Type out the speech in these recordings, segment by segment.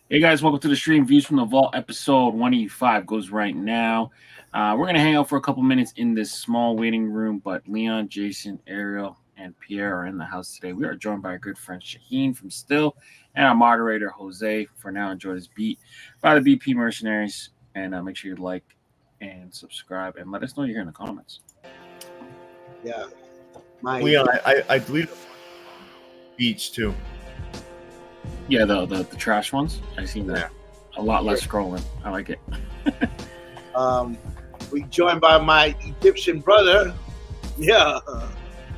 Hey guys, welcome to the stream. Views from the Vault episode 185 goes right now. We're going to hang out for a couple minutes in this small waiting room, but Leon, Jason, Ariel, and Pierre are in the house today. We are joined by our good friend Shahin from Styll and our moderator Jose. For now, enjoy this beat by the BP Mercenaries, and make sure you like and subscribe and let us know you're here in the comments. Yeah. Leon, I deleted beats too. Yeah, the trash ones. I've seen that. A lot less scrolling. I like it. We joined by my Egyptian brother. Yeah.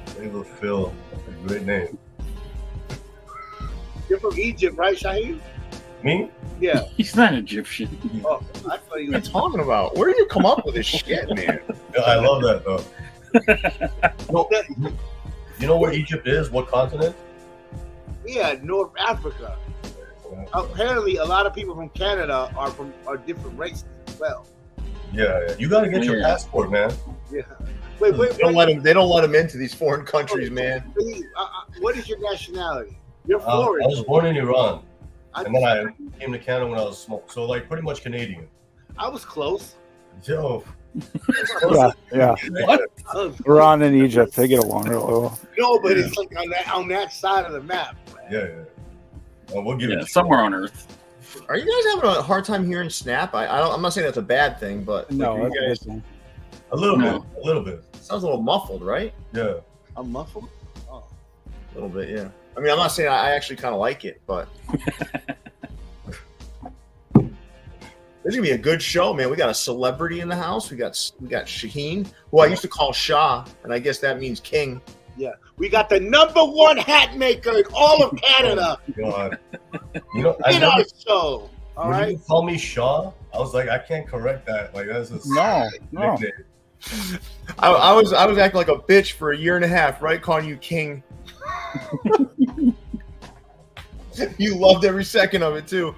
Flavor Phil. That's a great name. You're from Egypt, right, Shahin? Me? Yeah. He's not Egyptian. Oh, I thought What are you talking about? Where do you come up with this shit, man? Yeah, I love that though. You know where Egypt is? What continent? Yeah, North Africa. Apparently, a lot of people from Canada are different races as well. Yeah. You gotta get your passport, man. Yeah. Wait. They don't let them into these foreign countries, man. What is your nationality? You're I foreign. was born in Iran, and then I came to Canada when I was small. So like pretty much Canadian. I was close. Yo. Yeah. What? Iran and Egypt, they get along real well. No, but it's like on that side of the map. Yeah. Well, we'll give it somewhere on Earth. Are you guys having a hard time hearing Snap? I'm not saying that's a bad thing, but No, like, that's you a guys, good thing. a little bit. sounds a little muffled, right? Yeah. I'm muffled? Oh. A little bit, yeah. I mean, I'm not saying I actually kind of like it, but this is gonna be a good show, man. We got a celebrity in the house. We got Shahin, who I used to call Shah, and I guess that means king. Yeah. We got the #1 hat maker in all of Canada God. You know, I in never, our show. All when right. you call me Shaw, I was like, I can't correct that. Like that's a No. nickname. I was acting like a bitch for a year and a half, right? Calling you king. You loved every second of it too.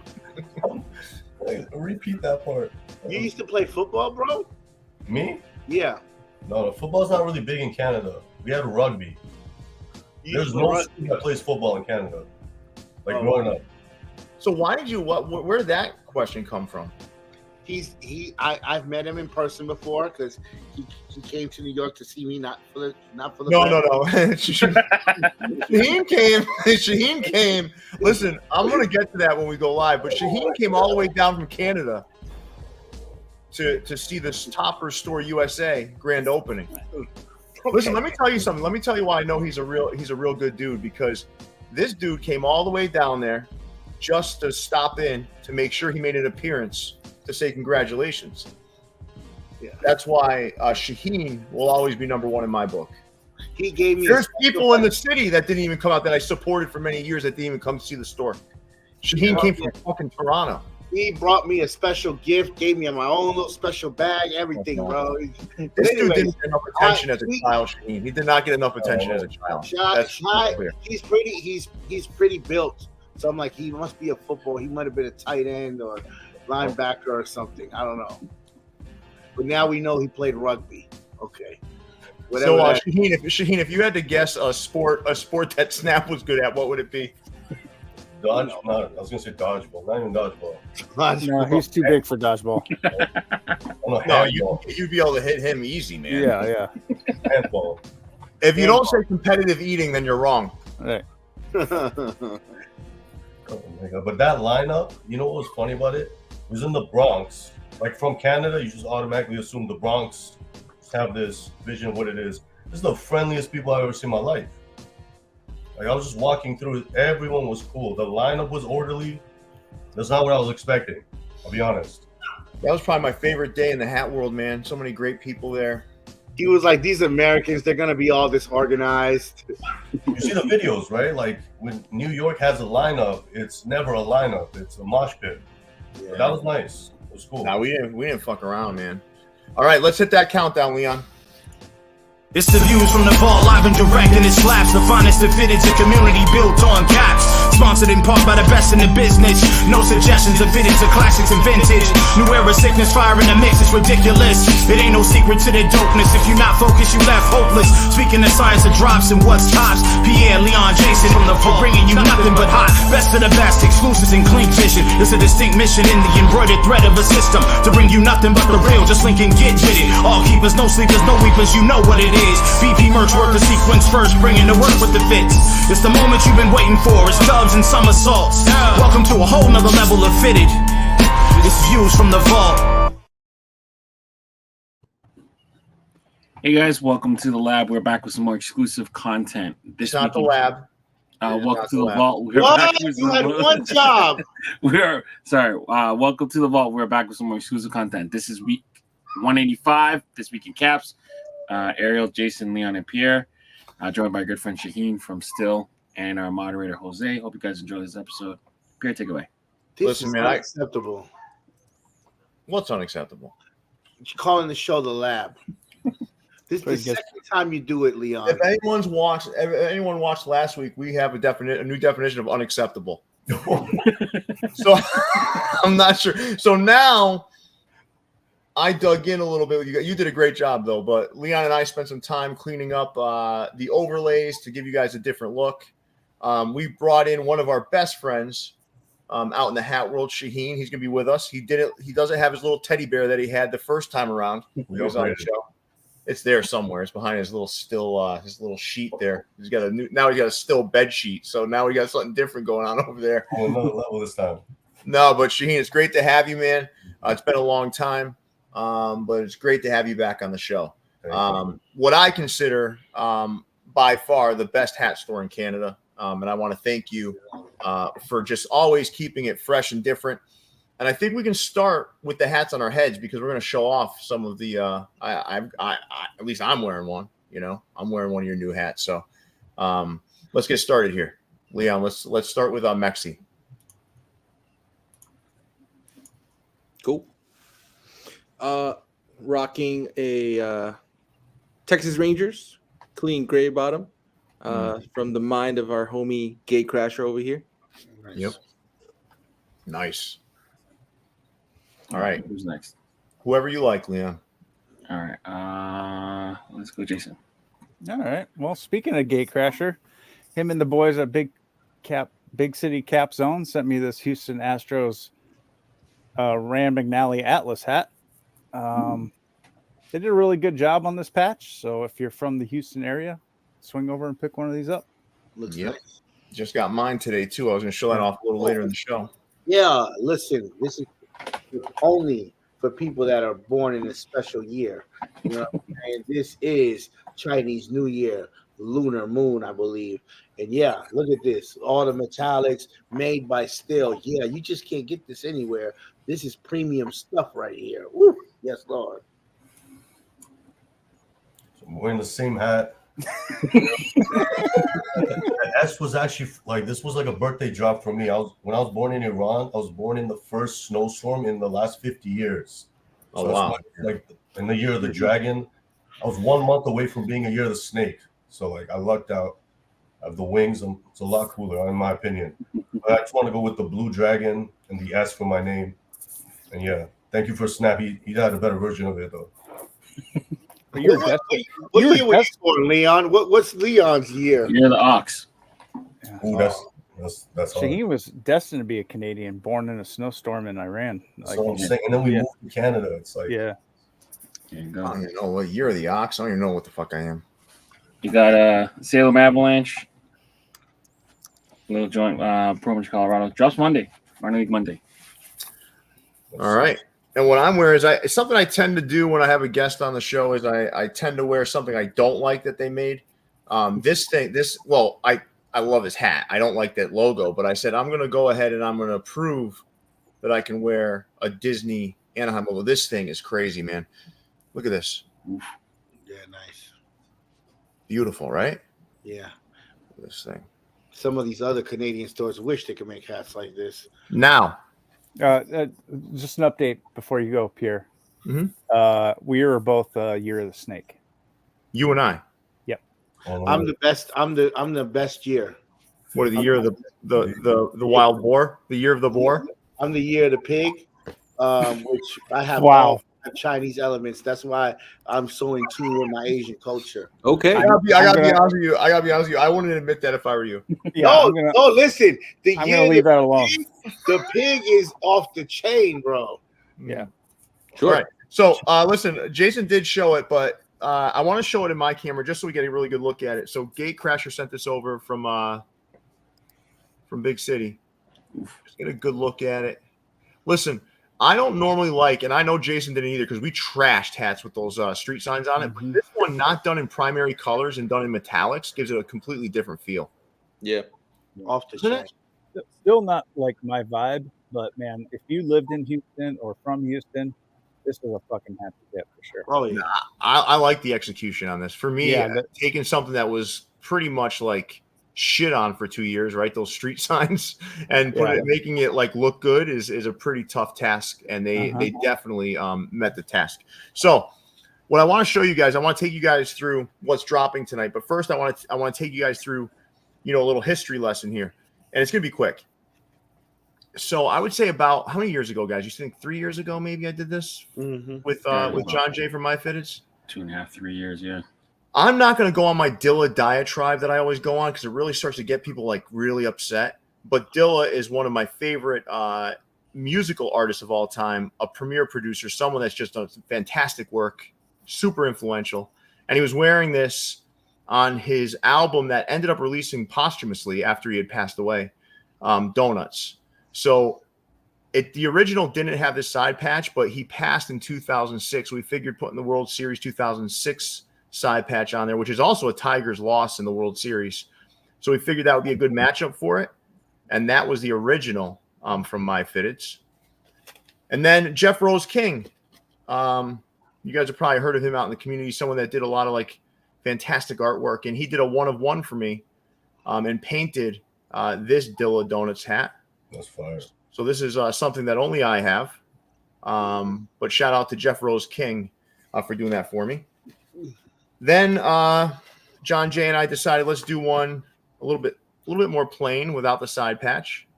Like, repeat that part. You used to play football, bro? Me? Yeah. No, football's not really big in Canada. We had rugby. You There's used to no run- school that plays football in Canada. Like Oh. growing up. So why did you? Where did that question come from? I've met him in person before because he came to New York to see me, not for the No. Shahin came. Listen, I'm gonna get to that when we go live. But Shahin came all the way down from Canada to see this Topperzstore USA grand opening. Listen, let me tell you something. Let me tell you why I know he's a real good dude, because this dude came all the way down there just to stop in to make sure he made an appearance to say congratulations. Yeah. That's why Shahin will always be #1 in my book. He gave me. There's people in the city that didn't even come out that I supported for many years that didn't even come to see the store. Shahin came from fucking Toronto. He brought me a special gift, gave me my own little special bag, everything, bro. This dude didn't get enough attention as a child, Shahin. He did not get enough attention as a child. He's pretty built. So I'm like, he must be a football. He might have been a tight end or linebacker or something. I don't know. But now we know he played rugby. Okay. Whatever. So Shahin, if you had to guess a sport that Snap was good at, what would it be? I was gonna say dodgeball, not even dodgeball. No, he's too big for dodgeball. No, you'd be able to hit him easy, man. Yeah. Handball. If you don't say competitive eating, then you're wrong. Right. Oh my God. But that lineup, you know what was funny about it? It was in the Bronx. Like from Canada, you just automatically assume the Bronx have this vision of what it is. This is the friendliest people I've ever seen in my life. Like I was just walking through it. Everyone was cool. The lineup was orderly. That's not what I was expecting. I'll be honest. That was probably my favorite day in the hat world, man. So many great people there. He was like, these Americans, they're going to be all disorganized. You see the videos, right? Like when New York has a lineup, it's never a lineup. It's a mosh pit. Yeah. But that was nice. It was cool. No, we didn't fuck around, man. All right, let's hit that countdown, Leon. It's the views from the vault, live and direct, and it slaps. The finest of fitteds, a community built on caps. Sponsored in part by the best in the business. No suggestions of fitteds or classics and vintage. New era sickness, fire in the mix, it's ridiculous. It ain't no secret to the dopeness. If you're not focused, you left hopeless. Speaking of science of drops and what's tops, Pierre, Leon, Jason from the vault, bringing you nothing but hot. Best of the best, exclusives and clean vision. It's a distinct mission in the embroidered thread of a system to bring you nothing but the real. Just link and get with it. All keepers, no sleepers, no weepers. You know what it is. BP merch work the sequence first, bringing the work with the fits. It's the moment you've been waiting for. It's dubs and somersaults. Welcome to a whole nother level of fitted. It's views from the vault. Hey guys, welcome to the lab. We're back with some more exclusive content. It's not the lab. Welcome to the vault. We're What? back with You had some- one job. Welcome to the vault. We're back with some more exclusive content. This is week 185. This week in Caps. Ariel, Jason, Leon, and Pierre. Joined by our good friend Shahin from Styll and our moderator Jose. Hope you guys enjoy this episode. Great takeaway. This Listen, is man, unacceptable. What's unacceptable? You're calling the show the lab. This is the second time you do it, Leon. If anyone watched last week, we have a new definition of unacceptable. So I'm not sure. So now I dug in a little bit. You did a great job though, but Leon and I spent some time cleaning up the overlays to give you guys a different look. We brought in one of our best friends out in the hat world, Shahin. He's gonna be with us. He doesn't have his little teddy bear that he had the first time around. He was on the show. It's there somewhere. It's behind his little his little sheet there. He's got a still bed sheet. So now we got something different going on over there. Oh, another level this time. No, but Shahin, it's great to have you, man. It's been a long time, but it's great to have you back on the show. What I consider by far the best hat store in Canada, and I want to thank you for just always keeping it fresh and different. And I think we can start with the hats on our heads because we're going to show off some of the. At least I'm wearing one. You know, I'm wearing one of your new hats. So let's get started here, Leon. Let's start with Mexi. Cool. Rocking a Texas Rangers clean gray bottom from the mind of our homie Gate Crasher over here. Nice. Yep. Nice. All right. Who's next? Whoever you like, Leon. All right. Let's go, Jason. All right. Well, speaking of Gate Crasher, him and the boys at Big City Cap Zone sent me this Houston Astros Rand McNally Atlas hat. They did a really good job on this patch. So if you're from the Houston area, swing over and pick one of these up. Looks Yep. nice. Just got mine today too. I was going to show that off a little later in the show. Yeah, listen, this is only for people that are born in a special year. You know, and this is Chinese New Year, lunar moon, I believe. And yeah, look at this. All the metallics made by Styll. Yeah, you just can't get this anywhere. This is premium stuff right here. Woo! Yes, Lord. So I'm wearing the same hat. S was actually this was like a birthday drop for me. When I was born in Iran, I was born in the first snowstorm in the last 50 years. So Oh, wow. like in the year of the dragon, I was 1 month away from being a year of the snake. So I lucked out. I have the wings. It's a lot cooler, in my opinion. But I just want to go with the blue dragon and the S for my name. And yeah, thank you for Snap. He had a better version of it though. What year were you born, Leon? What's Leon's year? You're the Ox. Ooh, that's hard. Shahin was destined to be a Canadian, born in a snowstorm in Iran. That's what I'm saying. And then we moved to Canada. It's like Yeah. There you I go. don't even know what year of the ox. I don't even know what the fuck I am. You got Salem Avalanche, little joint, Province, Colorado. Drops Monday, Minor League Monday. All right. And what I'm wearing is it's something I tend to do when I have a guest on the show is I tend to wear something I don't like that they made. I love his hat. I don't like that logo, but I said I'm going to go ahead and I'm going to prove that I can wear a Disney Anaheim logo. This thing is crazy, man. Look at this. Yeah, nice. Beautiful, right? Yeah. Look at this thing. Some of these other Canadian stores wish they could make hats like this. Now, Just an update before you go, Pierre. Mhm. We are both Year of the Snake. you and I. I'm the best. I'm the best year. What are the year of the wild boar? The year of the boar? I'm the year of the pig, which I have Wow. all Chinese elements. That's why I'm so in tune with my Asian culture. Okay. I gotta be honest with you. I wouldn't admit that if I were you. Yeah, No, listen. I'm gonna leave that alone. The pig is off the chain, bro. Yeah. Sure. All right. So listen, Jason did show it, but I want to show it in my camera just so we get a really good look at it. So Gatecrasher sent this over from Big City. Just get a good look at it. Listen, I don't normally like, and I know Jason didn't either because we trashed hats with those street signs on it. But this one, not done in primary colors and done in metallics, gives it a completely different feel. Yeah. Off the Isn't chain. it? Still not like my vibe, but man, if you lived in Houston or from Houston, this is a fucking hat to get for sure. Oh yeah. I like the execution on this. For me, Yeah, taking something that was pretty much like shit on for 2 years, right? Those street signs and making it like look good is a pretty tough task, and they definitely met the task. So what I want to show you guys, I want to take you guys through what's dropping tonight. But first, I want to take you guys through, a little history lesson here, and it's gonna be quick. So I would say about how many years ago, guys? You think 3 years ago, maybe I did this with John Jay from MyFitteds? 2.5, 3 years, yeah. I'm not going to go on my Dilla diatribe that I always go on because it really starts to get people like really upset. But Dilla is one of my favorite musical artists of all time, a premier producer, someone that's just done fantastic work, super influential. And he was wearing this on his album that ended up releasing posthumously after he had passed away, Donuts. So the original didn't have this side patch, but he passed in 2006. We figured putting the World Series 2006 side patch on there, which is also a Tigers loss in the World Series. So we figured that would be a good matchup for it. And that was the original from MyFitteds. And then Jeff Rose King. You guys have probably heard of him out in the community, someone that did a lot of like fantastic artwork. And he did a 1-of-1 for me and painted this Dilla Donuts hat. That's fire. So this is something that only I have. But shout out to Jeff Rose King for doing that for me. Then John Jay and I decided let's do one a little bit more plain without the side patch.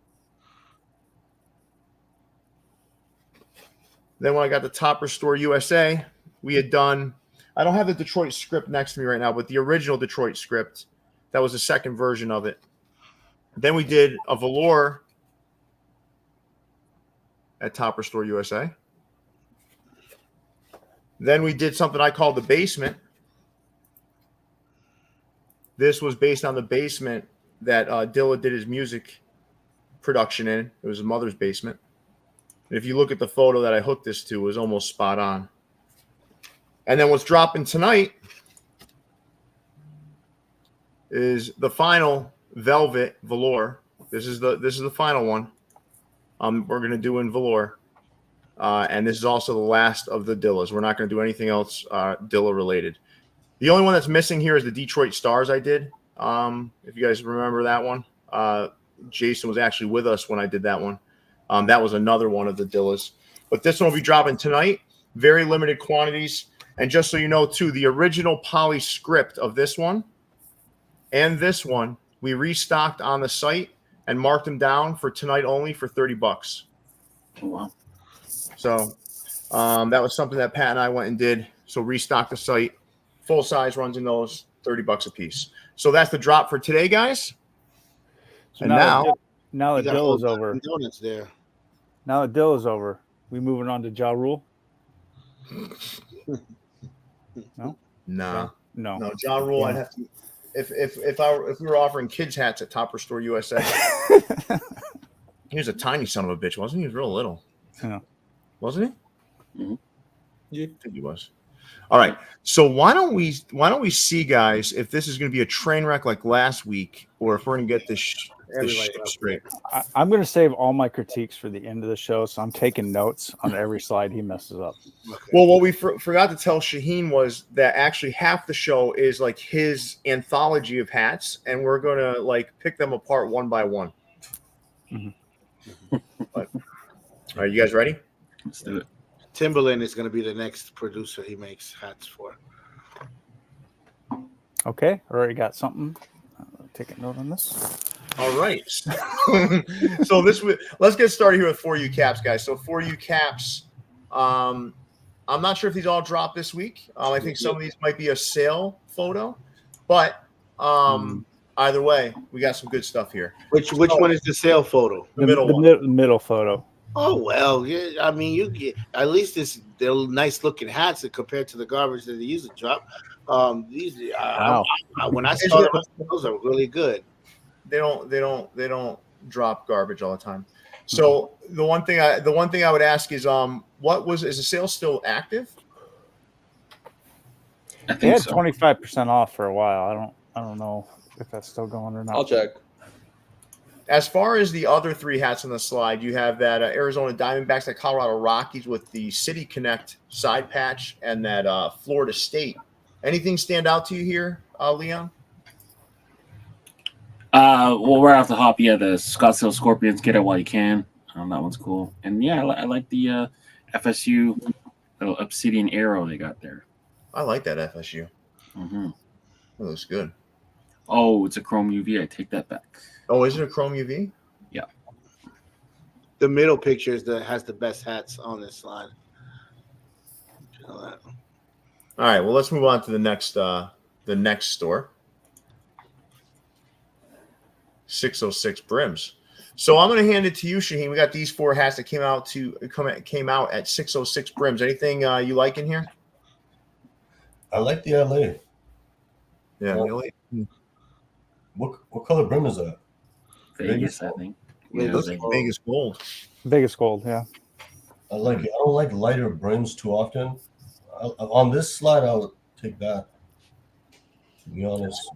Then when I got the Topperzstore USA, we had done, I don't have the Detroit script next to me right now, but the original Detroit script, that was the second version of it. Then we did a velour at Topperzstore USA. Then we did something I called the basement. This was based on the basement that Dilla did his music production in. It was his mother's basement. And if you look at the photo that I hooked this to, it was almost spot on. And then what's dropping tonight is the final velvet velour. This is the final one. We're going to do in velour. And this is also the last of the Dillas. We're not going to do anything else Dilla related. The only one that's missing here is the Detroit Stars I did. If you guys remember that one. Jason was actually with us when I did that one. That was another one of the Dillas. But this one will be dropping tonight. Very limited quantities. And just so you know, too, the original poly script of this one and this one, we restocked on the site and marked them down for tonight only for $30. Oh, wow. So that was something that Pat and I went and did. So restock the site. Full size runs in those, $30 a piece. So that's the drop for today, guys. So and now that Dill is over. Donuts there. Now that Dill is over, we moving on to Ja Rule? No? No. No. Ja Rule, yeah. I'd have to. If we were offering kids hats at Topperzstore USA, he was a tiny son of a bitch, wasn't he? He was real little. Yeah. Wasn't he? Mm-hmm. Yeah, I think he was. All right. So why don't we see, guys, if this is going to be a train wreck like last week, or if we're going to get this shit straight. I'm going to save all my critiques for the end of the show, so I'm taking notes on every slide he messes up. Okay. Well, what we forgot to tell Shahin was that actually half the show is like his anthology of hats, and we're going to like pick them apart one by one. Mm-hmm. But, all right, you guys ready? Let's do it. Timberland is going to be the next producer he makes hats for. Okay, already got something. Take a note on this. All right. So let's get started here with For You Caps, guys. So For You Caps, I'm not sure if these all drop this week. I think some of these might be a sale photo, but either way, we got some good stuff here. Which one is the sale photo? The middle one. The middle photo. Oh well, yeah. I mean, you get at least they're nice looking hats compared to the garbage that they used to drop. These when I saw them, those are really good. They don't drop garbage all the time. So the one thing I would ask is is the sale still active? I They think had so. 25% off for a while. I don't know if that's still going or not. I'll check. As far as the other three hats on the slide, you have that Arizona Diamondbacks, that Colorado Rockies with the City Connect side patch, and that Florida State. Anything stand out to you here, Leon? Well, right off the hop, the Scottsdale Scorpions, get it while you can. That one's cool. And yeah, I like the FSU little obsidian arrow they got there. I like that FSU. Mm-hmm. That looks good. Oh, it's a chrome UV. I take that back. Oh, is it a chrome UV? Yeah. The middle picture has the best hats on this slide. All right. Well, let's move on to the next store. 606 brims. So I'm going to hand it to you, Shahin. We got these four hats that came out at 606 brims. Anything you like in here? I like the LA. Yeah. Well, what color brim is that? Vegas, I think. It looks like Vegas gold. Vegas gold, yeah. I like it. I don't like lighter brims too often. On this slide, I would take that. To be honest,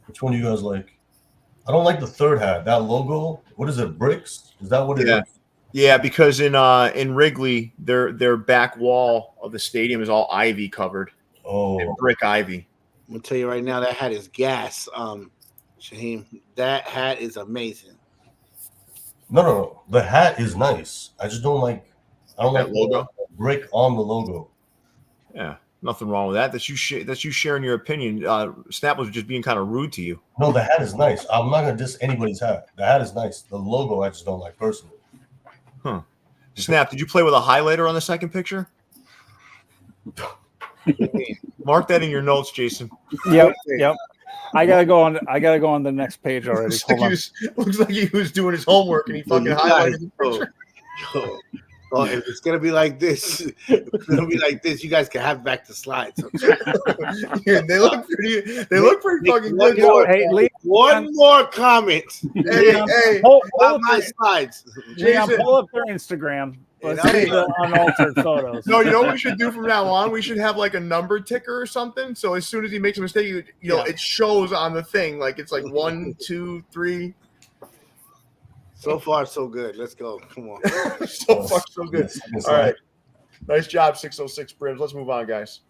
which one do you guys like? I don't like the third hat. That logo. What is it? Bricks? Is that what it is? Yeah, because in Wrigley, their back wall of the stadium is all ivy covered. Oh, And brick ivy. I'm gonna tell you right now, that hat is gas. Shahin, that hat is amazing. No. The hat is nice. I just don't like. I don't That like logo? the brick on the logo. Yeah, nothing wrong with that. That's you sharing your opinion. Snap was just being kind of rude to you. No, the hat is nice. I'm not gonna diss anybody's hat. The hat is nice. The logo, I just don't like personally. Huh. Snap, did you play with a highlighter on the second picture? Mark that in your notes, Jason. Yep. I gotta go on the next page already. Looks Hold like, on. looks like he was doing his homework and he fucking highlighted the picture. Oh, if it's gonna be like this, you guys can have back the slides. Yeah, they look pretty fucking good. Hey, Lee, One more comment. Hey, hold On up my slides. Leon, Jason. pull up their Instagram. Let's Hey. see the unaltered photos. No, you know what we should do from now on? We should have like a number ticker or something. So as soon as he makes a mistake, it shows on the thing. Like it's like 1, 2, 3. So far, so good. Let's go. Come on. So far, so good. All right. Nice job, 606 brims. Let's move on, guys.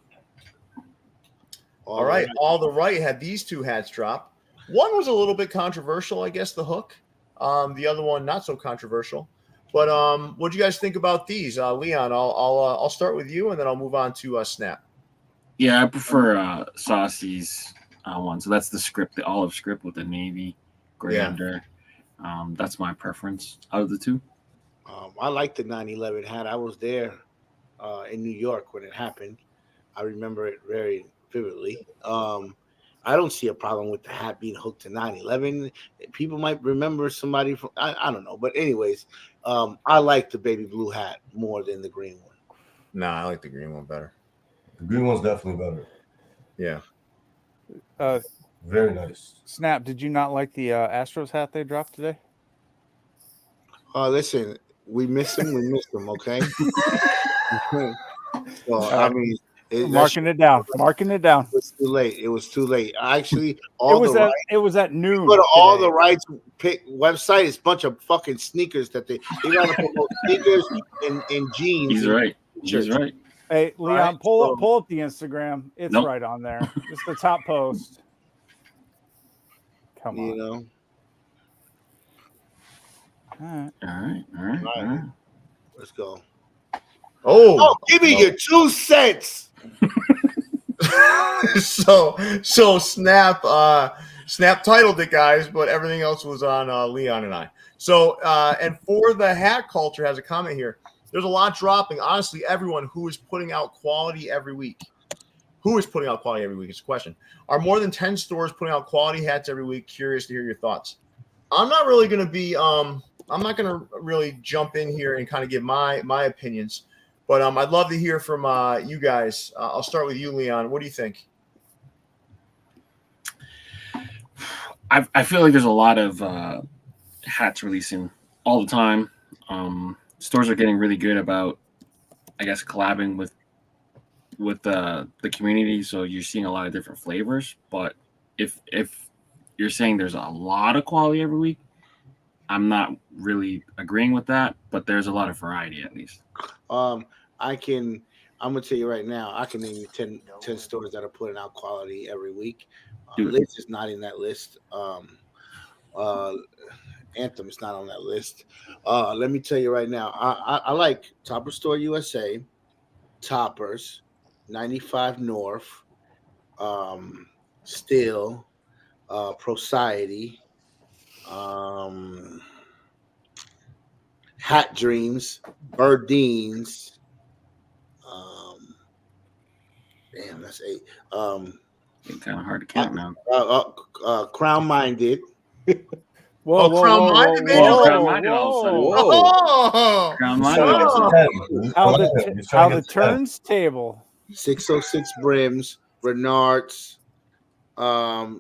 All right. All the right had these two hats drop. One was a little bit controversial, I guess, the hook. The other one, not so controversial. But what do you guys think about these? Leon, I'll start with you, and then I'll move on to Snap. Yeah, I prefer Saucy's one. So that's the script, the olive script with the navy gray under. That's my preference out of the two. I like the 9/11 hat. I was there in New York when it happened. I remember it very vividly. I don't see a problem with the hat being hooked to 9/11. People might remember somebody from I don't know, but anyways, I like the baby blue hat more than the green one. Nah, I like the green one better. The green one's definitely better. Yeah. Very nice. Snap, did you not like the Astros hat they dropped today? Listen, we miss them. Okay. So I mean, Marking it down. It was too late. Actually, it was at noon. Go to all the rights website. It's a bunch of fucking sneakers that they got to promote sneakers and jeans. He's right. He's right. Hey, Leon, Right, pull up the Instagram. It's Nope. right on there. It's the top post. Come on. You know. All All right. Let's go. Oh, give me your 2 cents. so Snap, Snap titled it, guys, but everything else was on Leon and I. So, and for the hat culture has a comment here. There's a lot dropping. Honestly, everyone who is putting out quality every week. Who is putting out quality every week is the question. Are more than 10 stores putting out quality hats every week? Curious to hear your thoughts. I'm not really going to be I'm not going to really jump in here and kind of give my opinions, but I'd love to hear from you guys. I'll start with you, Leon. What do you think? I feel like there's a lot of hats releasing all the time. Stores are getting really good about, I guess, collabing with the community. So you're seeing a lot of different flavors. But if you're saying there's a lot of quality every week, I'm not really agreeing with that. But there's a lot of variety at least. I'm gonna tell you right now, I can name you 10 stores that are putting out quality every week. Liz is not in that list. Anthem is not on that list. Let me tell you right now, I like Topperzstore USA, Toppers, 95 North, Styll, Society, Hat Dreams, Birdines. Damn, that's 8. It's kind of hard to count now. Crown Minded. Whoa, Crown-minded, baby. Crown-minded also. Oh, Crown-minded. How the turntable. 606 Brims, Renards. Yeah.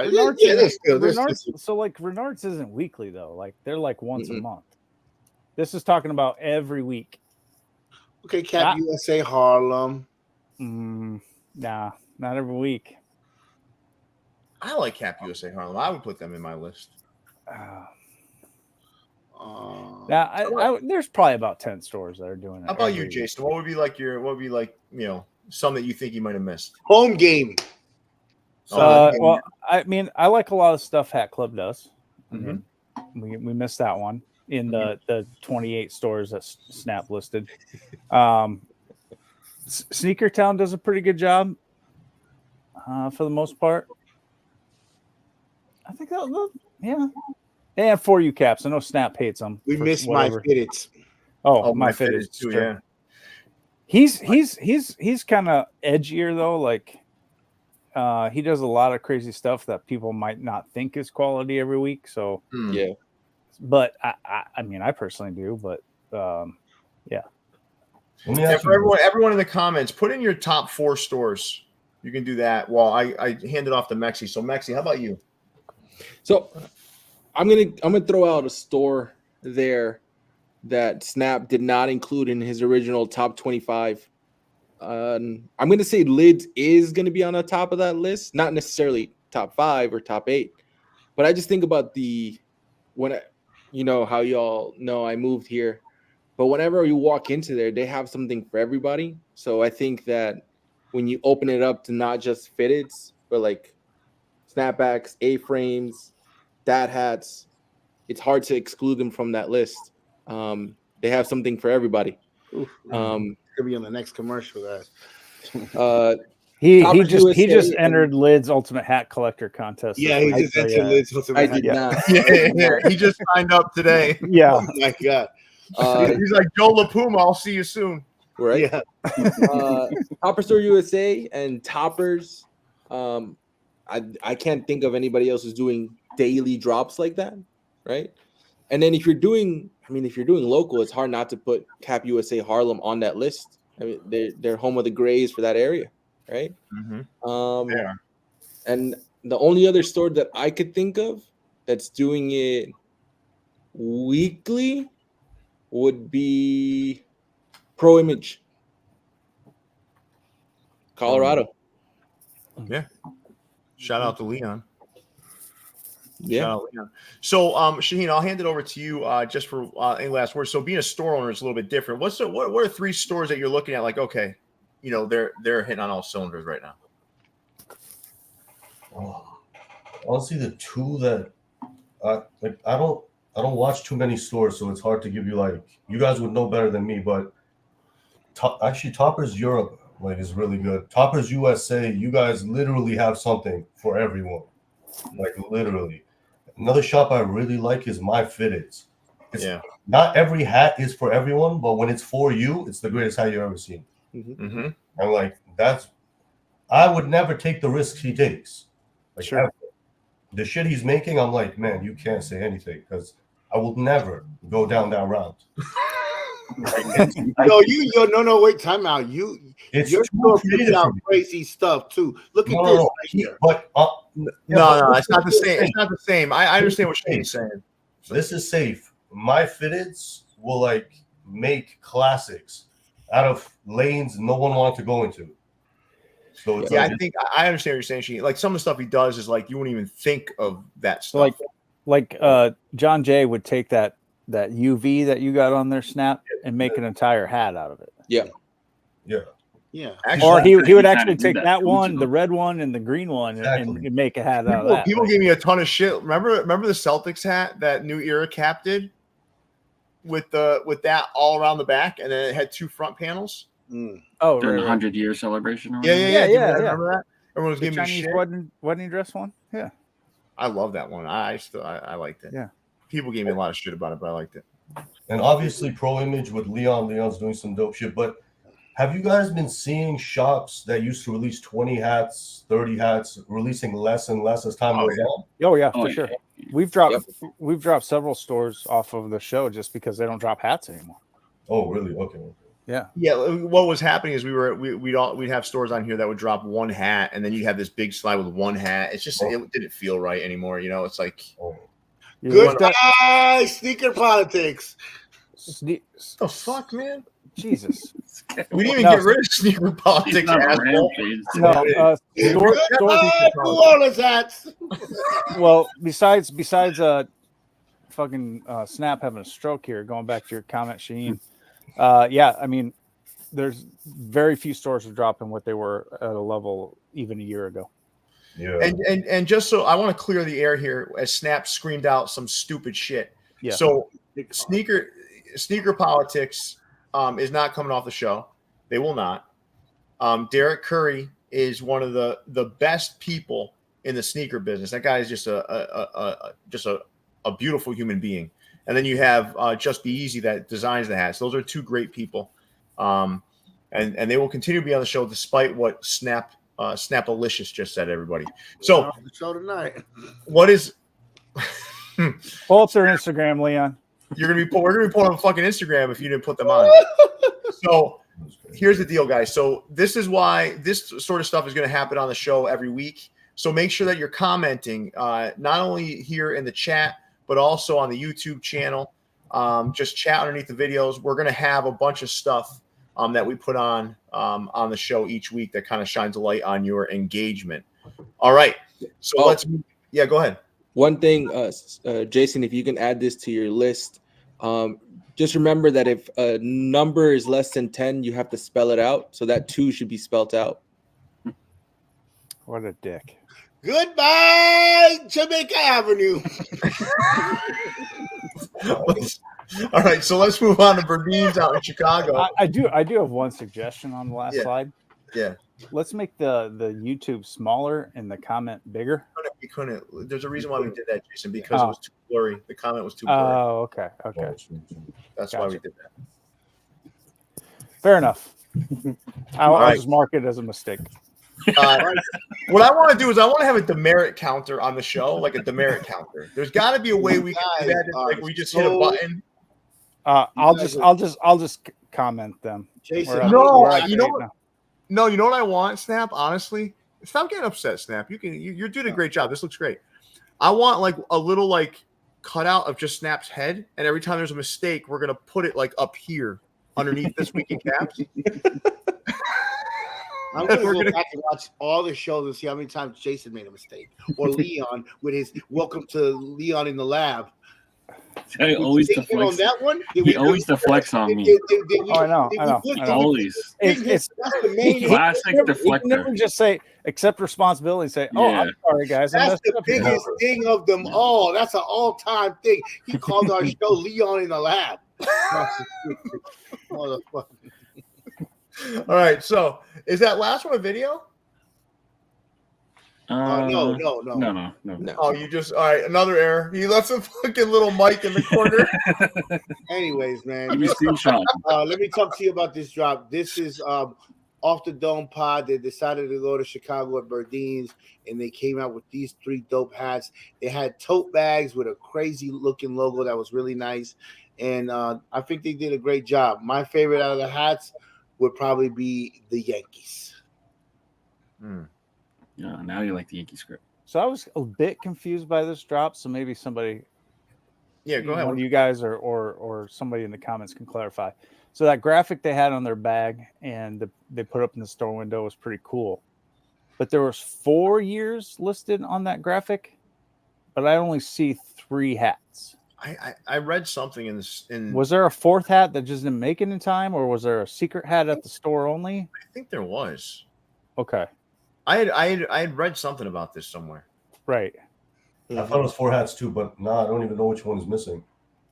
Renards, so like Renards isn't weekly though. Like they're like once a month. This is talking about every week. Okay, Cap USA Harlem. Nah, not every week. I like Cap USA Harlem. I would put them in my list. There's probably about 10 stores that are doing it. How about you, Jason? What would be like some that you think you might have missed? Home game. Well, I mean, I like a lot of stuff Hat Club does. Mm-hmm. We missed that one in the 28 stores that Snap listed. Sneaker Town does a pretty good job for the most part. I think yeah. And for you, Caps. I know Snap hates them. We missed MyFitteds. Oh, MyFitteds too. Sure. Yeah. He's kind of edgier though. Like he does a lot of crazy stuff that people might not think is quality every week. So Yeah. But I mean, I personally do. But yeah. And for everyone in the comments, put in your top 4 stores. You can do that while I hand it off to Mexi. So Mexi, how about you? So I'm gonna throw out a store there that Snap did not include in his original top 25. I'm gonna say Lids is gonna be on the top of that list, not necessarily top 5 or top 8, but I just think about how y'all know I moved here, but whenever you walk into there, they have something for everybody. So I think that when you open it up to not just fitteds, but like snapbacks, A-frames, dad hats, it's hard to exclude them from that list. They have something for everybody. Could be on the next commercial. That he just entered Lid's Ultimate Hat Collector Contest. Yeah, he just entered Lid's Ultimate Hat. Yeah, he just signed up today. Yeah. Oh my God. He's like Joe LaPuma. I'll see you soon. Right? Yeah. Topperzstore USA and Toppers. I can't think of anybody else who's doing daily drops like that, right? And then if you're doing local, it's hard not to put Cap USA Harlem on that list. I mean, they're home of the Grays for that area, right? Yeah. And the only other store that I could think of that's doing it weekly would be Pro Image, Colorado. Yeah. Shout out to Leon. Yeah. So, Shahin, I'll hand it over to you just for any last words. So, being a store owner is a little bit different. What are 3 stores that you're looking at? Like, okay, they're hitting on all cylinders right now. Honestly, the 2 that I don't watch too many stores, so it's hard to give you you guys would know better than me. But actually, Toppers Europe is really good. Toppers USA, you guys literally have something for everyone. Like literally. Another shop I really like is MyFitteds. It's Yeah. not every hat is for everyone, but when it's for you, it's the greatest hat you've ever seen. Mm-hmm. I'm like, I would never take the risks he takes. Like Sure. ever. The shit he's making, I'm like, man, you can't say anything because I will never go down that route. No, wait, time out. Your store puts out crazy stuff too. Look at this right here. But No, it's not the same. It's not the same. I understand what Shane's saying. So this is safe. MyFitteds will like make classics out of lanes no one wanted to go into. So it's I think I understand what you're saying, Shane. Like some of the stuff he does is like you wouldn't even think of that stuff. Like John Jay would take that UV that you got on their Snap and make an entire hat out of it. Yeah. Actually, Or he would actually take that one, the red one, and the green one, and make a hat out of that. People gave me a ton of shit. Remember the Celtics hat that New Era Cap did with that all around the back, and then it had two front panels. Oh, during the 100-year celebration. Yeah. Remember that? Everyone was giving me Chinese shit. wedding dress one. Yeah, I love that one. I liked it. Yeah, people gave me a lot of shit about it, but I liked it. And obviously, Pro Image with Leon. Leon's doing some dope shit. But have you guys been seeing shops that used to release 20 hats, 30 hats, releasing less and less as time goes on? Oh yeah, for sure. We've dropped several stores off of the show just because they don't drop hats anymore. Oh, really? Okay. Yeah. What was happening is we'd have stores on here that would drop one hat, and then you have this big slide with one hat. It's just it didn't feel right anymore. You know, it's like goodbye sneaker politics. The fuck, man. Jesus. We didn't even get rid of sneaker politics. Well, besides fucking Snap having a stroke here, going back to your comment, Shahin. I mean, there's very few stores are dropping what they were at a level even a year ago. Yeah. And just so I want to clear the air here, as Snap screamed out some stupid shit. Yeah. So sneaker politics is not coming off the show. They will not. Derek Curry is one of the best people in the sneaker business. That guy is just a beautiful human being. And then you have Just Be Easy that designs the hats. Those are two great people. And they will continue to be on the show despite what Snapalicious just said, everybody. So the show tonight. What is pull up their Instagram, Leon? We're gonna be pulling on fucking Instagram if you didn't put them on. So here's the deal, guys. So this is why this sort of stuff is going to happen on the show every week. So make sure that you're commenting, not only here in the chat, but also on the YouTube channel. Just chat underneath the videos. We're going to have a bunch of stuff that we put on the show each week that kind of shines a light on your engagement. All right. So go ahead. One thing, Jason, if you can add this to your list, just remember that if a number is less than 10, you have to spell it out. So that 2 should be spelled out. What a dick. Goodbye, Jamaica Avenue. All right, so let's move on to Bernardin's out in Chicago. I do have one suggestion on the last slide. Yeah. Let's make the YouTube smaller and the comment bigger. We couldn't. There's a reason why we did that, Jason, because it was too blurry. The comment was too blurry. Oh, okay. That's why we did that. Fair enough. I'll just mark it as a mistake. What I want to do is I want to have a demerit counter on the show, like a demerit counter. There's got to be a way we can do that. Like we just hit a button. I'll just comment them. Jason, you know what I want, Snap. Honestly, stop getting upset, Snap. You're doing a great job. This looks great. I want like a little like cutout of just Snap's head, and every time there's a mistake, we're gonna put it like up here underneath This Week in Caps. I'm going to go back and watch all the shows and see how many times Jason made a mistake. Or Leon with his Welcome to Leon in the Lab. He always deflects on that one. He always deflects on me. I know. Always. It's the main classic deflector. Never just say accept responsibility and say, I'm sorry, guys. That's the biggest thing of them all. That's an all-time thing. He called our show Leon in the Lab. Motherfucker. All right, so is that last one a video? No. No. Oh, you just all right. Another error. He left a fucking little mic in the corner. Anyways, man, Give me screenshot. let me talk to you about this drop. This is off the dome pod. They decided to go to Chicago at Burdeen's, and they came out with these 3 dope hats. They had tote bags with a crazy looking logo that was really nice, and I think they did a great job. My favorite out of the hats would probably be the Yankees. Yeah, now you like the Yankee script. So I was a bit confused by this drop. So maybe somebody, Yeah, go ahead. one of you guys or somebody in the comments can clarify. So that graphic they had on their bag and they put up in the store window was pretty cool. But there was 4 years listed on that graphic, but I only see 3 hats. I read something in this. Was there a 4th hat that just didn't make it in time, or was there a secret hat at the store only? I think there was. Okay, I had read something about this somewhere. right. I thought it was 4 hats too, but I don't even know which one is missing.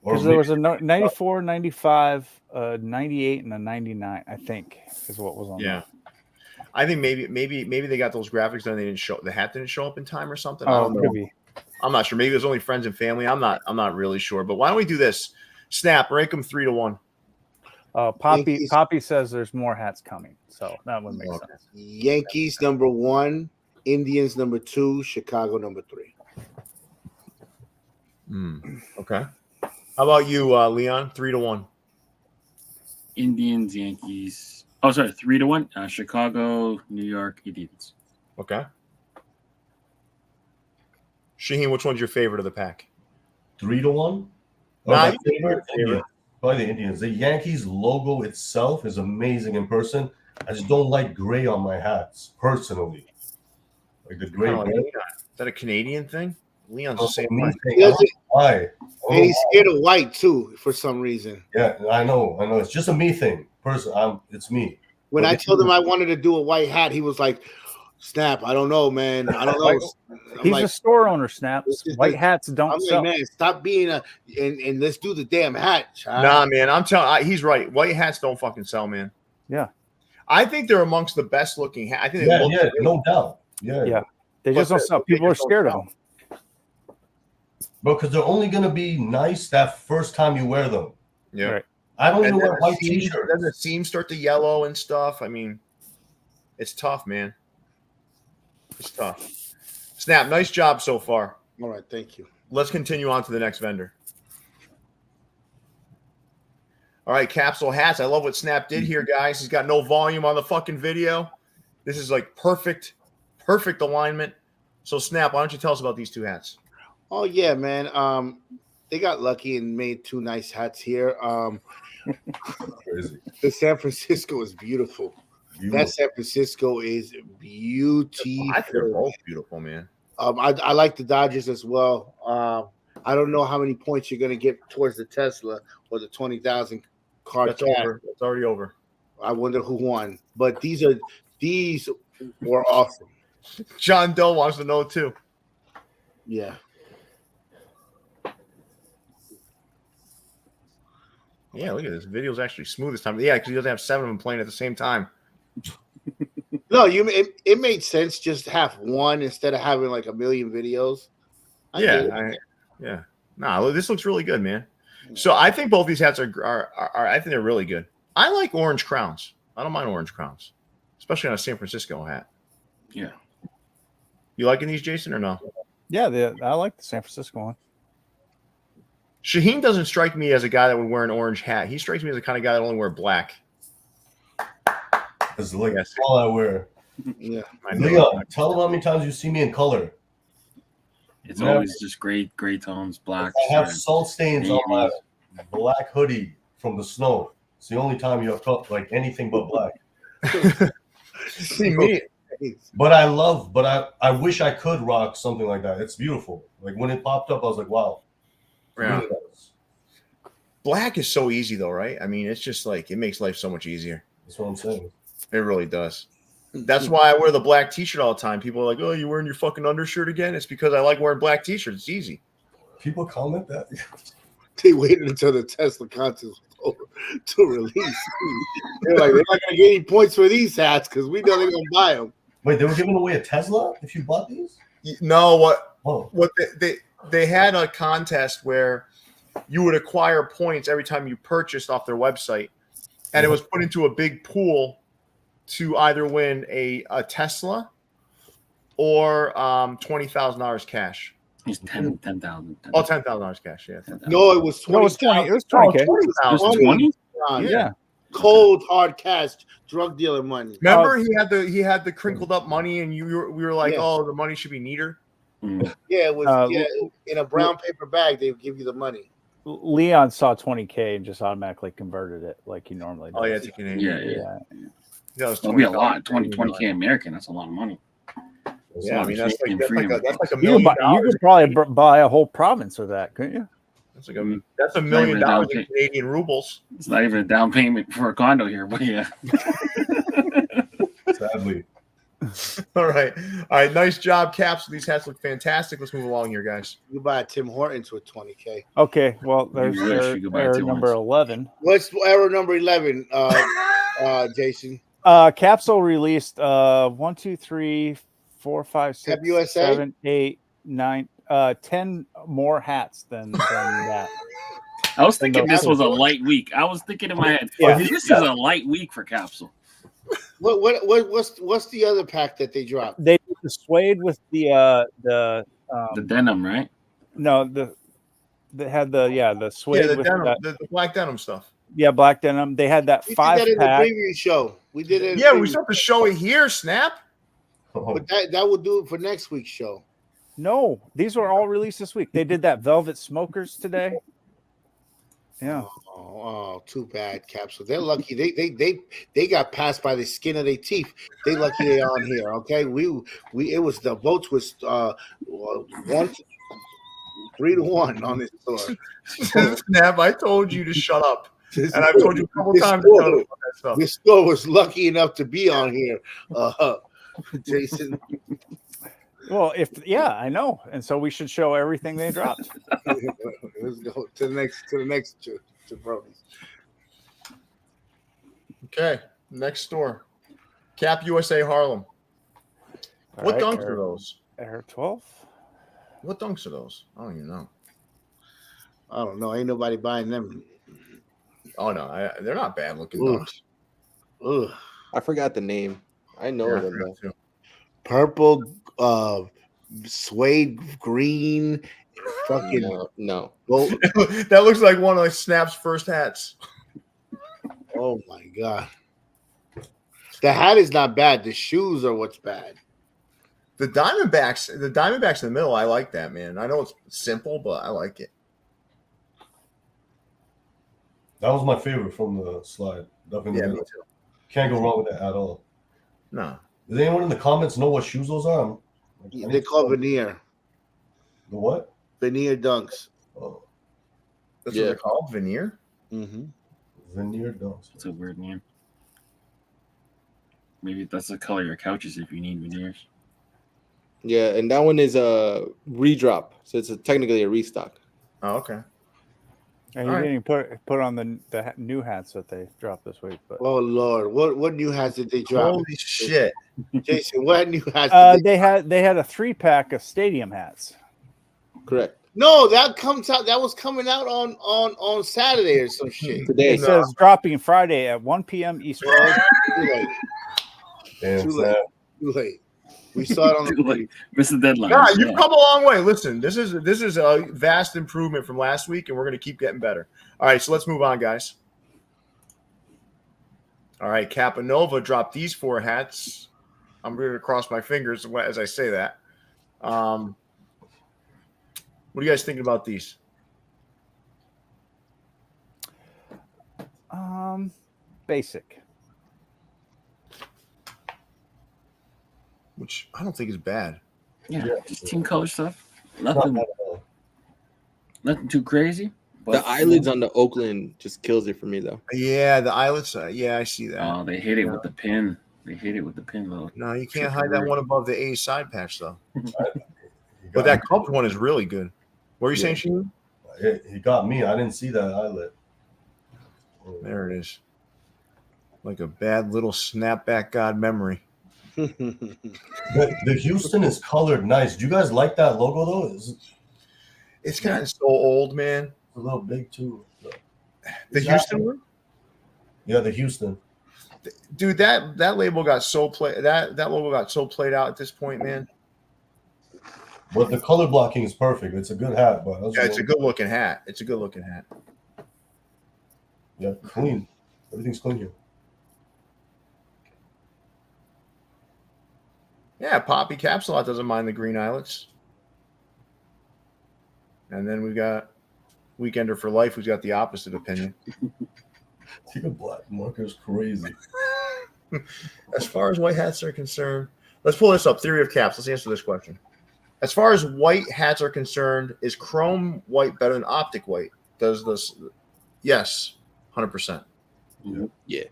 Or Because there was a 94, 95, 98, and a 99, I think, is what was on Yeah. there. I think maybe they got those graphics done. They didn't show the hat didn't show up in time or something. I Oh, don't know. could be. I'm not sure. Maybe it was only friends and family. I'm not really sure. But why don't we do this? Snap, rank them 3 to 1. Poppy says there's more hats coming, so that would make sense. Yankees number 1, Indians number 2, Chicago number 3. Okay. How about you, Leon? 3 to 1. Indians, Yankees. Oh, sorry, 3 to 1. Chicago, New York, Indians. Okay. Shahin, which one's your favorite of the pack? 3 to 1. Nah, My favorite, Indians. Probably the Indians. The Yankees logo itself is amazing in person. I just don't like gray on my hats personally. Like the gray. Is that a Canadian thing? Leon's the same Me way. thing. I don't know why. And he's scared of white too, for some reason. Yeah, I know. It's just a me thing. It's me. When I told him I wanted to do a white hat, he was like, "Snap, I don't know, man. I don't know." He's a store owner, Snaps. White hats don't I'm sell. like, man, stop being and let's do the damn hat, child. Nah, man, I'm telling. He's right. White hats don't fucking sell, man. Yeah, I think they're amongst the best looking hats. I think they look great. No doubt. Yeah. They just don't sell. People are scared of them. Bro, because they're only gonna be nice that first time you wear them. Yeah. Right. I don't And even then wear white t-shirts. Then the seams start to yellow and stuff. I mean, it's tough, man. It's tough. Snap, nice job so far. All right, thank you. Let's continue on to the next vendor. All right, Capsule hats. I love what Snap did here, guys. He's got no volume on the fucking video. This is like perfect alignment. So, Snap, why don't you tell us about these 2 hats? Oh yeah, man. They got lucky and made 2 nice hats here. Crazy. The San Francisco is beautiful. That San Francisco is beautiful. I think they're both beautiful, man. I like the Dodgers as well. I don't know how many points you're going to get towards the Tesla or the 20,000 card. That's over. It's already over. I wonder who won. But these were awesome. John Doe wants to know too. Yeah. Yeah, look at this. Video's actually smooth this time. Yeah, because he doesn't have 7 of them playing at the same time. No, it made sense just have one instead of having like a million videos. Yeah. Nah, this looks really good, man. So I think both these hats are I think they're really good. I like orange crowns. I don't mind orange crowns, especially on a San Francisco hat. Yeah. You liking these, Jason, or no? Yeah, I like the San Francisco one. Shahin doesn't strike me as a guy that would wear an orange hat. He strikes me as the kind of guy that only wear black. That's like all I wear. Yeah. Leon, tell them how many times you see me in color. It's always just gray tones, black. I have salt stains on my black hoodie from the snow. It's the only time you have talked like anything but black. See me. But I wish I could rock something like that. It's beautiful. Like when it popped up, I was like, wow. Yeah. Really nice. Black is so easy though, right? I mean, it's just like it makes life so much easier. That's what I'm saying. It really does. That's why I wear the black t-shirt all the time. People are like, "Oh, you wearing your fucking undershirt again?" It's because I like wearing black t-shirts. It's easy. People comment that. They waited until the Tesla contest was over to release. They're like, they're not gonna get any points for these hats because we know they're gonna buy them. Wait, they were giving away a Tesla if you bought these? No, Oh, what they had a contest where you would acquire points every time you purchased off their website, and it was put into a big pool to either win a Tesla or $20,000 cash. He's 10,000. Oh, $10,000 cash. Yeah, No, it was 20. No, it was 20. It was Oh, 20K. It was 20? Yeah. Cold hard cash, drug dealer money. Remember, he had the crinkled up money, and we were like, Yeah. oh, the money should be neater. Mm. Yeah, it was in a brown paper bag. They would give you the money. Leon saw 20K and just automatically converted it like he normally does. Oh yeah, it's a Canadian. Yeah. That was That'll be a lot. 20,000. 20K American. That's a lot of money. Yeah, I mean that's like You $1 million. could probably buy a whole province with that, couldn't you? That's $1 million in Canadian rubles. It's not even a down payment for a condo here, but yeah. sadly. All right. Nice job, Capsule. These hats look fantastic. Let's move along here, guys. You buy Tim Hortons with 20K. Okay, well, there's You wish you could buy error two number ones. 11. What's error number 11, Jason? Capsule released 1, 2, 3, 4, 5, 6, Cap USA? 7, 8, 9, 10 more hats than that. I was thinking this was a light week. I was thinking in my head, Yeah. this is a light week for Capsule. What's the other pack that they dropped? They did the suede with the Denim, right? no they had the suede Yeah, the with denim, that, the black denim stuff. black denim. They had that We did 5 that in the pack. preview show. We did it. Yeah, we still have to show it here, Snap. Oh, But that will do it for next week's show. No, these were all released this week. They did that velvet smokers today. Yeah. Oh, too bad, Capsule. They're lucky. They got passed by the skin of their teeth. They lucky they on here. Okay, it was the votes was 3-1 on this store. Snap, I told you to shut up. And I've told you a couple This times store- to shut up about that stuff. This store was lucky enough to be on here. Jason, Well, I know, and so we should show everything they dropped. let's go to the next two bronies. Okay, next store. Cap USA Harlem. All What right, dunks are those? Air 12. What dunks are those? I don't even know. I don't know. Ain't nobody buying them. Oh no, they're not bad looking Ooh. dunks. Ugh. I forgot the name. I know Yeah, I them forgot though. too. Purple, suede green, fucking No. gold. That looks like one of Snap's first hats. Oh my god. The hat is not bad. The shoes are what's bad. The Diamondbacks in the middle, I like that, man. I know it's simple, but I like it. that was my favorite from the slide. Definitely. Yeah, me too. Can't go wrong with that at all. No. Does anyone in the comments know what shoes those are? They call veneer. The what? Veneer dunks. Oh, That's Yeah. what they're called? Veneer? Mm-hmm. veneer dunks. It's a weird name. Maybe that's the color of your couches if you need veneers. Yeah, and that one is a redrop, so it's technically a restock. Oh, okay. And All you right. didn't put on the new hats that they dropped this week, but Oh Lord, what new hats did they drop? Holy shit. Jason, what new hats? Did they had a 3-pack of stadium hats. Correct. No, that comes out. That was coming out on Saturday or some shit. Today. It says dropping Friday at 1 p.m. East Coast. Too late. Damn, Too late. Snap. Too late. We saw it on the Like, miss the deadline. Yeah, you've Yeah. come a long way. Listen, this is a vast improvement from last week, and we're going to keep getting better. All right, so let's move on, guys. All right, Capanova dropped these 4 hats. I'm going to cross my fingers as I say that. What are you guys thinking about these? Basic. Which I don't think is bad. Yeah, just team color stuff. Nothing too crazy. But The eyelids on the Oakland just kills it for me though. Yeah, the eyelets. Yeah, I see that. Oh, they hit it with the pin. They hit it with the pin though. No, you can't hide that one above the A side patch, though. You But got that cupped one is really good. What are you saying, Shahin? me. He got me. I didn't see that eyelid. There it is. Like a bad little snapback god memory. The Houston is colored nice. Do you guys like that logo though? It's kind of so old, man. A little big too. The Houston one? Yeah, the Houston. Dude, that label got so that logo got so played out at this point, man. But the color blocking is perfect. It's a good hat, but Yeah, it's a good looking hat. It's a good looking hat. Yeah, clean. Everything's clean here. Yeah, Poppy Capsule doesn't mind the green eyelets. And then we got Weekender for Life, who's got the opposite opinion. Take a black marker is crazy. As far as white hats are concerned, let's pull this up. Theory of caps. Let's answer this question. As far as white hats are concerned, is chrome white better than optic white? Does this? Yes, 100%. Yeah.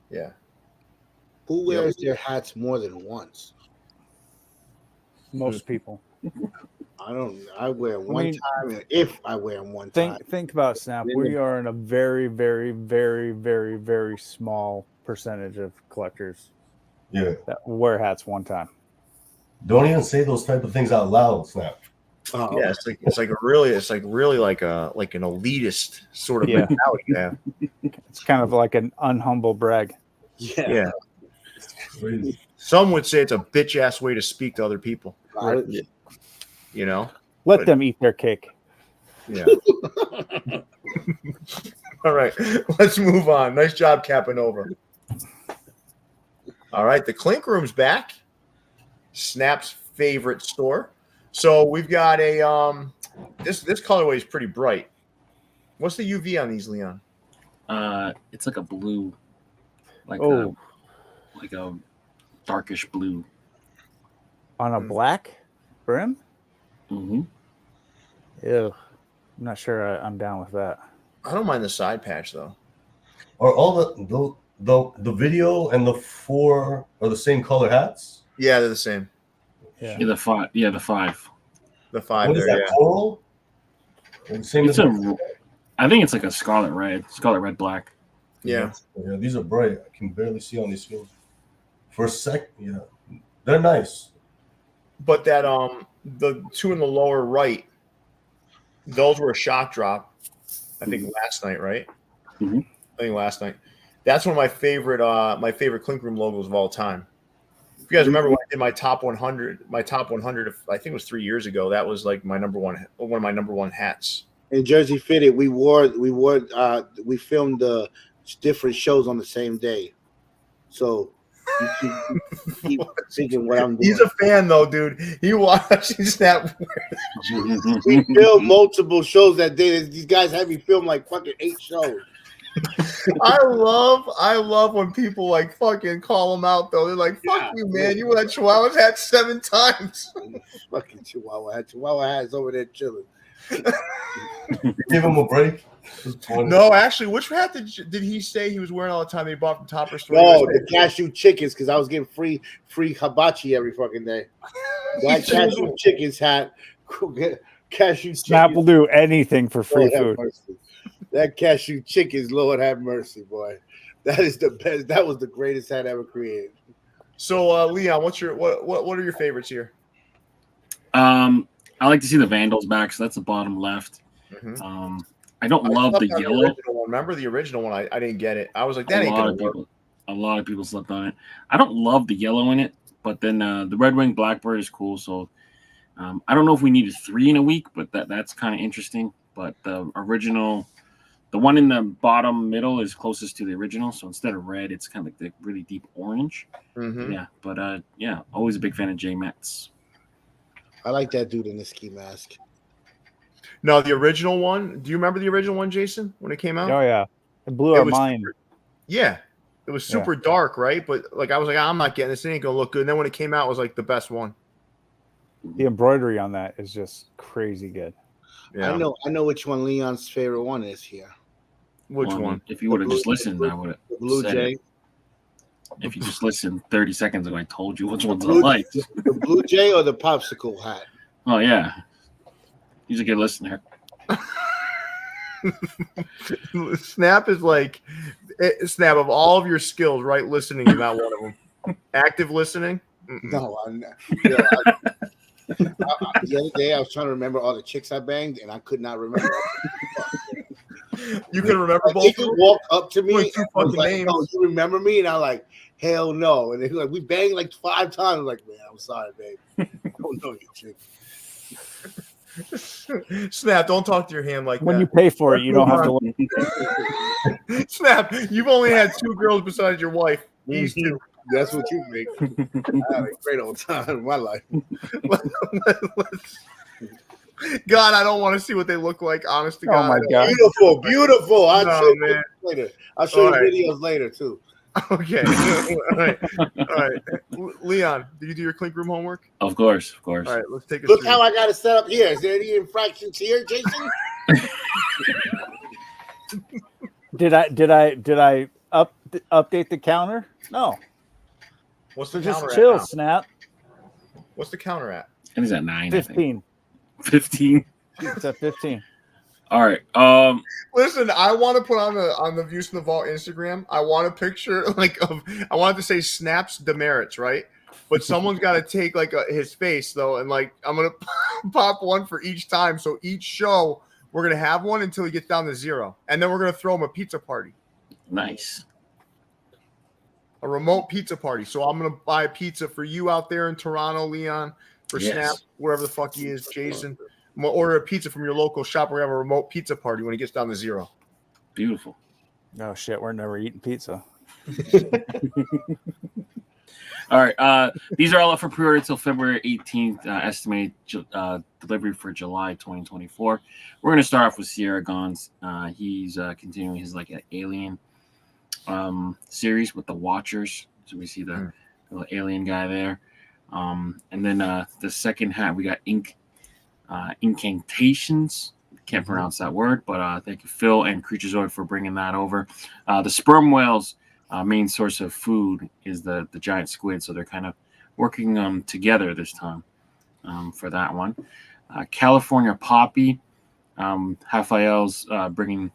Yeah. Who wears their hats more than once? Most people. I don't. I wear them one time, and if I wear them one time. Think about Snap. We are in a very, very, very, very, very small percentage of collectors. Yeah. That wear hats one time. Don't even say those type of things out loud, Snap. Oh, Yeah, it's like really like an elitist sort of mentality. Yeah. It's kind of like an unhumble brag. yeah. It's crazy. Some would say it's a bitch ass way to speak to other people. Right. You know. Let them eat their cake. Yeah. All right, let's move on. Nice job capping over. All right, the Clink Room's back. Snap's favorite store. So we've got a this colorway is pretty bright. What's the UV on these, Leon? It's like a blue, like a darkish blue. On a black brim? Mm-hmm. Ew. I'm not sure I'm down with that. I don't mind the side patch though. Are all the video and the 4 are the same color hats? Yeah, they're the same. Yeah. Yeah, the 5. Yeah, the 5. The 5 What is there, that, yeah. coral? Same It's I think it's like a scarlet red, black. Yeah. Yeah, these are bright. I can barely see on these screens. For a sec, yeah, they're nice. But that the two in the lower right, those were a shock drop. I think last night, right? Mm-hmm. I think last night. That's one of my favorite Clink Room logos of all time. If you guys remember when I did my top 100, I think it was 3 years ago. That was like one of my number one hats. In Jersey Fitted, we filmed the different shows on the same day. So you keep thinking what I'm doing. He's a fan though, dude. He watches that. We filmed multiple shows that day. These guys had me film like fucking 8 shows. I love when people like fucking call them out though. They're like, "Fuck you, man! You wore that Chihuahua hat 7 times." Fucking Chihuahua hats over there chilling. Give him a break. No, actually, which hat did he say he was wearing all the time? They bought from Topperzstore No, USA? the cashew chickens, because I was getting free hibachi every fucking day. That cashew chickens hat, cashew Snap will chickens. do anything for free Lord have food. mercy. That cashew chickens, Lord have mercy, boy. That is the best. That was the greatest hat ever created. So, Leon, what are your favorites here? I like to see the Vandals back, so that's the bottom left. Mm-hmm. I don't love the yellow. Remember the original one? I didn't get it. I was like, that ain't gonna work. A lot of people slept on it. I don't love the yellow in it, but then the Red Wing Blackbird is cool. So I don't know if we needed 3 in a week, but that's kind of interesting. But the original, the one in the bottom middle is closest to the original. So instead of red, it's kind of like the really deep orange. Mm-hmm. Yeah, but always a big fan of J Metz. I like that dude in the ski mask. No, the original one. Do you remember the original one, Jason, when it came out? Oh yeah, it blew our mind. Yeah, it was super dark, right? But like, I was like, I'm not getting this. It ain't gonna look good. And then when it came out, it was like the best one. The embroidery on that is just crazy good. Yeah. I know which one Leon's favorite one is here. Which one? If you would have just listened, I would have. The Blue Jay. If you just listened 30 seconds ago, I told you which ones I Blue, liked. the Blue Jay or the popsicle hat? Oh yeah, he's a good listener. Snap is like Snap of all of your skills, right? Listening is not one of them. Active listening, No, I'm not. The other day I was trying to remember all the chicks I banged, and I could not remember. You can remember Like, both. they could walk up to me Only and two was fucking like, names. "No, you remember me?" And I'm like, "Hell no!" And they're like, "We banged like 5 times." I'm like, "Man, I'm sorry, babe. I don't know you, chick." Snap, don't talk to your hand like When that. you pay for it, you don't have to. Snap, you've only had 2 girls besides your wife. These 2. That's what you think. I had a great old time in my life. God, I don't want to see what they look like. Honest to Oh God. my God. Beautiful, beautiful. I'll No, show you man. pictures later. I'll show All you right. videos later too. Okay. All right. All right. Leon, did you do your clink room homework? Of course, of course. All right, let's take a Look how I got it set up here. Is there any infractions here, Jason? Did I update the counter? No. What's the So just counter chill, at now? Snap. What's the counter at? And he's at 9. 15. 15. It's at 15. All right. Listen, I want to put on the Views from the Vault Instagram. I want a picture I wanted to say Snap's demerits, right? But someone's got to take his face though, and I'm gonna pop one for each time. So each show we're gonna have one until he gets down to 0, and then we're gonna throw him a pizza party. Nice. A remote pizza party. So I'm gonna buy a pizza for you out there in Toronto, Leon, for Yes. Snap, wherever the fuck he is, Jason. I'm gonna order a pizza from your local shop. We're gonna have a remote pizza party when he gets down to 0. Beautiful. Oh shit, we're never eating pizza. All right. These are all up for pre-order until February 18th. Estimated delivery for July 2024. We're going to start off with Sierra Gons. He's continuing his alien series with the Watchers. So we see the little alien guy there. And then the second hat, we got Incantations. Can't pronounce that word, but thank you, Phil and Creaturezoid, for bringing that over. The sperm whales. Main source of food is the giant squid, so they're kind of working together this time for that one. California Poppy, Raphael's bringing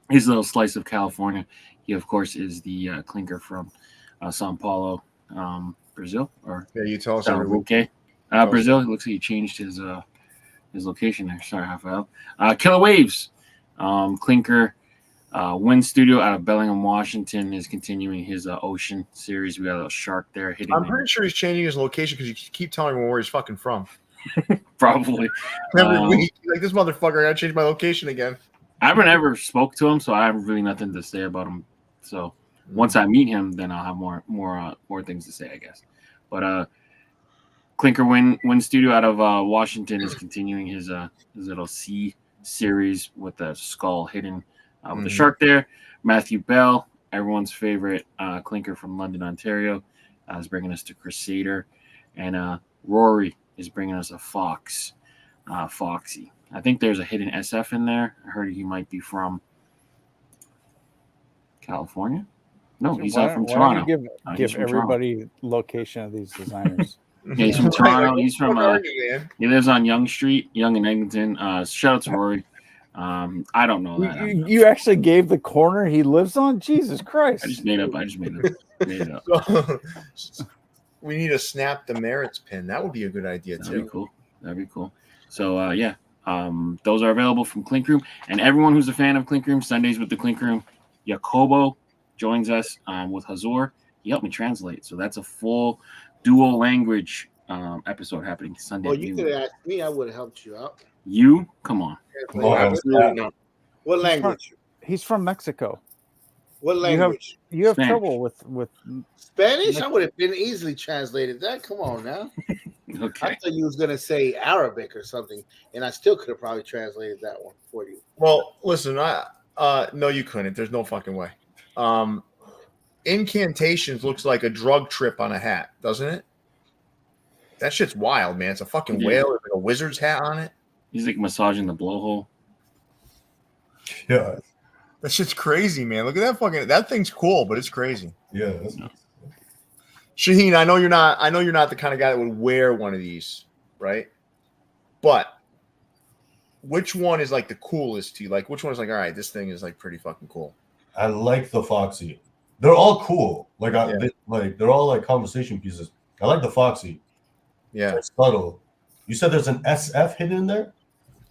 his little slice of California. He, of course, is the clinker from Sao Paulo, Brazil, or Yeah, you tell us every week. Brazil. It looks like he changed his location there. Sorry, Raphael. Killer Waves, clinker. Wind Studio out of Bellingham, Washington, is continuing his Ocean series. We got a little shark there hitting. I'm pretty sure he's changing his location because you keep telling me where he's fucking from. Probably. Every week. Like, this motherfucker, I gotta change my location again. I haven't ever spoke to him, so I have really nothing to say about him. So once I meet him, then I'll have more things to say, I guess. But Clinker Wind Studio out of Washington is continuing his little sea series with the skull hidden. With the shark there. Matthew Bell, everyone's favorite clinker from London, Ontario, is bringing us to Crusader. And Rory is bringing us a Foxy. I think there's a hidden SF in there. I heard he might be from California. No, he's from Toronto. Give everybody location of these designers. Yeah, he's from Toronto. He's from he lives on Yonge Street, Yonge and Eglinton. Shout out to Rory. I don't know that. You actually gave the corner he lives on? Jesus Christ. I just made it up. So, we need a Snap demerits pin. That would be a good idea, That'd be cool. So, those are available from Clink Room. And everyone who's a fan of Clink Room, Sundays with the Clink Room, Jacobo joins us with Hazor. He helped me translate. So that's a full dual language episode happening Sunday. Well, you could have asked me. I would have helped you out. You? Come on. Absolutely not. What language? He's from Mexico. What language? You have Spanish. trouble with Spanish? I would have been easily translated that. Come on now. Okay. I thought you was gonna say Arabic or something, and I still could have probably translated that one for you. Well, listen, no, you couldn't. There's no fucking way. Incantations looks like a drug trip on a hat, doesn't it? That shit's wild, man. It's a fucking whale with a wizard's hat on it. He's like massaging the blowhole. Yeah. That shit's crazy, man. Look at that that thing's cool, but it's crazy. Yeah. Shahin, I know you're not the kind of guy that would wear one of these, right? But which one is like the coolest to you? Like, which one is like, all right, this thing is like pretty fucking cool. I like the Foxy. They're all cool. Like Yeah. they're all like conversation pieces. I like the Foxy. Yeah. It's subtle. You said there's an SF hidden in there?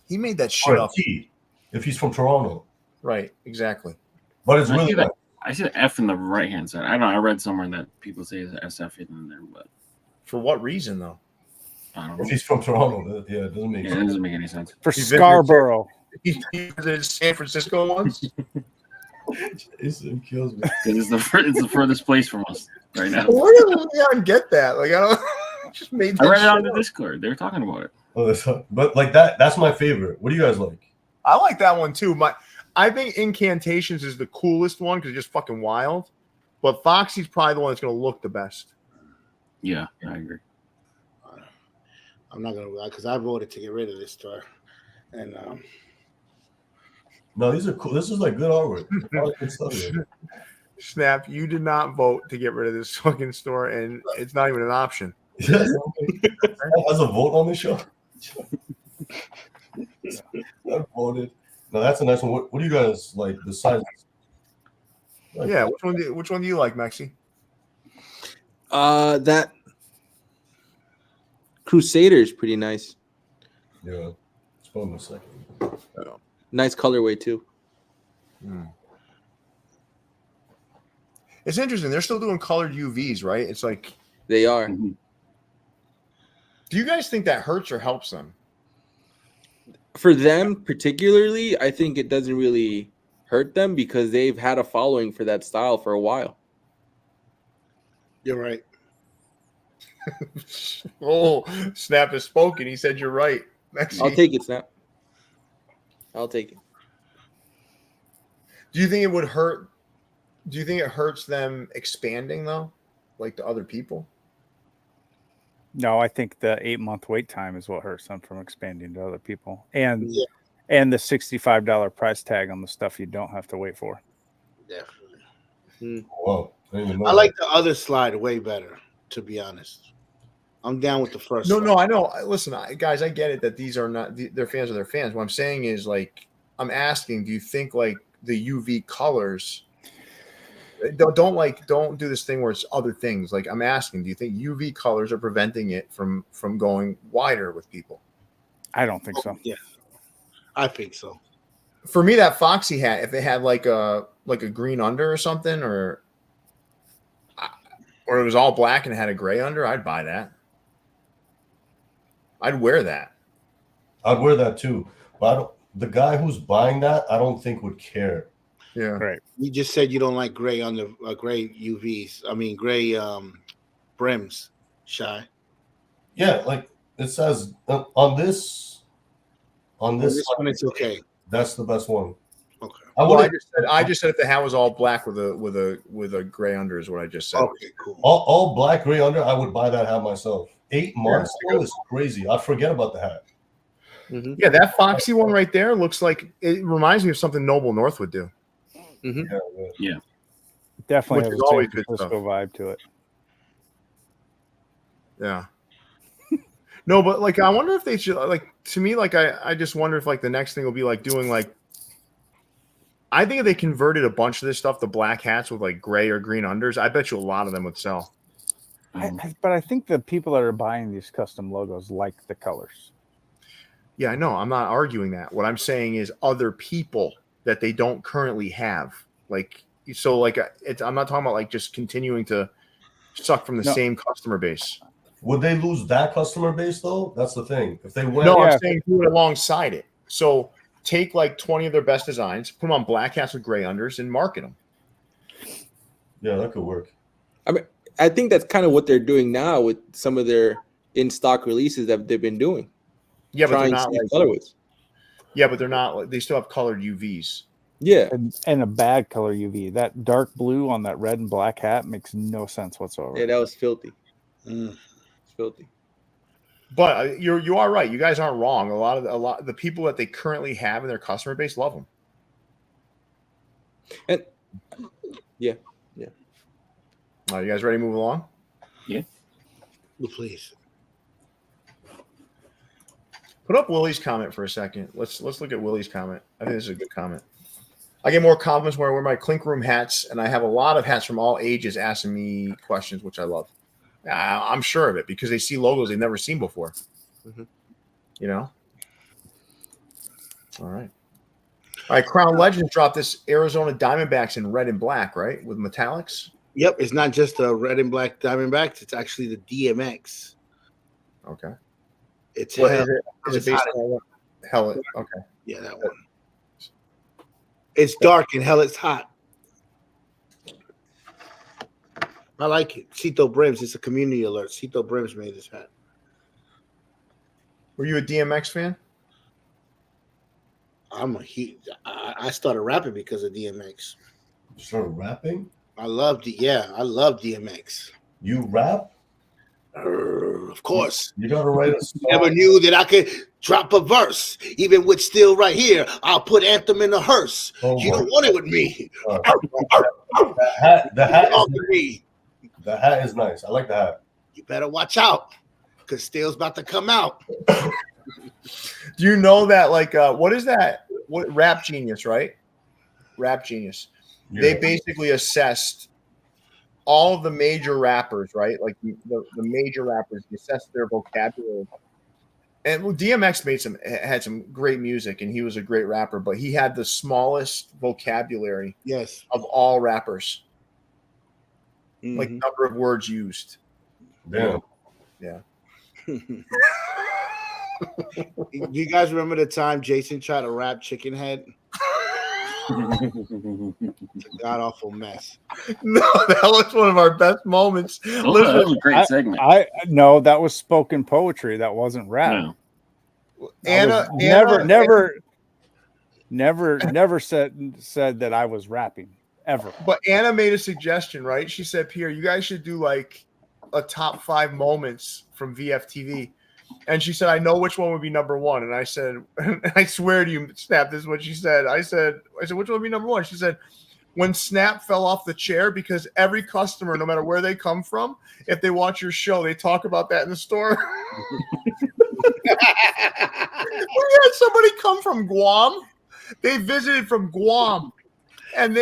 He made that Or shit a up. T, if he's from Toronto. Right. Exactly. But it's I really see that. nice. I see the F in the right hand side. I don't know. I read somewhere that people say there's an SF hidden in there, but For what reason, though? I don't If know. he's from Toronto, yeah, it doesn't make Yeah, it sense. doesn't make any sense. For He visited- Scarborough. He visited San Francisco once. It kills me. It's the furthest place from us right now. Where did Leon get that? Like, I don't. Just made that I read it shit on the up. Discord. They were talking about it. But like that's my favorite. What do you guys like? I like that one too. I think Incantations is the coolest one because it's just fucking wild. But Foxy's probably the one that's going to look the best. Yeah, I agree. I'm not gonna lie because I voted to get rid of this store, and No, these are cool. This is like good artwork. I like good stuff here. Snap, you did not vote to get rid of this fucking store, and it's not even an option. Yes, has a vote on the show. I voted. No, that's a nice one. What do you guys like? The sizes? Like, Yeah, which one do you like, Maxi? That Crusader is pretty nice. yeah. It's fun in a second. Nice colorway too. It's interesting. They're still doing colored UVs, right? It's like, They are. Mhm. do you guys think that hurts or helps them? For them particularly, I think it doesn't really hurt them because they've had a following for that style for a while. you're right. Oh, Snap has spoken. He said you're right. Maxi. I'll take it, Snap. I'll take it. Do you think it would hurt? Do you think it hurts them expanding though, like to other people? No, I think the 8-month wait time is what hurts them from expanding to other people, and Yeah, and the $65 price tag on the stuff you don't have to wait for. definitely. Wow. I didn't even know I like the other slide way better, to be honest. I'm down with the first. No, slide. no, I know. Listen, guys, I get it that these are not their fans are their fans. What I'm saying is, like, I'm asking, do you think like the UV colors? Don't do this thing where it's other things. Like, I'm asking, do you think UV colors are preventing it from going wider with people? I don't think so. Yeah, I think so. For me, that Foxy hat, if it had like a green under or something, or it was all black and it had a gray under, I'd buy that. I'd wear that. I'd wear that too. But the guy who's buying that, I don't think would care. Yeah. Right. You just said you don't like gray on the gray UVs. I mean, gray brims. Shy. Yeah, like it says on this This one, it's okay. that's the best one. Okay. I just said if the hat was all black with a gray under is what I just said. Okay, cool. All black gray under, I would buy that hat myself. 8 months though is crazy. I'd forget about the hat. Mm-hmm. Yeah, that Foxy one right there looks like it reminds me of something Noble North would do. Yeah. Definitely Which has is a San always good Francisco vibe to it. Yeah. No, but like I wonder if they should like to me, like I just wonder if like the next thing will be like doing like I think if they converted a bunch of this stuff to black hats with like gray or green unders, I bet you a lot of them would sell. But I think the people that are buying these custom logos like the colors. Yeah, I know. I'm not arguing that. What I'm saying is other people that they don't currently have. Like so like I'm not talking about like just continuing to suck from the same customer base. Would they lose that customer base though? That's the thing. If they went, No, Yeah. I'm saying do it alongside it. So take like 20 of their best designs, put them on black hats with gray unders, and market them. yeah, that could work. I think that's kind of what they're doing now with some of their in-stock releases that they've been doing. Yeah, but they're Trying not safe like, colorways. yeah, but they're not like they still have colored UVs. Yeah. And a bad color UV. That dark blue on that red and black hat makes no sense whatsoever. Yeah, that was filthy. Mm. It's filthy. But you are right. You guys aren't wrong. A lot of the people that they currently have in their customer base love them. And yeah. Are you guys ready to move along? Well, please. Put up Willie's comment for a second. Let's look at Willie's comment. I think this is a good comment. I get more compliments when I wear my clink room hats, and I have a lot of hats from all ages asking me questions, which I love. I'm sure of it because they see logos they've never seen before. Mm-hmm. You know? All right. All right. Crown Legends dropped this Arizona Diamondbacks in red and black, right? With metallics. Yep, it's not just the red and black Diamondbacks. It's actually the DMX. Okay. It's What hell, is it? Is it based on hell? Okay. Yeah, that one. It's dark and hell, it's hot. I like it. Cito Brims. It's a community alert. Cito Brims made this hat. Were you a DMX fan? I started rapping because of DMX. You started rapping? I love DMX. You rap? Of course. You gotta write a song. Never knew that I could drop a verse. Even with Styll right here, I'll put Anthem in the hearse. Oh You don't want it with me. The hat Talk is to me. The hat is nice. I like the hat. You better watch out, because Still's about to come out. Do you know that, like, what is that? What Rap Genius, right? Rap Genius. Yeah. They basically assessed all of the major rappers, right? Like the major rappers, they assessed their vocabulary. And DMX had some great music, and he was a great rapper, but he had the smallest vocabulary of all rappers. Mm-hmm. Like number of words used. Damn. Yeah. Do you guys remember the time Jason tried to rap Chicken Head? It's a god awful mess. No, that was one of our best moments. That was a great segment. No, that was spoken poetry. That wasn't rap. No. Anna never said that I was rapping ever. But Anna made a suggestion, right? She said, Pierre, you guys should do like a top 5 moments from VFTV. And she said, I know which one would be number 1. And I said, I swear to you, Snap, this is what she said. I said, which one would be number 1? She said, when Snap fell off the chair, because every customer, no matter where they come from, if they watch your show, they talk about that in the store. We had somebody come from Guam. They visited from Guam. And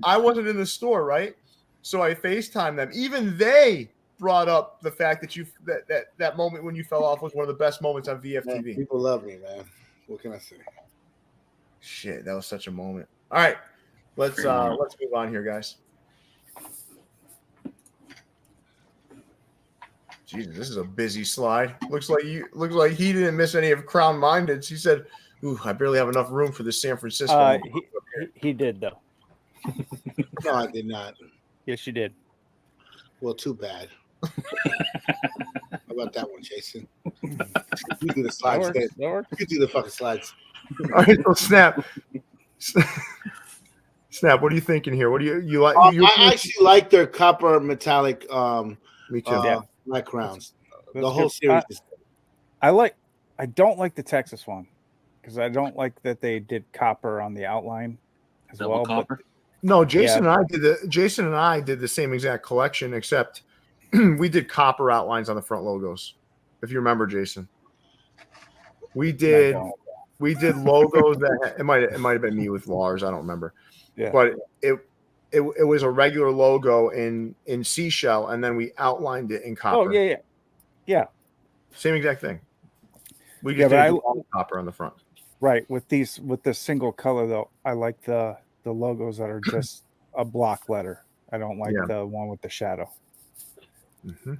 I wasn't in the store, right? So I FaceTimed them. Even they brought up the fact that that moment when you fell off was one of the best moments on VFTV. Man, people love me, man. What can I say? Shit, that was such a moment. All right, let's move on here, guys. Jesus, this is a busy slide. Looks like he didn't miss any of Crown Minded's. He said, "Ooh, I barely have enough room for this San Francisco." He did though. No, I did not. Yes, you did. Well, too bad. How about that one, Jason? You do the slides. You do the fucking slides. All right, so Snap. Snap, what are you thinking here? What do you like? I actually like their copper metallic Me too. black crowns. That's The whole good. series is I don't like the Texas one because I don't like that they did copper on the outline as Double well. copper? No, Jason and I did the same exact collection, except we did copper outlines on the front logos. If you remember, Jason, we did logos that it might have been me with Lars. I don't remember. Yeah. But it was a regular logo in seashell, and then we outlined it in copper. Oh yeah. Same exact thing. We just did all copper on the front. Right. With this single color though, I like the logos that are just a block letter. I don't like the one with the shadow. Mm-hmm.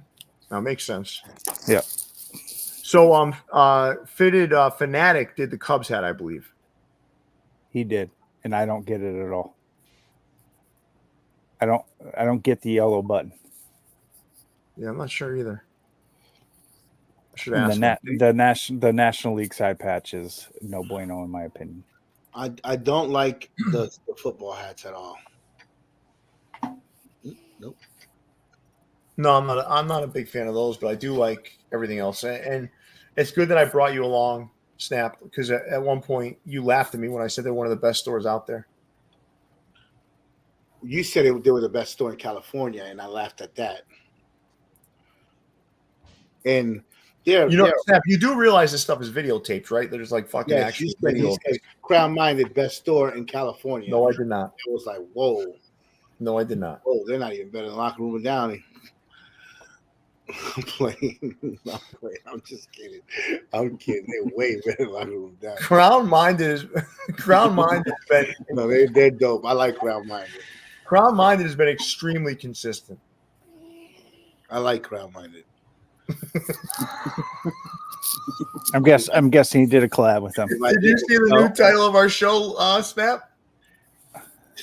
That makes sense. Yeah. So Fitted Fanatic did the Cubs hat, I believe. He did, and I don't get it at all. I don't get the yellow button. Yeah, I'm not sure either. I should And ask. the National League side patch is no bueno in my opinion. I don't like the football hats at all. Nope. No, I'm not a big fan of those, but I do like everything else. And it's good that I brought you along, Snap, because at one point you laughed at me when I said they're one of the best stores out there. You said they were the best store in California, and I laughed at that. And Snap, you do realize this stuff is videotaped, right? There's like fucking actual video. Crown Minded best store in California. No, I did not. It was like, whoa, No, I did not. they're not even better than Locker Room and Downey. I'm playing. I'm just kidding. I'm kidding. They're way better than Locker Room and Downey. Crown Minded is Crown Minded. No, they're dope. I like Crown Minded. Crown Minded has been extremely consistent. I like Crown Minded. I'm guessing he did a collab with them. Did you see the new title of our show, Snap?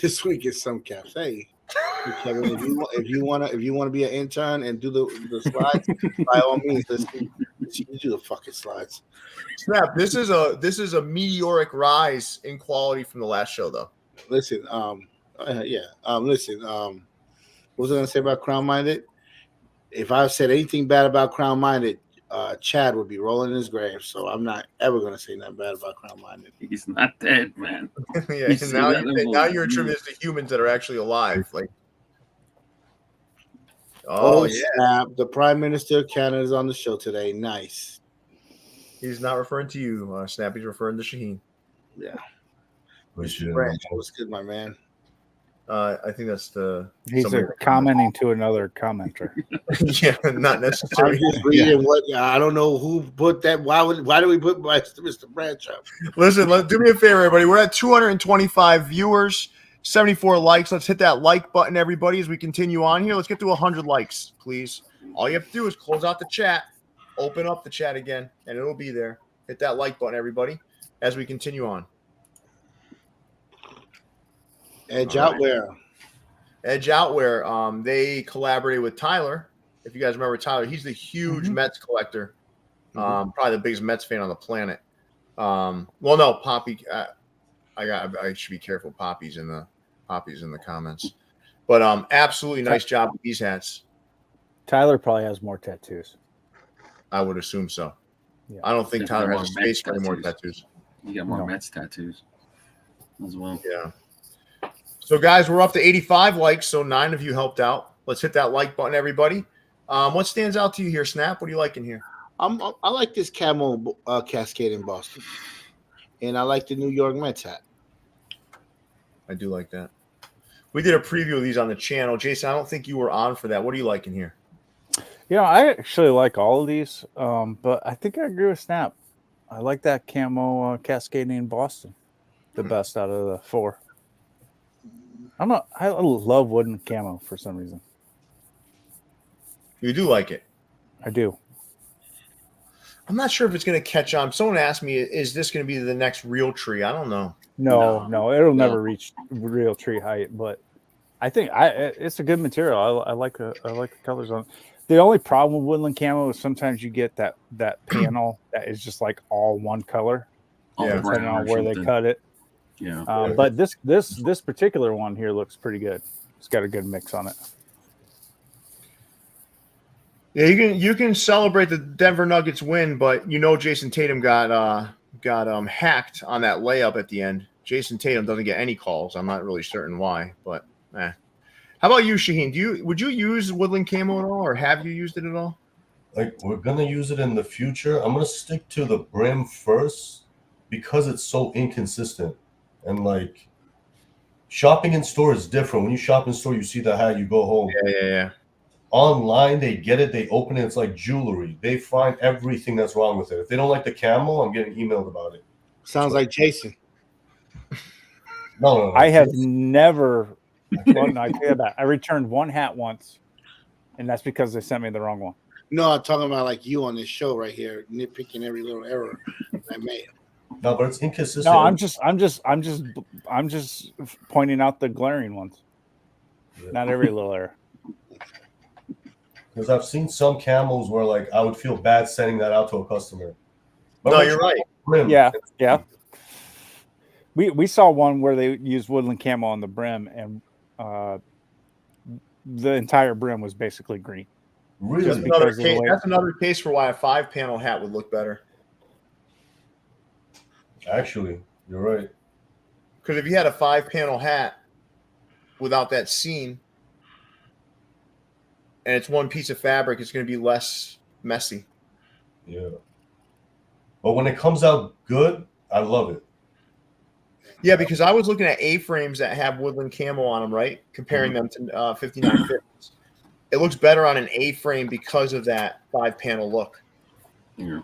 This week is some caps. Hey, Kevin, if you want to be an intern and do the slides, by all means, you do the fucking slides. Snap. This is a meteoric rise in quality from the last show, though. Listen, listen, what was I gonna say about Crown Minded? If I said anything bad about Crown Minded, Chad would be rolling in his grave. So I'm not ever gonna say nothing bad about Crown Minded. He's not dead, man. Yeah, now you're attributing this to humans that are actually alive. Like, snap! The Prime Minister of Canada is on the show today. Nice. He's not referring to you, Snap. He's referring to Shahin. Yeah. What's good, my man? I think that's he's commenting to another commenter. Yeah, not necessarily. I'm just reading what I don't know who put that. Why do we put Mr. Bradshaw? Listen, do me a favor, everybody. We're at 225 viewers, 74 likes. Let's hit that like button, everybody, as we continue on here. Let's get to 100 likes, please. All you have to do is close out the chat, open up the chat again, and it'll be there. Hit that like button, everybody, as we continue on. Edge Outwear. They collaborated with Tyler. If you guys remember Tyler, he's the huge Mets collector. Probably the biggest Mets fan on the planet. Well, no, Poppy. I should be careful. Poppy's in the comments. But absolutely nice job with these hats. Tyler probably has more tattoos. I would assume so. Yeah. I don't think Definitely Tyler has more space for Mets any more tattoos. tattoos. You got more Mets tattoos as well. Yeah. So, guys, we're up to 85 likes, so 9 of you helped out. Let's hit that like button, everybody. What stands out to you here, Snap? What do you like in here? I like this camo cascade in Boston, and I like the New York Mets hat. I do like that. We did a preview of these on the channel. Jason, I don't think you were on for that. What do you like in here? Yeah, I actually like all of these, but I think I agree with Snap. I like that camo cascading in Boston the best out of the 4. I love wooden camo for some reason. You do like it? I do. I'm not sure if it's going to catch on. Someone asked me, is this going to be the next real tree? I don't know. No, it'll never reach real tree height, but I think it's a good material. I like the colors on it. The only problem with woodland camo is sometimes you get that panel that is just like all one color. Depending on where they cut it. Yeah. But this particular one here looks pretty good. It's got a good mix on it. Yeah, you can celebrate the Denver Nuggets win, but Jason Tatum got hacked on that layup at the end. Jason Tatum doesn't get any calls. I'm not really certain why, but How about you, Shahin? Would you use woodland camo at all, or have you used it at all? Like, we're gonna use it in the future. I'm gonna stick to the brim first because it's so inconsistent. And like, shopping in store is different. When you shop in store, you see the hat, you go home. Yeah. Online, they get it, they open it, it's like jewelry. They find everything that's wrong with it. If they don't like the camo, I'm getting emailed about it. Sounds like Jason. No. I have never. Well, no, I tell you that. I returned one hat once, and that's because they sent me the wrong one. No, I'm talking about like you on this show right here, nitpicking every little error I made. No, but it's inconsistent. No, I'm just pointing out the glaring ones. Yeah. Not every little error. Because I've seen some camos where like I would feel bad sending that out to a customer. But no, you're right. Brim. Yeah. We saw one where they used woodland camo on the brim, and the entire brim was basically green. Really? That's another case for why a 5-panel hat would look better. Actually, you're right. Because if you had a 5-panel hat without that seam, and it's one piece of fabric, it's going to be less messy. Yeah. But when it comes out good, I love it. Yeah, because I was looking at A-frames that have woodland camo on them, right? Comparing them to 59 Fitteds. It looks better on an A-frame because of that 5-panel look. Yeah.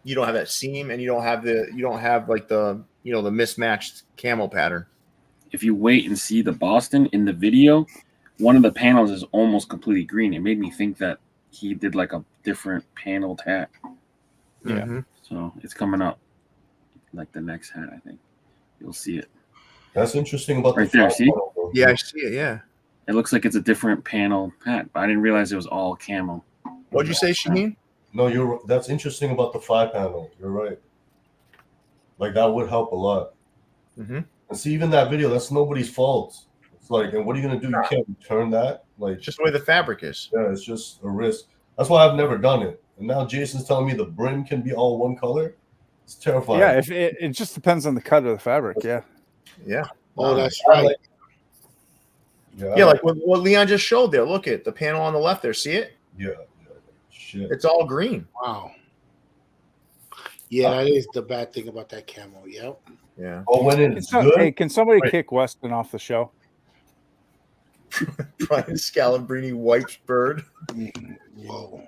You don't have that seam, and you don't have like the the mismatched camo pattern. If you wait and see the Boston in the video, one of the panels is almost completely green. It made me think that he did like a different paneled hat. Yeah. Mm-hmm. So it's coming up like the next hat, I think. You'll see it. That's interesting about Right the there, front see? panel, bro. Yeah, I see it. Yeah. It looks like it's a different panel hat, but I didn't realize it was all camo. What'd you say, Shahin? No, that's interesting about the 5-panel. You're right. Like that would help a lot. Mm-hmm. And see, even that video, that's nobody's fault. It's like, and what are you gonna do? You can't return that. Like, It's just the way the fabric is. yeah, it's just a risk. That's why I've never done it. And now Jason's telling me the brim can be all one color. It's terrifying. Yeah, if it just depends on the cut of the fabric. Yeah. Yeah. Oh, that's I right. like- Yeah, like what Leon just showed there. Look at the panel on the left there. See it? yeah. Shit. It's all green. Wow. Yeah, that is the bad thing about that camo. Yep. Yeah. Oh, when it's good. Hey, can somebody Right. kick Weston off the show? Brian Scalabrini wipes bird. Whoa.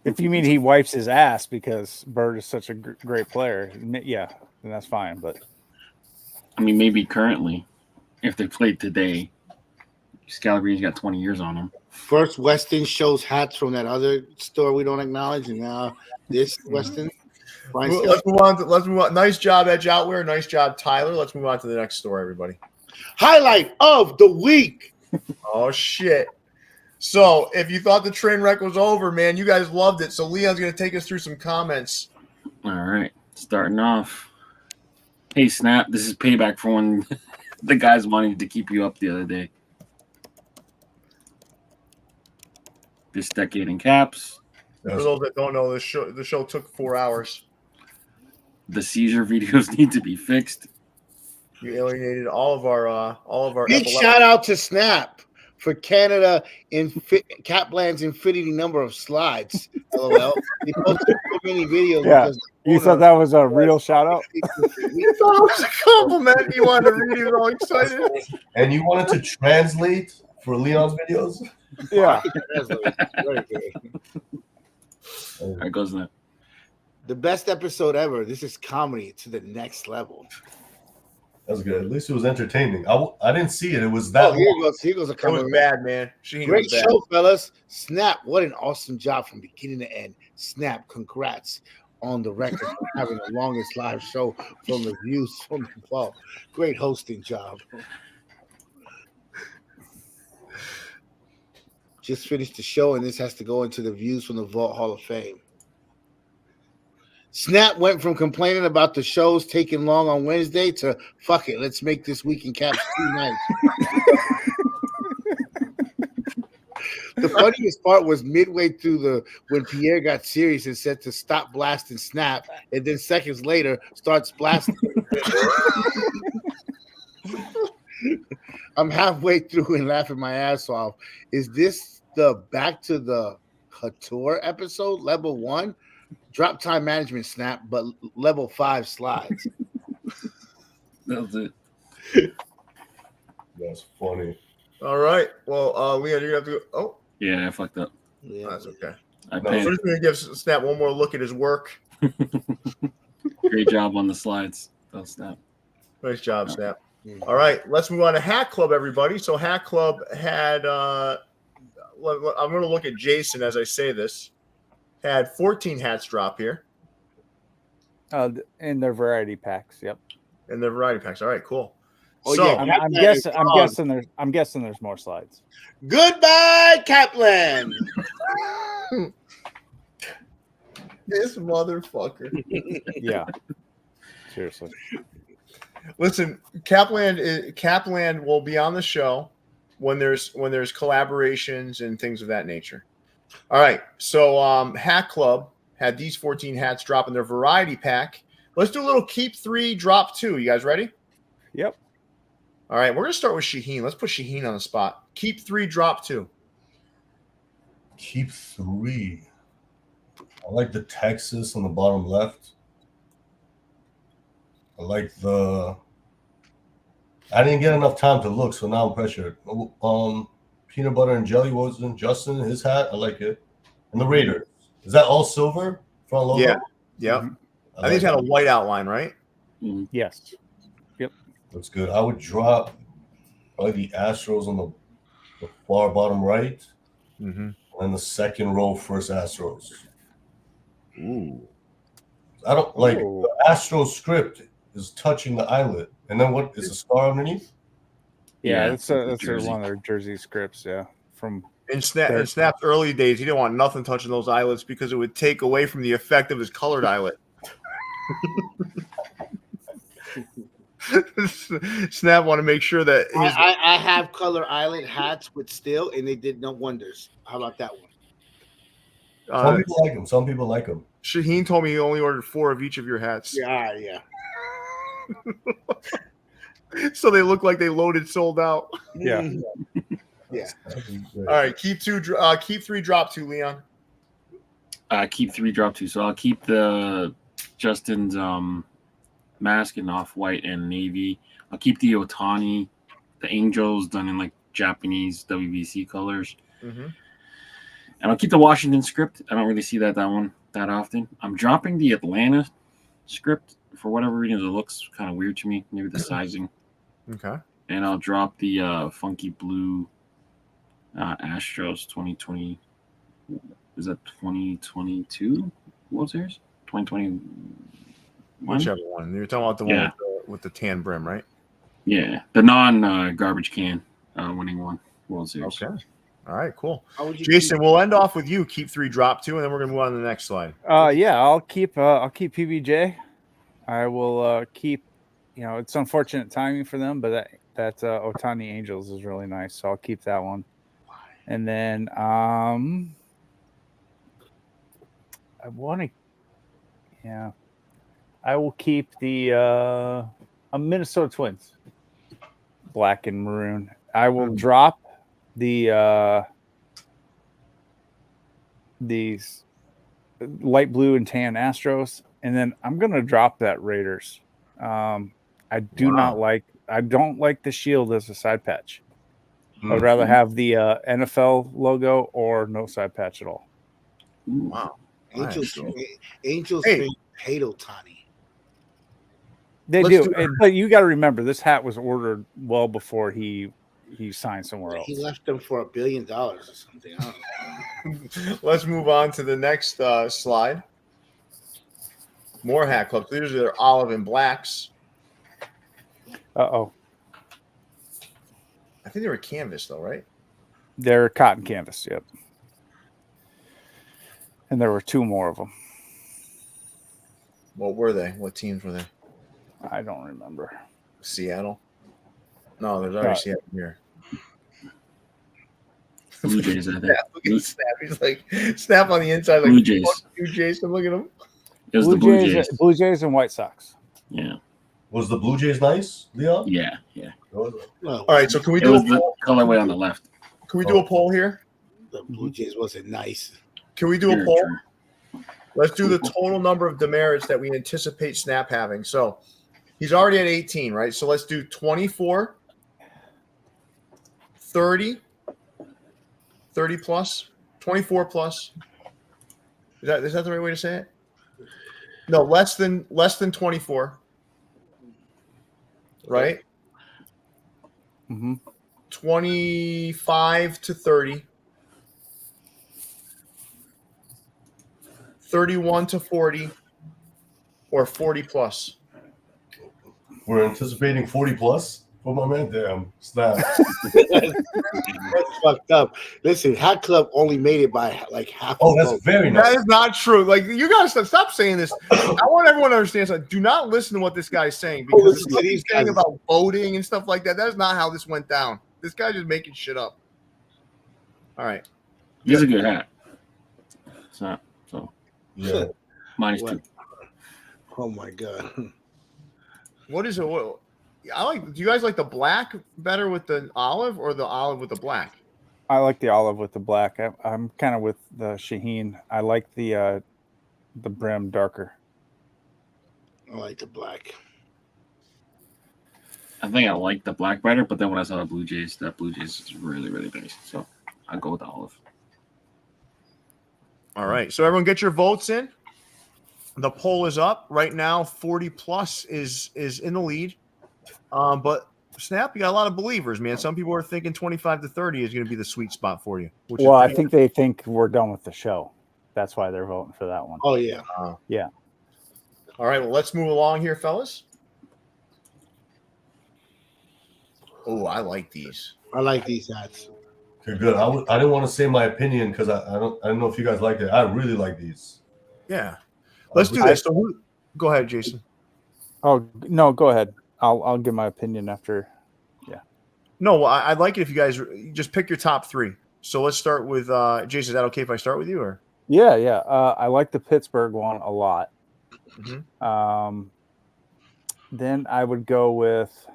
If you mean he wipes his ass because Bird is such a great player, yeah, then that's fine. But I mean, maybe currently, if they played today, Scalabrine's got 20 years on him. First, Weston shows hats from that other store we don't acknowledge, and now this Weston. Well, let's move on. Nice job, Edge Outwear. Nice job, Tyler. Let's move on to the next store, everybody. Highlight of the week. Oh shit. So if you thought the train wreck was over, man, you guys loved it. So Leon's gonna take us through some comments. All right, starting off. Hey, Snap, this is payback for when the guys wanted to keep you up the other day. This decade in caps. For those that don't know, the show took 4 hours. The seizure videos need to be fixed. You alienated all of our Big shout out to Snap for Canada in Capland's infinity number of slides. LOL. They posted so many videos. Yeah. because you thought that was a real shout out? You thought it was a compliment. You wanted to read. He was all excited. And you wanted to translate for Leon's videos? Yeah. Very good. All right, goes now. The best episode ever. This is comedy to the next level. That's good. At least it was entertaining. I didn't see it. It was that. Oh, here goes a It was comment. bad, man. Shaheen Great was bad. show, fellas. Snap, what an awesome job from beginning to end. Snap, congrats on the record for having the longest live show from the views from the vault. Great hosting job. Just finished the show, and this has to go into the Views from the Vault Hall of Fame. Snap went from complaining about the shows taking long on Wednesday to fuck it, let's make this week in Caps 2 nights. The funniest part was midway through when Pierre got serious and said to stop blasting Snap, and then seconds later starts blasting. I'm halfway through and laughing my ass off. Is this the Back to the Couture episode, level 1? Drop time management, Snap, but level 5 slides. That was it. That's funny. All right. Well, Leon, you're gonna have to go. Oh, Yeah, I fucked up. Yeah. that's okay. I So paid. we're just gonna give Snap one more look at his work. Great job on the slides. Don't Snap. Nice job, Snap. Mhm. All right, let's move on to Hat Club, everybody. So Hat Club had I'm going to look at Jason as I say this. Had 14 hats drop here In their variety packs. Yep. in the variety packs. All right, cool. Oh, So yeah. I'm guessing there's more slides. Goodbye, Capland. this motherfucker. Yeah. Seriously. Listen, Capland will be on the show when there's collaborations and things of that nature. All right, so Hat Club had these 14 hats drop in their variety pack. Let's do a little keep 3, drop 2. You guys ready? Yep. All right, we're gonna start with Shahin. Let's put Shahin on the spot. Keep 3, drop 2. Keep 3. I like the Texas on the bottom left. I like the I didn't get enough time to look, so now I'm pressured. Peanut butter and jelly wasn't Justin his hat. I like it. And the Raiders. Is that all silver front logo? Yeah. Yep. Mhm. I think it's got a white outline, right? Yes. That's good. I would drop probably the Astros on the far bottom right, Mm-hmm. and the second row first Astros. Ooh. I don't like Ooh. the Astros script is touching the eyelet, and then what is a star underneath? Yeah, Yeah, that's the one of their jersey scripts. Yeah, from In Snap's early days, he didn't want nothing touching those eyelets because it would take away from the effect of his colored eyelid. Snap want to make sure that his I have color eyelid hats with Styll, and they did no wonders. How about that one? Some people like them. Some people like them. Shahin told me he only ordered 4 of each of your hats. Yeah. So they look like they loaded, sold out. Yeah. Yeah. All right, keep 3, drop 2, Leon. Keep 3, drop 2. So I'll keep the Justin's mask in off-white and navy. I'll keep the Otani, the Angels done in like Japanese WBC colors. Mm-hmm. And I'll keep the Washington script. I don't really see that one that often. I'm dropping the Atlanta script for whatever reason. It looks kind of weird to me. Maybe the sizing. Okay. And I'll drop the funky blue Astros 2020. Is that 2022 World Series? 2020. Whichever one. You're talking about the one with the tan brim, right? Yeah, the non-garbage can winning one World Series. Okay. All right, cool. Jason, we'll end off with you. Keep 3, drop 2, and then we're gonna move on to the next slide. Yeah, I'll keep PBJ. I will keep. It's unfortunate timing for them, but that Otani Angels is really nice, so I'll keep that one. And then I will keep the Minnesota Twins, black and maroon. I will drop these light blue and tan Astros, and then I'm gonna drop that Raiders. I don't like the shield as a side patch. I'd rather have the NFL logo or no side patch at all. Wow. Angels Hey. hate Otani. They Let's do, but you got to remember this hat was ordered well before he signed somewhere else. He left them for $1 billion or something. I don't know. Let's move on to the next slide. More hat clubs. These are olive and blacks. Uh-oh. I think they were canvas, though, right? They're cotton canvas, yep. And there were 2 more of them. What were they? What teams were they? I don't remember. Seattle? No, there's already Seattle here. Blue Jays, I think. Look at Snap. He's like, Snap on the inside. Like, Blue Jays. fuck you, Jason. Look at him. It was the Blue Jays. Blue Jays and White Sox. Yeah. Was the Blue Jays nice, Leon? Yeah. Well, All right, so can we It do was a the poll? colorway on the left. Can we do a poll here? the Blue Jays wasn't nice. Can we do a Very poll? true. Let's do the total number of demerits that we anticipate Snap having. So he's already at 18, right? So let's do 24, 30, 30 plus, 24 plus. Is that the right way to say it? No, less than 24. Right? Mm-hmm. 25 to 30. 31 to 40, or 40 plus. We're anticipating 40 plus for my man. Damn, Snap. That's fucked up. Listen, Hat Club only made it by like half. Oh, a that's vote. very That nice. is not true. Like, you guys stop saying this. I want everyone to understand something. Do not listen to what this guy's saying, because listen what to he's these saying guys. about voting and stuff like that. That is not how this went down. This guy's just making shit up. All right. He's a good hat. So Yeah. -2. Oh my god. What is it? What, do you guys like the black better with the olive, or the olive with the black? I like the olive with the black. I'm kind of with the Shahin. I like the brim darker. I like the black. I think I like the black better, but then when I saw the Blue Jays, that Blue Jays is really, really nice. So I'll go with the olive. All right. So everyone get your votes in. The poll is up right now. 40 plus is in the lead. But Snap, you got a lot of believers, man. Some people are thinking 25 to 30 is going to be the sweet spot for you. Well, I think they think we're done with the show. That's why they're voting for that one. Oh yeah. Yeah. All right. Well, let's move along here, fellas. Oh, I like these. I like these hats. Okay, good. I didn't want to say my opinion because I don't know if you guys like it. I really like these. Yeah. Let's do this. So go ahead, Jason. Oh no, go ahead. I'll give my opinion after. Yeah. No, I'd like it if you guys just pick your top three. So let's start with Jason. Is that okay if I start with you? Or Yeah. I like the Pittsburgh one a lot. Mm-hmm. Then I would go with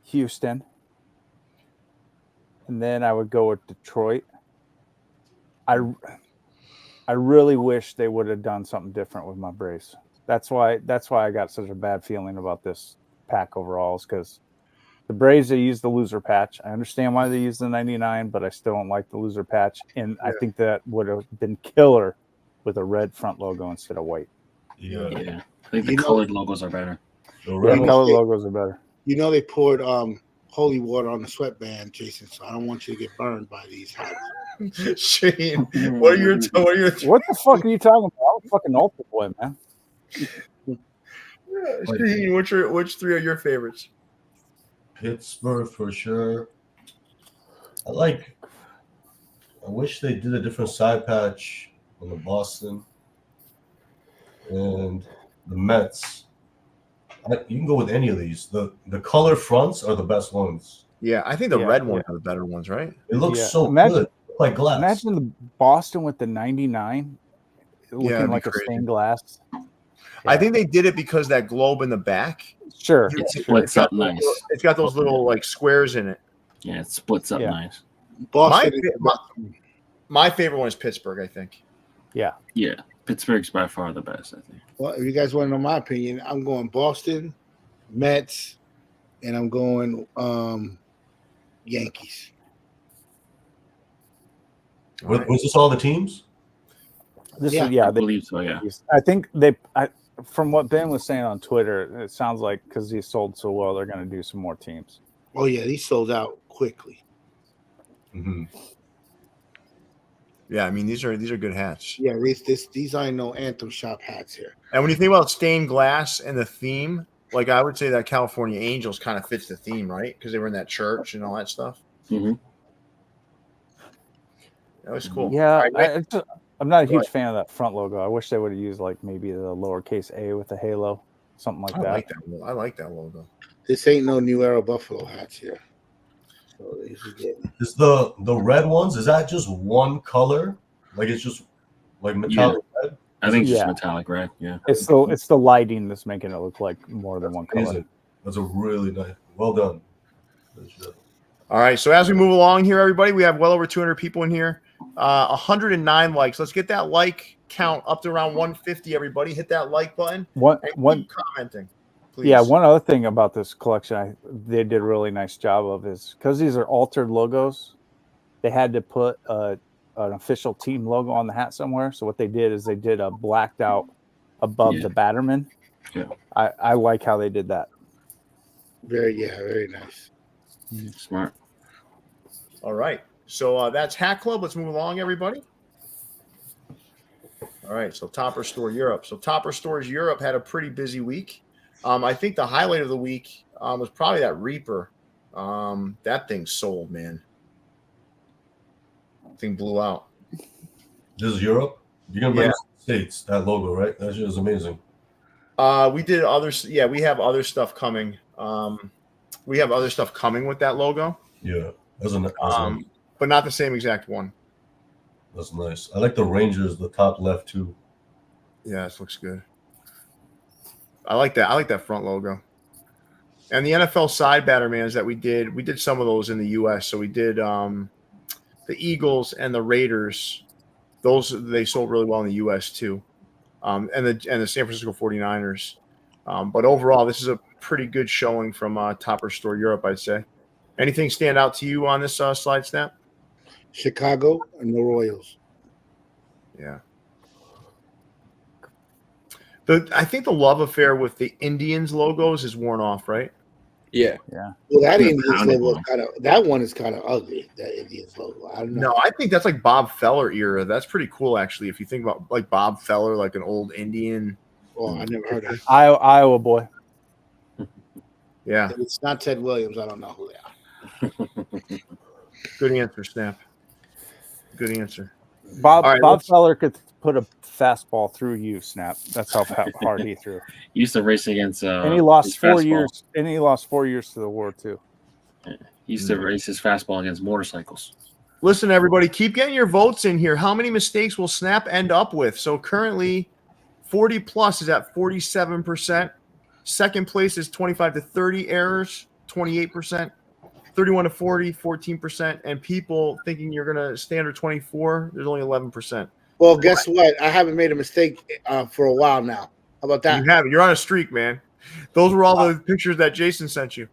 Houston. And then I would go with Detroit. I really wish they would have done something different with my brace. That's why I got such a bad feeling about this pack overalls, because the Braves, they use the loser patch. I understand why they use the 99, but I still don't like the loser patch. And I think that would have been killer with a red front logo instead of white. Yeah. I think the colored logos are better. The colored logos are better. You know they poured holy water on the sweatband, Jason. So I don't want you to get burned by these hats. Shane, what are your what the fuck are you talking about? I'm a fucking altar boy, man. Shane, which three are your favorites? Pittsburgh for sure. I wish they did a different side patch on the Boston and the Mets. You can go with any of these. The color fronts are the best ones. Yeah, I think the red ones are the better ones, right? It looks so good, like glass. Imagine the Boston with the 99 looking like a stained glass. I think they did it because that globe in the back. Sure. It splits up nice. It's got those little like squares in it. Yeah, it splits up nice. My favorite one is Pittsburgh, I think. Yeah. Pittsburgh's by far the best, I think. Well, if you guys want to know my opinion, I'm going Boston, Mets, and I'm going Yankees. Was this all the teams? I believe so. Yeah, I think from what Ben was saying on Twitter, it sounds like because he sold so well, they're going to do some more teams. Oh yeah, these sold out quickly. Mm-hmm. Yeah, I mean these are good hats. Yeah, these aren't no Anthem Shop hats here. And when you think about stained glass and the theme, like I would say that California Angels kind of fits the theme, right? Because they were in that church and all that stuff. Mm-hmm. That was cool. Yeah, I'm not a huge fan of that front logo. I wish they would have used like maybe the lowercase a with the halo, something like that. I like that logo. This ain't no New Era Buffalo hats here. So Is the red ones? Is that just one color? Like it's just like metallic red? I think it's just metallic red. Yeah, it's the lighting that's making it look like more than one color. That's a really nice. Well done. All right, so as we move along here, everybody, we have well over 200 people in here. 109 likes. Let's get that like count up to around 150. Everybody, hit that like button. One commenting, please. Yeah, one other thing about this collection they did a really nice job of is because these are altered logos, they had to put an official team logo on the hat somewhere. So what they did is they did a blacked out above the Batterman. Yeah, I like how they did that. Very nice. Smart. All right. So that's Hat Club. Let's move along, everybody. All right. So Topperzstore Europe. So Topperzstore Europe had a pretty busy week. I think the highlight of the week was probably that Reaper. That thing sold, man. Thing blew out. This is Europe? You're going to bring the States, that logo, right? That shit is amazing. We did others. Yeah, we have other stuff coming. We have other stuff coming with that logo. Yeah. That's but not the same exact one. That's nice. I like the Rangers, the top left too. Yeah, this looks good. I like that. I like that front logo. And the NFL side Battermans that we did some of those in the US. So we did the Eagles and the Raiders. Those they sold really well in the US too. And the San Francisco 49ers. But overall, this is a pretty good showing from Topperzstore Europe, I'd say. Anything stand out to you on this slide, Snap? Chicago and the Royals. Yeah. I think the love affair with the Indians logos is worn off, right? Yeah. Well, that Yeah, Indians pounded logo one. that one is kind of ugly. That Indians logo. I don't know. No, I think that's like Bob Feller era. That's pretty cool, actually. If you think about like Bob Feller, like an old Indian. Oh, I never heard of it. Iowa boy. Yeah. If it's not Ted Williams, I don't know who they are. Good answer, Snap. Good answer. Bob All right, Bob let's- Feller could put a fastball through you, Snap. That's how hard he threw. He used to race against. And he lost his 4 fastball. years. And he lost 4 years to the war too. He used to race his fastball against motorcycles. Listen, everybody, keep getting your votes in here. How many mistakes will Snap end up with? So currently, 40 plus is at 47%. Second place is 25 to 30 errors, 28%. 31 to 40, 14%. And people thinking you're going to stay under 24, there's only 11%. Well, guess what? I haven't made a mistake for a while now. How about that? You have it. You're on a streak, man. Those were all the pictures that Jason sent you.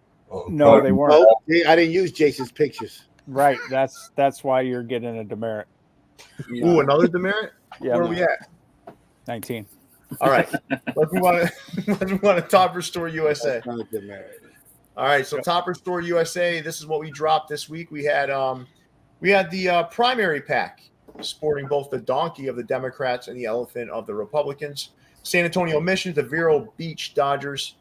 No, they weren't. No, I didn't use Jason's pictures. Right. That's why you're getting a demerit. Ooh, another demerit? Yeah. Where are we at? 19. All right. Let's move on to Topperzstore USA. That's not a good merit. All right, so Topperzstore USA. This is what we dropped this week. We had the primary pack, sporting both the donkey of the Democrats and the elephant of the Republicans. San Antonio Missions, the Vero Beach Dodgers,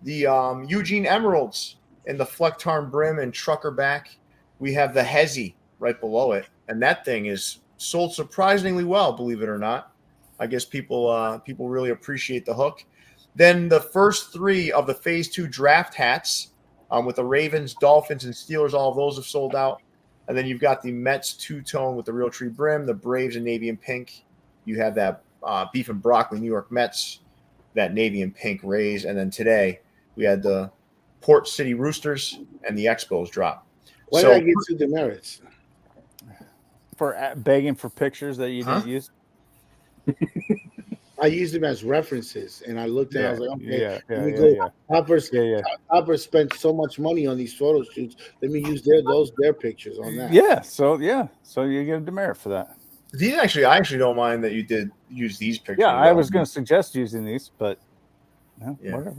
the Eugene Emeralds, and the Flecktarn brim and trucker back. We have the Hezzy right below it, and that thing is sold surprisingly well, believe it or not. I guess people really appreciate the hook. Then the first three of the Phase 2 draft hats with the Ravens, Dolphins, and Steelers, all of those have sold out. And then you've got the Mets two-tone with the Realtree brim, the Braves in navy and pink. You have that beef and broccoli New York Mets, that navy and pink Rays. And then today we had the Port City Roosters and the Expos drop. Why did I get 2 demerits? For begging for pictures that you didn't use. I used them as references, and I looked at it. I was like, okay, let me go. Yeah. Hopper spent so much money on these photo shoots. Let me use their pictures on that. Yeah. So you get a demerit for that. I actually don't mind that you did use these pictures. Yeah, I was going to suggest using these, but whatever.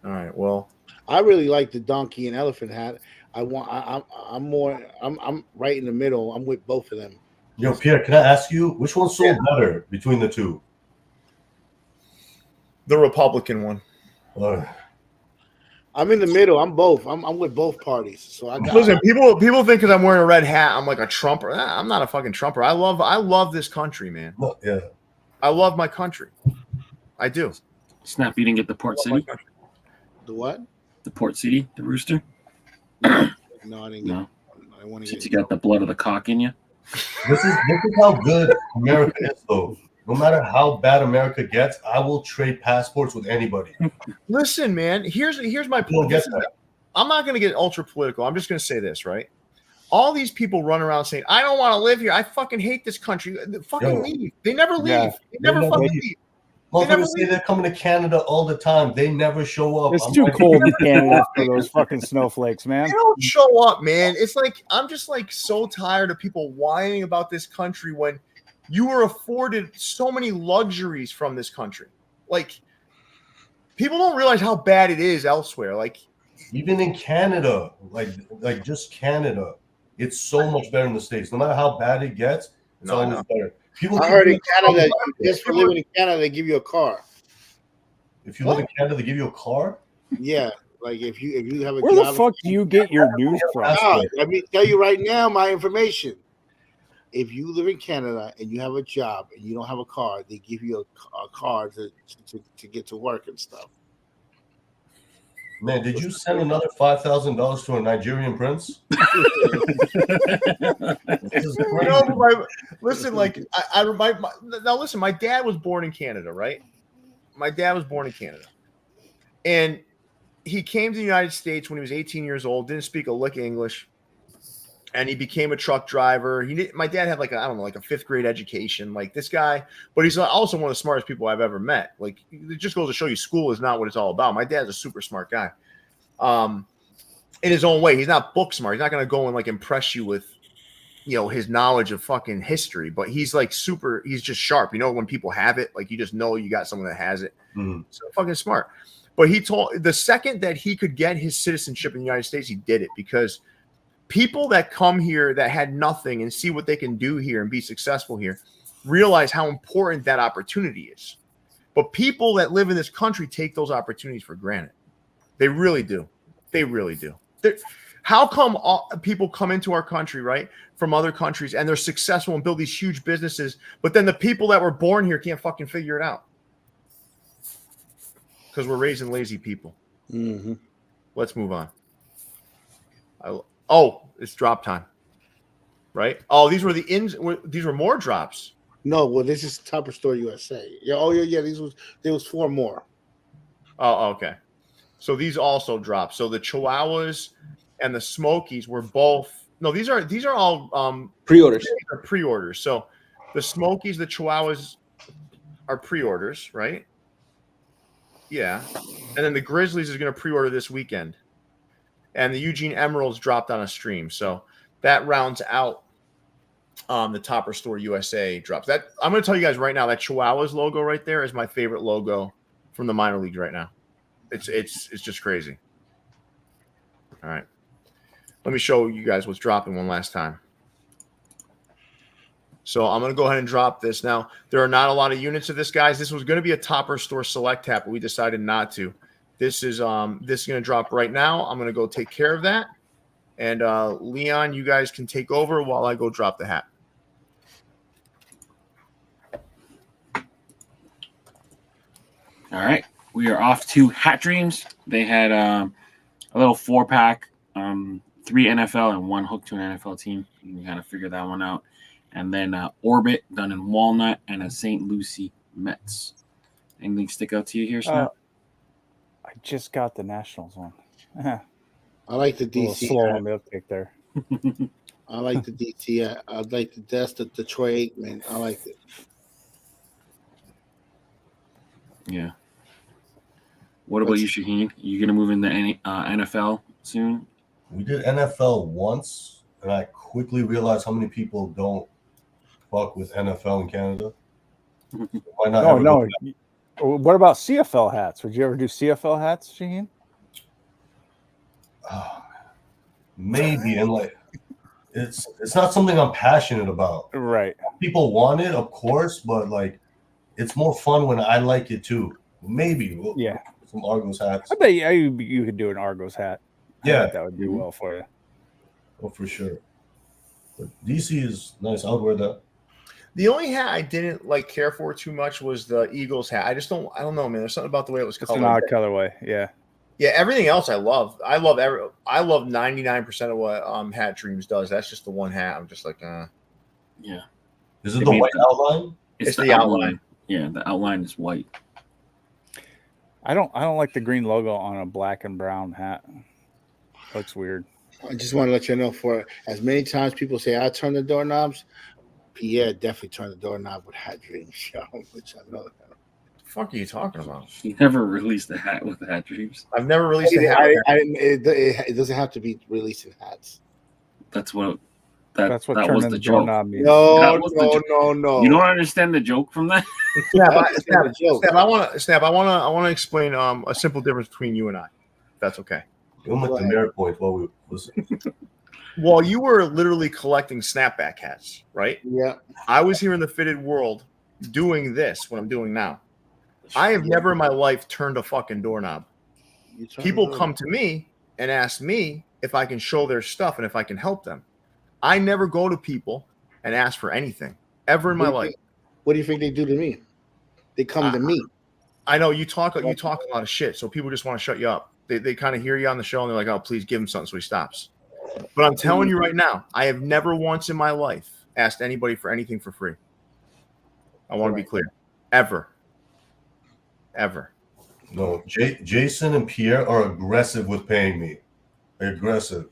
All right. Well, I really like the donkey and elephant hat. I'm right in the middle. I'm with both of them. Yo, Pierre, can I ask you which one sold better between the two? the Republican one. I'm in the middle. I'm both. I'm with both parties. So I got. Listen, people think because I'm wearing a red hat, I'm like a Trumper. I'm not a fucking Trumper. I love this country, man. Yeah. I love my country. I do. Snap, you didn't get the Port City? The what? The Port City, the rooster? No, I didn't. No. I want to Since get. you got the blood of the cock in you? This is how good America is, though. No matter how bad America gets, I will trade passports with anybody. Listen, man. Here's my point. I'm not going to get ultra political. I'm just going to say this, right? All these people run around saying, "I don't want to live here. I fucking hate this country." Fucking leave. They never leave. Yeah. They never fucking leave. Motherfuckers say they're coming to Canada all the time. They never show up. It's too cold in Canada for those fucking snowflakes, man. They don't show up, man. It's like I'm just like so tired of people whining about this country when you were afforded so many luxuries from this country. Like, people don't realize how bad it is elsewhere. Like, even in Canada, like just Canada, it's so much better in the States. No matter how bad it gets, it's always better. I heard in Canada, just for living in Canada, they give you a car. If you live in Canada, they give you a car? Yeah. Like if you have a Where job. the fuck do you get your news from? Let me tell you right now my information. If you live in Canada and you have a job and you don't have a car, they give you a car to get to work and stuff. Man, did you send another $5,000 to a Nigerian prince? Listen, like now listen, my dad was born in Canada, right? My dad was born in Canada. And he came to the United States when he was 18 years old, didn't speak a lick of English. and he became a truck driver. My dad had like a 5th grade education, like this guy, but he's also one of the smartest people I've ever met. Like, it just goes to show you school is not what it's all about. My dad's a super smart guy. In his own way. He's not book smart. He's not going to go and like impress you with, his knowledge of fucking history, but he's like he's just sharp. When people have it, like you just know you got someone that has it. So fucking smart. But he told the second that he could get his citizenship in the United States, he did it, because people that come here that had nothing and see what they can do here and be successful here realize how important that opportunity is. But people that live in this country take those opportunities for granted. They really do. They really do. How come people come into our country, right, from other countries, and they're successful and build these huge businesses, but then the people that were born here can't fucking figure it out? Because we're raising lazy people. Let's move on. It's drop time, right? Oh, these were more drops. No, well, this is Topperzstore USA. Yeah. Oh, yeah. There was 4 more. Oh, okay. So these also dropped. So the Chihuahuas and the Smokies were both. No, these are all pre-orders. Pre-orders. So the Smokies, the Chihuahuas are pre-orders, right? Yeah. And then the Grizzlies is going to pre-order this weekend. And the Eugene Emeralds dropped on a stream. So that rounds out the Topperzstore USA drops. That I'm going to tell you guys right now, that Chihuahuas logo right there is my favorite logo from the minor leagues right now. It's just crazy. All right. Let me show you guys what's dropping one last time. So I'm going to go ahead and drop this. Now, there are not a lot of units of this, guys. This was going to be a Topperzstore Select hat, but we decided not to. This is going to drop right now. I'm going to go take care of that. And Leon, you guys can take over while I go drop the hat. All right. We are off to Hat Dreams. They had a little 4-pack, 3 NFL and 1 hook to an NFL team. You can kind of figure that one out. And then Orbit done in walnut and a St. Lucie Mets. Anything stick out to you here, Snap? I just got the Nationals one. I like the DC. Slow on the uptake there. I like the DC. I like the Detroit Aikman. I like it. Yeah. What about you, Shahin? You gonna move into NFL soon? We did NFL once, and I quickly realized how many people don't fuck with NFL in Canada. Why not? No. What about CFL hats? Would you ever do CFL hats, Shahin? Maybe, and like it's not something I'm passionate about. Right. People want it, of course, but like it's more fun when I like it too. Maybe. Yeah. Some Argos hats. I bet you could do an Argos hat. Yeah, that would do well for you. Oh, for sure. But DC is nice. I would wear that. The only hat I didn't care for too much was the Eagles hat. I don't know, man. There's something about the way it was colored. It's an odd colorway, yeah. Yeah, everything else I love. I love 99% of what Hat Dreams does. That's just the one hat. I'm just like, Yeah. Is it the white outline? It's the outline. Yeah, the outline is white. I don't like the green logo on a black and brown hat. Looks weird. I just want to let you know, for as many times people say I turn the doorknobs, Pierre definitely turned the doorknob with Hat Dreams show, which I know. What the fuck are you talking about? He never released a hat with Hat Dreams. I've never released a hat. It doesn't have to be releasing hats. That's what that was turning the joke. means. No. You don't understand the joke from that? Snap, I want to explain a simple difference between you and I. If that's okay. We'll make the merit point while we listen. Well, you were literally collecting snapback hats, right? Yeah. I was here in the fitted world doing this, what I'm doing now. I have never in my life turned a fucking doorknob. People come to me and ask me if I can show their stuff and if I can help them. I never go to people and ask for anything ever in my life. What do you think they do to me? They come to me. I know you talk a lot of shit, so people just want to shut you up. They kind of hear you on the show and they're like, "Oh, please give him something," so he stops. But I'm telling you right now, I have never once in my life asked anybody for anything for free. I want to be clear. Ever. No, Jason and Pierre are aggressive with paying me. They're aggressive.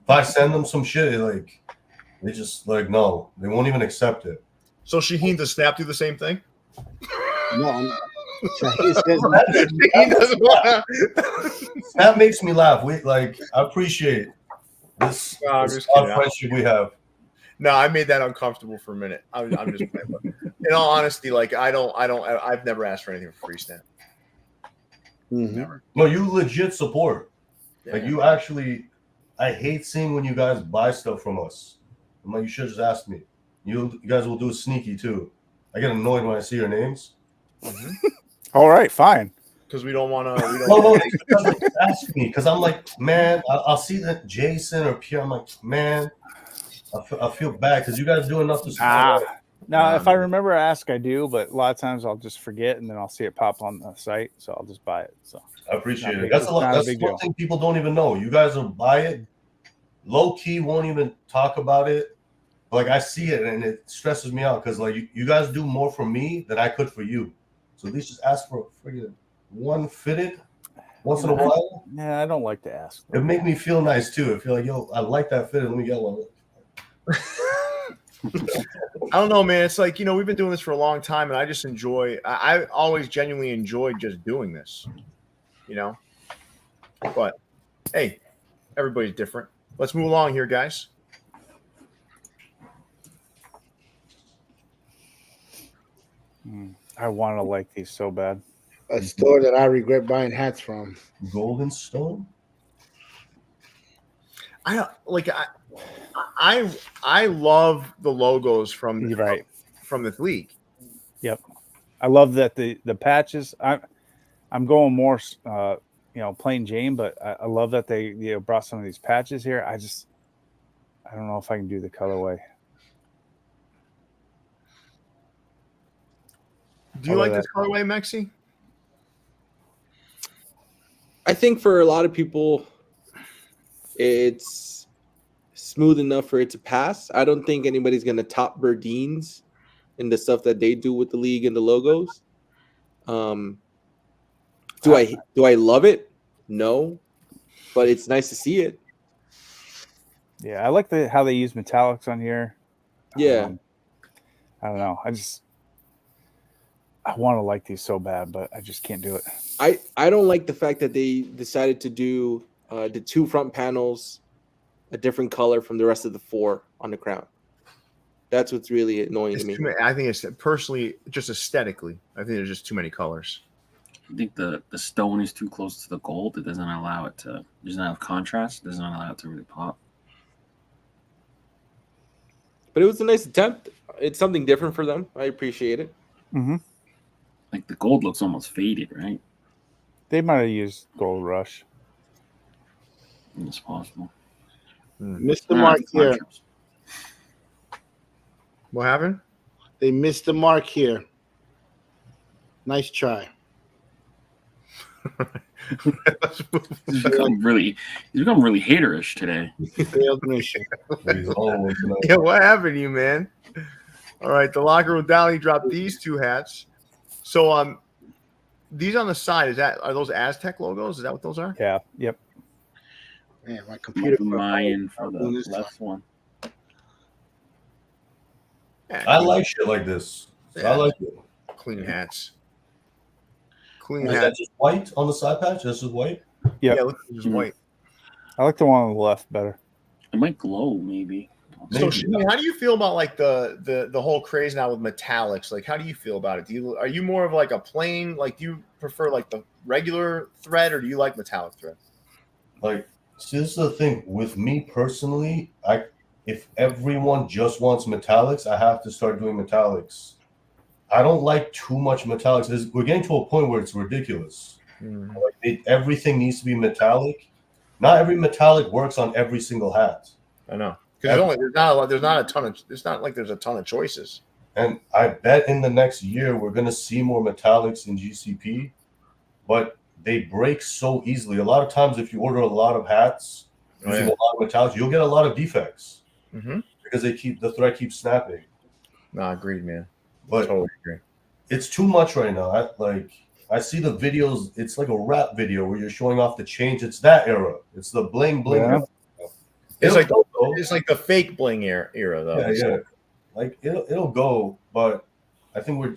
if I send them some shit, like they just like no, they won't even accept it. So Shahin, does Snap do the same thing? No, Shahin says Shahin doesn't wanna... That makes me laugh. I appreciate this, No, I'm this just kidding. friendship we have. No, I made that uncomfortable for a minute. I'm just playing. But in all honesty, like I've never asked for anything for free Snap. Never. No, you legit support. Yeah. Like you actually, I hate seeing when you guys buy stuff from us. I'm like, you should just ask me. You guys will do sneaky too. I get annoyed when I see your names. All right, fine. Because we don't want to. No, ask me because I'm like, man, I'll see that Jason or Pierre. I'm like, man, I feel bad because you guys do enough to support. Now, if I remember to ask, I do, but a lot of times I'll just forget and then I'll see it pop on the site, so I'll just buy it. So I appreciate it. big- That's it's a lot. not a That's big one deal. thing people don't even know. You guys will buy it, low key, won't even talk about it. Like I see it and it stresses me out because like you guys do more for me than I could for you. So at least just ask for a friggin' one fitted once in a while. Yeah, I don't like to ask. It make me feel nice too. I feel like, yo, I like that fitted. Let me get one. I don't know, man. It's like, we've been doing this for a long time, and I just enjoy. I always genuinely enjoyed just doing this, But hey, everybody's different. Let's move along here, guys. I want to like these so bad. a store that I regret buying hats from. Golden Stone. I love the logos from the league. Yep, I love that the patches. I'm going more, plain Jane, but I love that they brought some of these patches here. I don't know if I can do the colorway. Do you like this colorway, Mexi? I think for a lot of people, it's smooth enough for it to pass. I don't think anybody's going to top Burdeen's in the stuff that they do with the league and the logos. Do I love it? No, but it's nice to see it. Yeah, I like how they use metallics on here. Yeah. I don't know. I want to like these so bad, but I just can't do it. I don't like the fact that they decided to do the two front panels a different color from the rest of the four on the crown. That's what's really annoying to me. I think it's personally, just aesthetically, I think there's just too many colors. I think the stone is too close to the gold. It doesn't allow it to. There's not enough contrast. It doesn't allow it to really pop. But it was a nice attempt. It's something different for them. I appreciate it. Mm-hmm. Like the gold looks almost faded, right? They might have used Gold Rush. It's possible. Missed the mark here. What happened? They missed the mark here. Nice try. He's become really haterish today. Failed mission. Yeah, what happened to you, man? All right, the locker room Dally dropped these two hats. So these on the side, are those Aztec logos? Is that what those are? Yeah. Yep. Man, my computer. Mayan for the left one. Yeah, I like shit like this. Yeah. I like it. Clean hats. Clean Is that hats. just white on the side patch? This is white. Yep. Yeah, look, it's just white. I like the one on the left better. It might glow, maybe. So, Shahin, how do you feel about like the whole craze now with metallics? Like, how do you feel about it? Are you more of like a plain, like, do you prefer like the regular thread, or do you like metallic thread? Like, see, this is the thing with me personally. If everyone just wants metallics, I have to start doing metallics. I don't like too much metallics. We're getting to a point where it's ridiculous. Mm-hmm. Like everything needs to be metallic. Not every metallic works on every single hat. I know. Because there's not a ton of. It's not like there's a ton of choices. And I bet in the next year we're gonna see more metallics in GCP, but they break so easily. A lot of times, if you order a lot of hats using a lot of metallics, you'll get a lot of defects because the thread keeps snapping. No, agreed, man. But totally agree. It's too much right now. I see the videos. It's like a rap video where you're showing off the change. It's that era. It's the bling bling. Yeah. Era. It's like go. it's like the fake bling era though. Yeah. Like it'll go, but I think we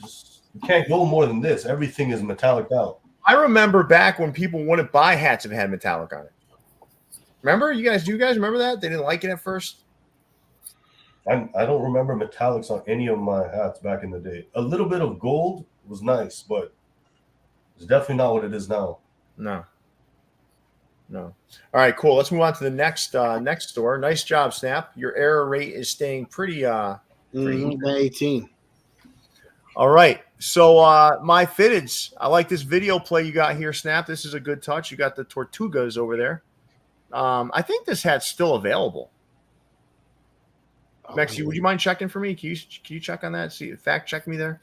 can't go more than this. Everything is metallic out. I remember back when people wouldn't buy hats that had metallic on it. Remember, you guys? Do you guys remember that? They didn't like it at first. I don't remember metallics on any of my hats back in the day. A little bit of gold was nice, but it's definitely not what it is now. No. All right, cool. Let's move on to the next store. Nice job, Snap. Your error rate is staying pretty 18. All right. So MyFitteds. I like this video play you got here, Snap. This is a good touch. You got the Tortugas over there. I think this hat's still available. Mexi, would you mind checking for me? Can you check on that? See, fact check me there.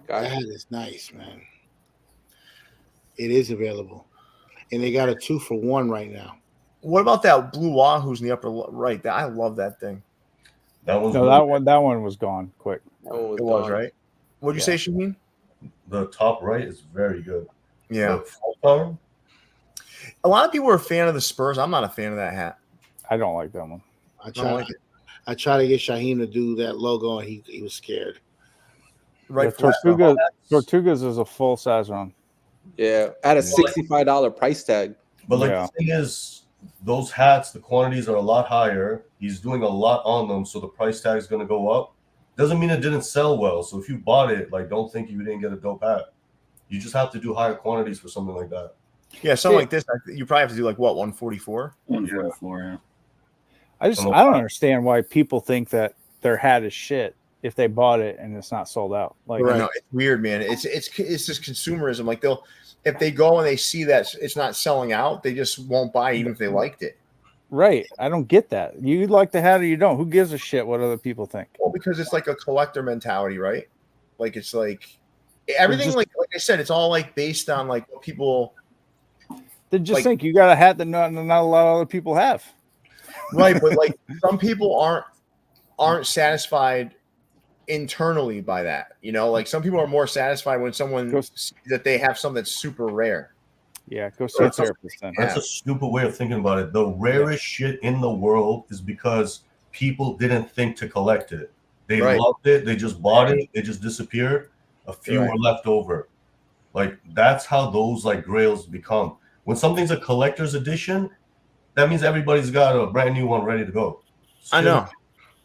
That is nice, man. It is available, and they got a 2-for-1 right now. What about that blue Wahoo's in the upper right? I love that thing. That one was gone quick. It was right. What'd you say, Shahin? The top right is very good. Yeah. A lot of people are a fan of the Spurs. I'm not a fan of that hat. I don't like that one. I tried to get Shahin to do that logo, and he was scared. Right. Tortugas is a full size one. Yeah, at a $65 price tag. But the thing is, those hats, the quantities are a lot higher. He's doing a lot on them, so the price tag is going to go up. Doesn't mean it didn't sell well. So if you bought it, don't think you didn't get a dope hat. You just have to do higher quantities for something like that. Yeah, something like this, you probably have to do 144? 144, yeah. I don't understand why people think that their hat is shit if they bought it and it's not sold out. No, it's weird, man. It's just consumerism. If they go and they see that it's not selling out, they just won't buy even if they liked it. Right. I don't get that. You like the hat or you don't. Who gives a shit what other people think? Well, because it's like a collector mentality, right? It's like everything, like I said, it's all based on what people. They just think you got a hat that not a lot of other people have. Right, but some people aren't satisfied internally by that. Some people are more satisfied when someone that they have something that's super rare. Yeah, go see a therapist then. That's a stupid way of thinking about it. The rarest shit in the world is because people didn't think to collect it. They loved it. They just bought it. It just disappeared. A few were left over. That's how those grails become. When something's a collector's edition, that means everybody's got a brand new one ready to go. I know.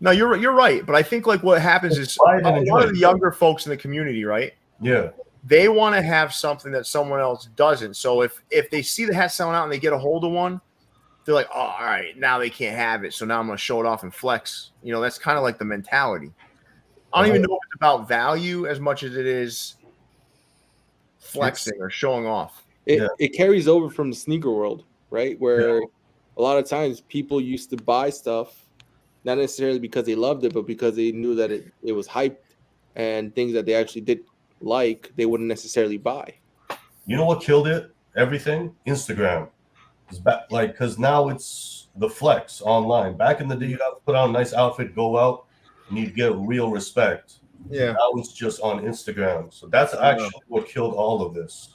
No, you're right. But I think what happens is a lot of the younger folks in the community, right? Yeah. They want to have something that someone else doesn't. So if they see the hat selling out and they get a hold of one, they're like, oh, all right, now they can't have it. So now I'm going to show it off and flex. That's kind of the mentality. I don't even know if it's about value as much as it is flexing or showing off. It carries over from the sneaker world, right? Where a lot of times people used to buy stuff, not necessarily because they loved it, but because they knew that it was hyped and things that they actually did they wouldn't necessarily buy. You know what killed it? Everything? Instagram. Because now it's the flex online. Back in the day, you'd have to put on a nice outfit, go out, and you'd get real respect. Yeah. Now it's just on Instagram. So that's actually what killed all of this.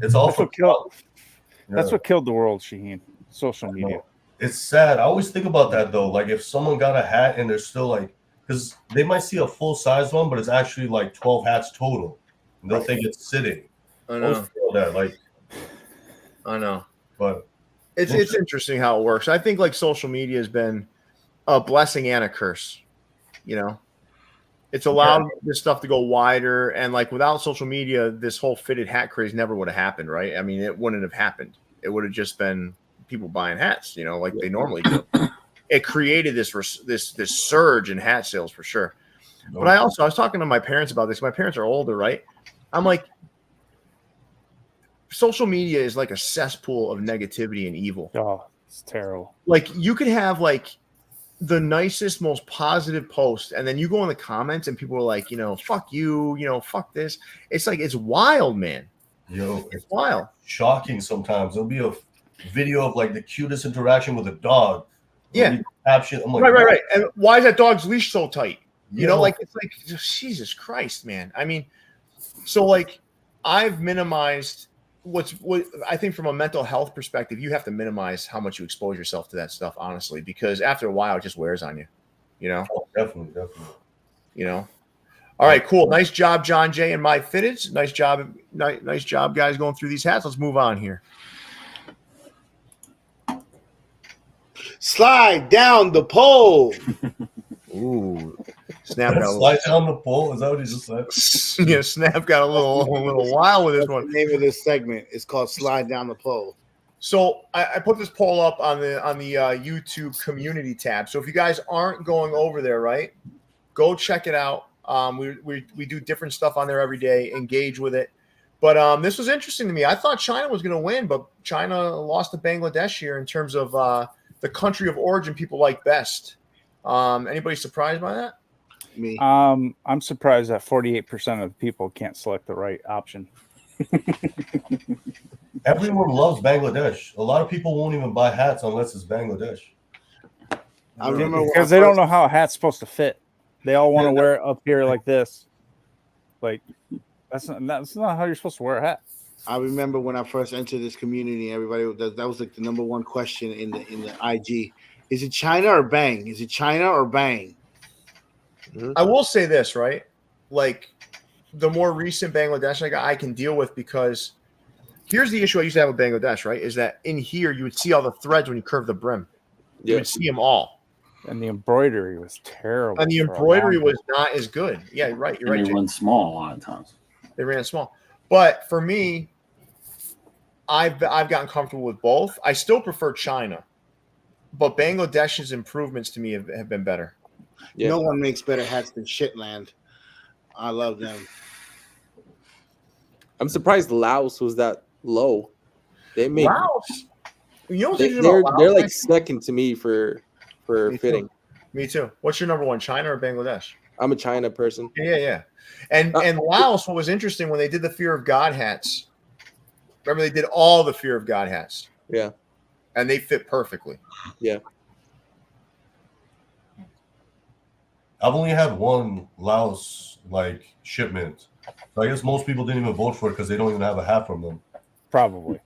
It's all That's what killed the world, Shahin. Social media. It's sad. I always think about that though. If someone got a hat and they're still because they might see a full size one, but it's actually 12 hats total. And they'll think it's sitting. I know. I know. But it's interesting how it works. I think social media has been a blessing and a curse. It's allowed this stuff to go wider, and without social media, this whole fitted hat craze never would have happened, right? I mean, it wouldn't have happened. It would have just been people buying hats, they normally do. It created this surge in hat sales for sure. But I was talking to my parents about this. My parents are older, right? I'm like, social media is like a cesspool of negativity and evil. Oh, it's terrible. You could have the nicest, most positive post, and then you go in the comments and people are like, fuck you, fuck this. It's wild, man. It's wild. Shocking sometimes. There'll be a video of the cutest interaction with a dog. Yeah. Caption. I'm right. And why is that dog's leash so tight? It's Jesus Christ, man. I mean, so I've minimized what I think from a mental health perspective, you have to minimize how much you expose yourself to that stuff, honestly, because after a while, it just wears on you. You know. Oh, definitely. You know. All right, cool. Nice job, John Jay and MyFitteds. Nice job, nice job, guys, going through these hats. Let's move on here. Slide down the pole. Ooh, Snap got a little, Slide down the pole. Is that what he just said? yeah, Snap got a little wild with this That's one. the name of this segment. It's called Slide Down the Pole. So I put this poll up on the YouTube community tab. So if you guys aren't going over there, right, go check it out. We do different stuff on there every day. Engage with it. But this was interesting to me. I thought China was going to win, but China lost to Bangladesh here in terms of the country of origin people like best. Anybody surprised by that? Me. I'm surprised that 48% of people can't select the right option. Everyone loves Bangladesh. A lot of people won't even buy hats unless it's Bangladesh. I remember Because they don't know how a hat's supposed to fit. They all want to wear it up here like this. Like that's not how you're supposed to wear a hat. I remember when I first entered this community, everybody that was like the number one question in the IG. Is it China or Bang? Is it China or Bang? I will say this, right? Like the more recent Bangladesh I can deal with, because here's the issue I used to have with Bangladesh, right? Is that in here you would see all the threads when you curve the brim. You would see them all. And the embroidery was terrible. And the embroidery was not as good. Yeah, you're right. You're right. They run small a lot of times. They ran small. But for me, I've gotten comfortable with both. I still prefer China, but Bangladesh's improvements to me have been better. Yeah. No one makes better hats than Shitland. I love them. I'm surprised Laos was that low. They make Laos. You know what's they, interesting they're about Laos? they're like second to me for Me fitting. too. Me too. What's your number one, China or Bangladesh? I'm a China person. Yeah. And Laos, what was interesting when they did the Fear of God hats, remember they did all the Fear of God hats. Yeah. And they fit perfectly. Yeah. I've only had one Laos shipment. So I guess most people didn't even vote for it because they don't even have a hat from them. Probably.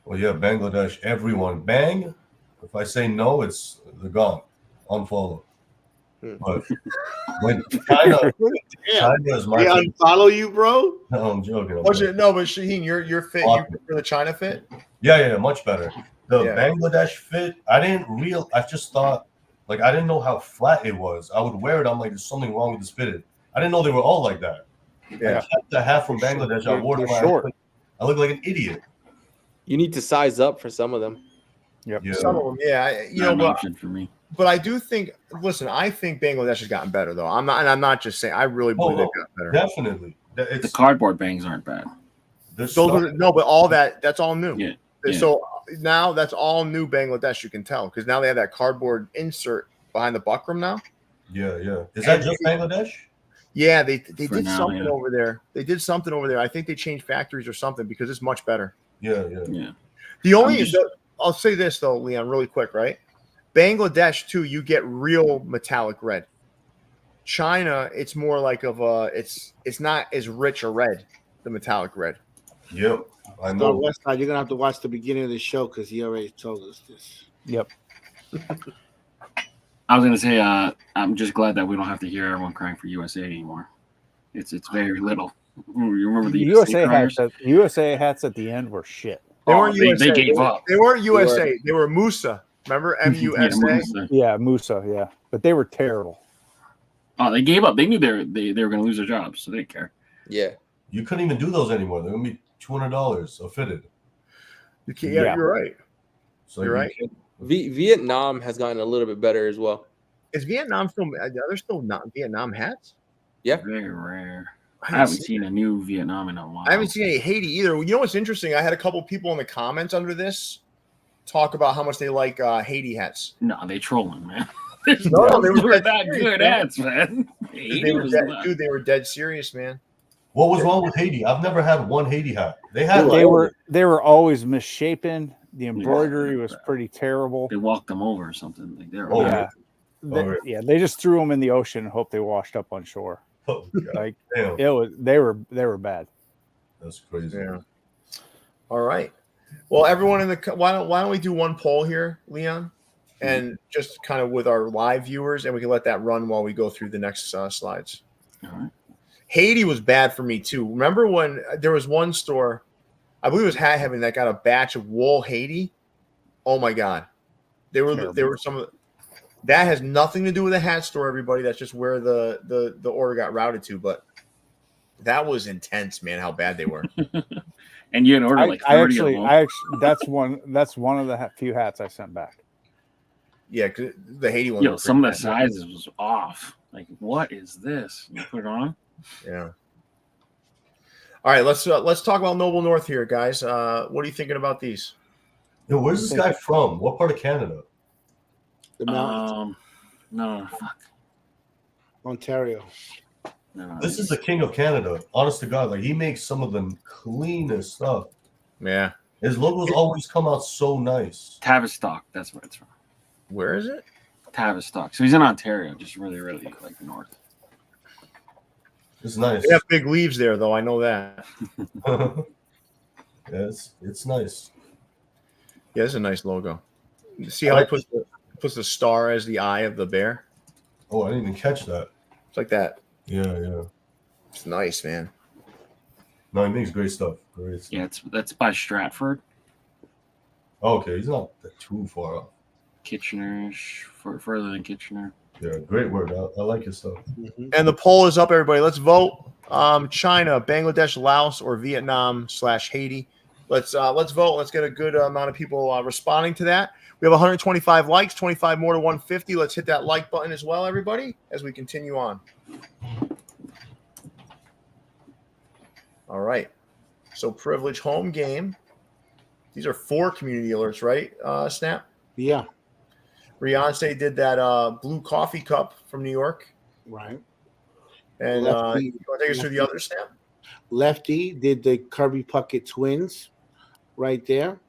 Well, yeah, Bangladesh, everyone. Bang. If I say no, they're gone. Unfollow. But when China is my They unfollow you, bro? No, I'm joking. But Shahin, your fit, you for the China fit? Yeah, much better. The Bangladesh fit, I just thought, I didn't know how flat it was. I would wear it, I'm like, there's something wrong with this fitted. I didn't know they were all like that. Yeah. I kept the hat from Bangladesh. I wore it. I look like an idiot. You need to size up for some of them. Yep. Yeah. Some of them, yeah. Not an option for me. But I do think. Listen, I think Bangladesh has gotten better, though. I'm not just saying. I really believe they've gotten better. Definitely. The cardboard bangs aren't bad. But all that's all new. Yeah. So now that's all new Bangladesh. You can tell because now they have that cardboard insert behind the buckram now. Yeah. Is that just Bangladesh? Yeah, they did now, something yeah. over there. They did something over there. I think they changed factories or something because it's much better. Yeah. The only I'll say this though, Leon, really quick, right? Bangladesh too, you get real metallic red. China, it's more like it's not as rich a red, the metallic red. Yep. I So know. Westside, you're gonna have to watch the beginning of the show because he already told us this. Yep. I was gonna say, I'm just glad that we don't have to hear everyone crying for USA anymore. It's very little. You remember the USA criers? USA hats at the end were shit. They weren't They USA. gave up. They weren't USA. They were Musa. Remember MUSA? Yeah, Musa. Yeah, but they were terrible. Oh, they gave up. They knew they were going to lose their jobs, so they didn't care. Yeah. You couldn't even do those anymore. They're gonna be $200 a fitted. Yeah, you're right. So You're right. Vietnam has gotten a little bit better as well. Is Vietnam still? Are there still not Vietnam hats? Yeah. Very rare. I haven't seen a new Vietnam in a while. I haven't seen any Haiti either. You know what's interesting? I had a couple people in the comments under this talk about how much they like Haiti hats. No, they trolling, man. No, they Those were were dead that serious, good man. hats, man. They were dead, dude, they were dead serious, man. What was wrong with Haiti? I've never had one Haiti hat. They had They were always misshapen. The embroidery was pretty terrible. They walked them over or something. Like they're They just threw them in the ocean and hoped they washed up on shore. Oh, Like damn. they were bad. That's crazy. Yeah. All right. Well, everyone in the why don't we do one poll here, Leon, and just kind of with our live viewers, and we can let that run while we go through the next slides. All right. Haiti was bad for me too. Remember when there was one store, I believe it was Hat Heaven, that got a batch of wool Haiti? Oh my God, there were some of that has nothing to do with the hat store. Everybody, that's just where the order got routed to. But that was intense, man. How bad they were. And you had ordered like 30 of them. That's one of the few hats I sent back. Yeah, 'cause the Haiti one. Yo, some of the sizes was off. Like, what is this? You put it on? Yeah. All right, let's talk about Noble North here, guys. What are you thinking about these? Yo, where's this guy from? What part of Canada? The mountains. No, fuck. Ontario. No, This is the king of Canada. Honest to God, like he makes some of the cleanest stuff. Yeah. His logos always come out so nice. Tavistock. That's where it's from. Where is it? Tavistock. So he's in Ontario, just really, really like north. It's nice. They have big leaves there, though. I know that. Yeah, it's nice. Yeah, it's a nice logo. See how he puts the star as the eye of the bear? Oh, I didn't even catch that. It's like that. Yeah. It's nice, man. No, he makes great stuff. Great stuff. Yeah, that's by Stratford. Oh, okay, he's not too far off. Kitchener-ish, further than Kitchener. Yeah, great work. I like his stuff. And the poll is up, everybody. Let's vote. China, Bangladesh, Laos, or Vietnam / Haiti. Let's vote. Let's get a good amount of people responding to that. We have 125 likes, 25 more to 150. Let's hit that like button as well, everybody, as we continue on. All right. So privilege home game. These are 4 community alerts, right, Snap? Yeah. Beyonce did that blue coffee cup from New York. Right. And you want to take us through the other, Snap? Lefty did the Kirby Puckett twins right there.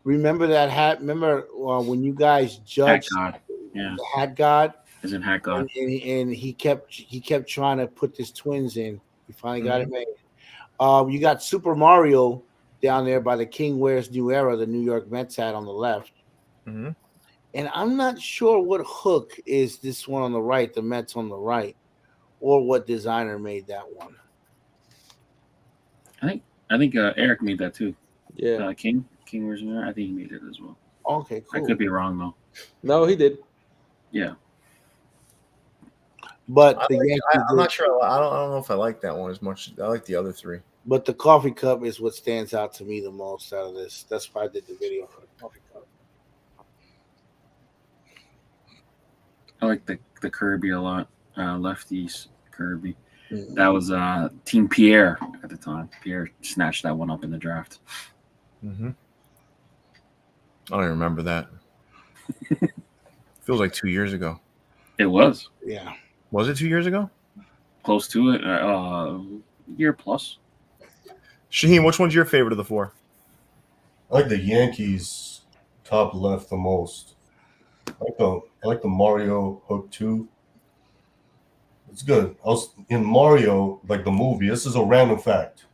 Remember that hat? Remember when you guys judged Hat God. Yeah. the Hat God? Isn't Hat God? And he kept trying to put his twins in. He finally got it made. You got Super Mario down there by the King Wears New Era, the New York Mets hat on the left. Mm-hmm. And I'm not sure what hook is this one on the right, the Mets on the right, or what designer made that one. I think Eric made that too. Yeah. King Wears New Era. I think he made it as well. Okay, cool. I could be wrong though. No, he did. Yeah. But I'm not sure. I don't know if I like that one as much. I like the other 3. But the coffee cup is what stands out to me the most out of this. That's why I did the video for the coffee cup. I like the Kirby a lot. Lefties Kirby. Mm-hmm. That was Team Pierre at the time. Pierre snatched that one up in the draft. Mm-hmm. I don't even remember that. Feels like 2 years ago. It was. Yeah. Was it 2 years ago? Close to it. Year plus. Shahin, which one's your favorite of the 4? I like the Yankees top left the most. I like the Mario hook too. It's good. I was in Mario, like the movie. This is a random fact.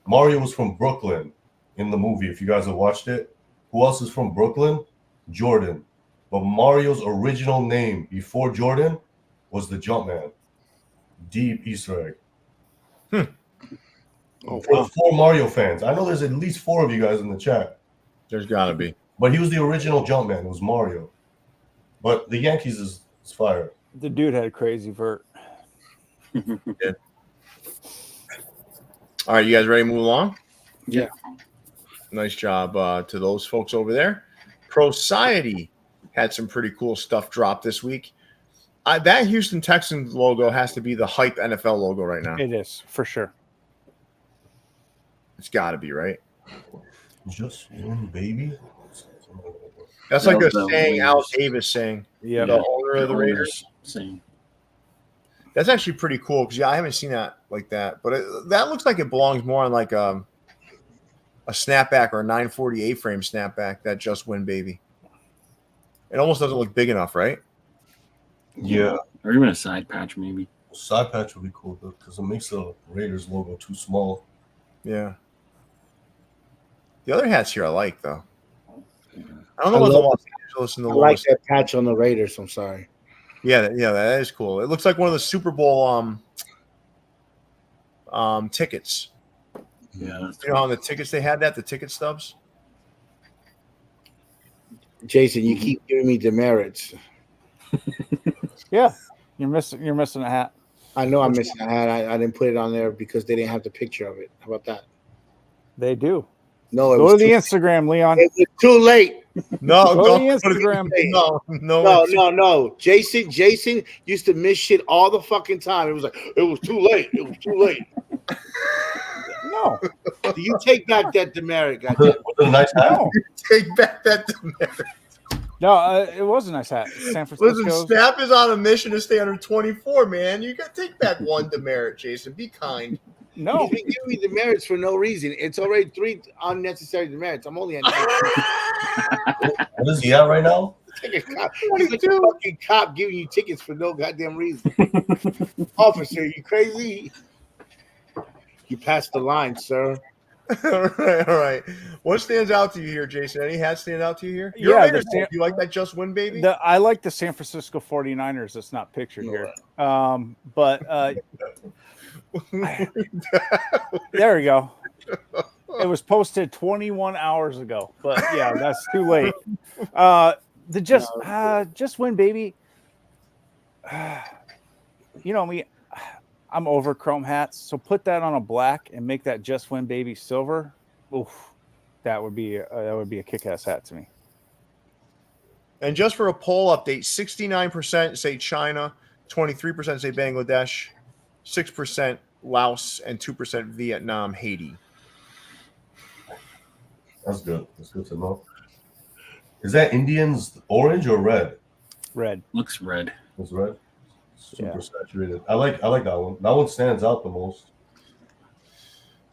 Mario was from Brooklyn in the movie. If you guys have watched it, who else is from Brooklyn? Jordan. But Mario's original name before Jordan was the Jumpman. Deep Easter egg. Oh, for the 4 Mario fans, I know there's at least 4 of you guys in the chat. There's got to be. But he was the original Jumpman. It was Mario. But the Yankees is fire. The dude had a crazy vert. Yeah. All right, you guys ready to move along? Yeah. Nice job to those folks over there. Society had some pretty cool stuff drop this week. That Houston Texans logo has to be the hype NFL logo right now. It is, for sure. It's got to be, right? Just win, baby. That's like a saying Al Davis saying. Yeah. The owner of the Raiders. Saying. That's actually pretty cool because I haven't seen that like that. But that looks like it belongs more on like a snapback or a 940 A-frame snapback. That just win, baby. It almost doesn't look big enough, right? Yeah. Or even a side patch, maybe. Side patch would be cool though, because it makes the Raiders logo too small. Yeah. The other hats here I like though. I don't I know about the love- Los Angeles and the I like Los. that patch on the Raiders. I'm sorry. Yeah, that is cool. It looks like one of the Super Bowl tickets. Yeah, that's You know, on the tickets they had the ticket stubs. Jason, you keep giving me demerits. Yeah, you're missing a hat. I know I'm missing a hat. I didn't put it on there because they didn't have the picture of it. How about that? They do. No, it Go was to the too, Instagram, Leon. it was too late. No, Go to don't the put it- Instagram. No. Jason used to miss shit all the fucking time. It was like, it was too late. It was too late. No, Do you take back that demerit, goddamn? Was it a nice hat? no, Take back that demerit. no. It was a nice hat. San Listen, Francisco. Snap is on a mission to stay under 24, man. You got to take back one demerit, Jason. Be kind. No, He's been giving me demerits for no reason. It's already 3 unnecessary demerits. I'm only at 19. What is he at right now? He's like a fucking cop giving you tickets for no goddamn reason. Officer, you crazy? You passed the line, sir. All right. What stands out to you here, Jason? Any hats stand out to you here? Yeah, Raiders the fan. San- You like that Just Win, baby? I like the San Francisco 49ers. That's not pictured here. But there we go. It was posted 21 hours ago, but yeah, that's too late. Just win, baby. You know me, I'm over chrome hats, so put that on a black and make that just win, baby silver. Oof, that would be a kick-ass hat to me. And just for a poll update, 69% say China, 23% say Bangladesh, 6% Laos, and 2% Vietnam, Haiti. That's good. That's good to know. Is that Indians orange or red? Red. Looks red. It's red. Super Yeah. saturated. I like that one. That one stands out the most.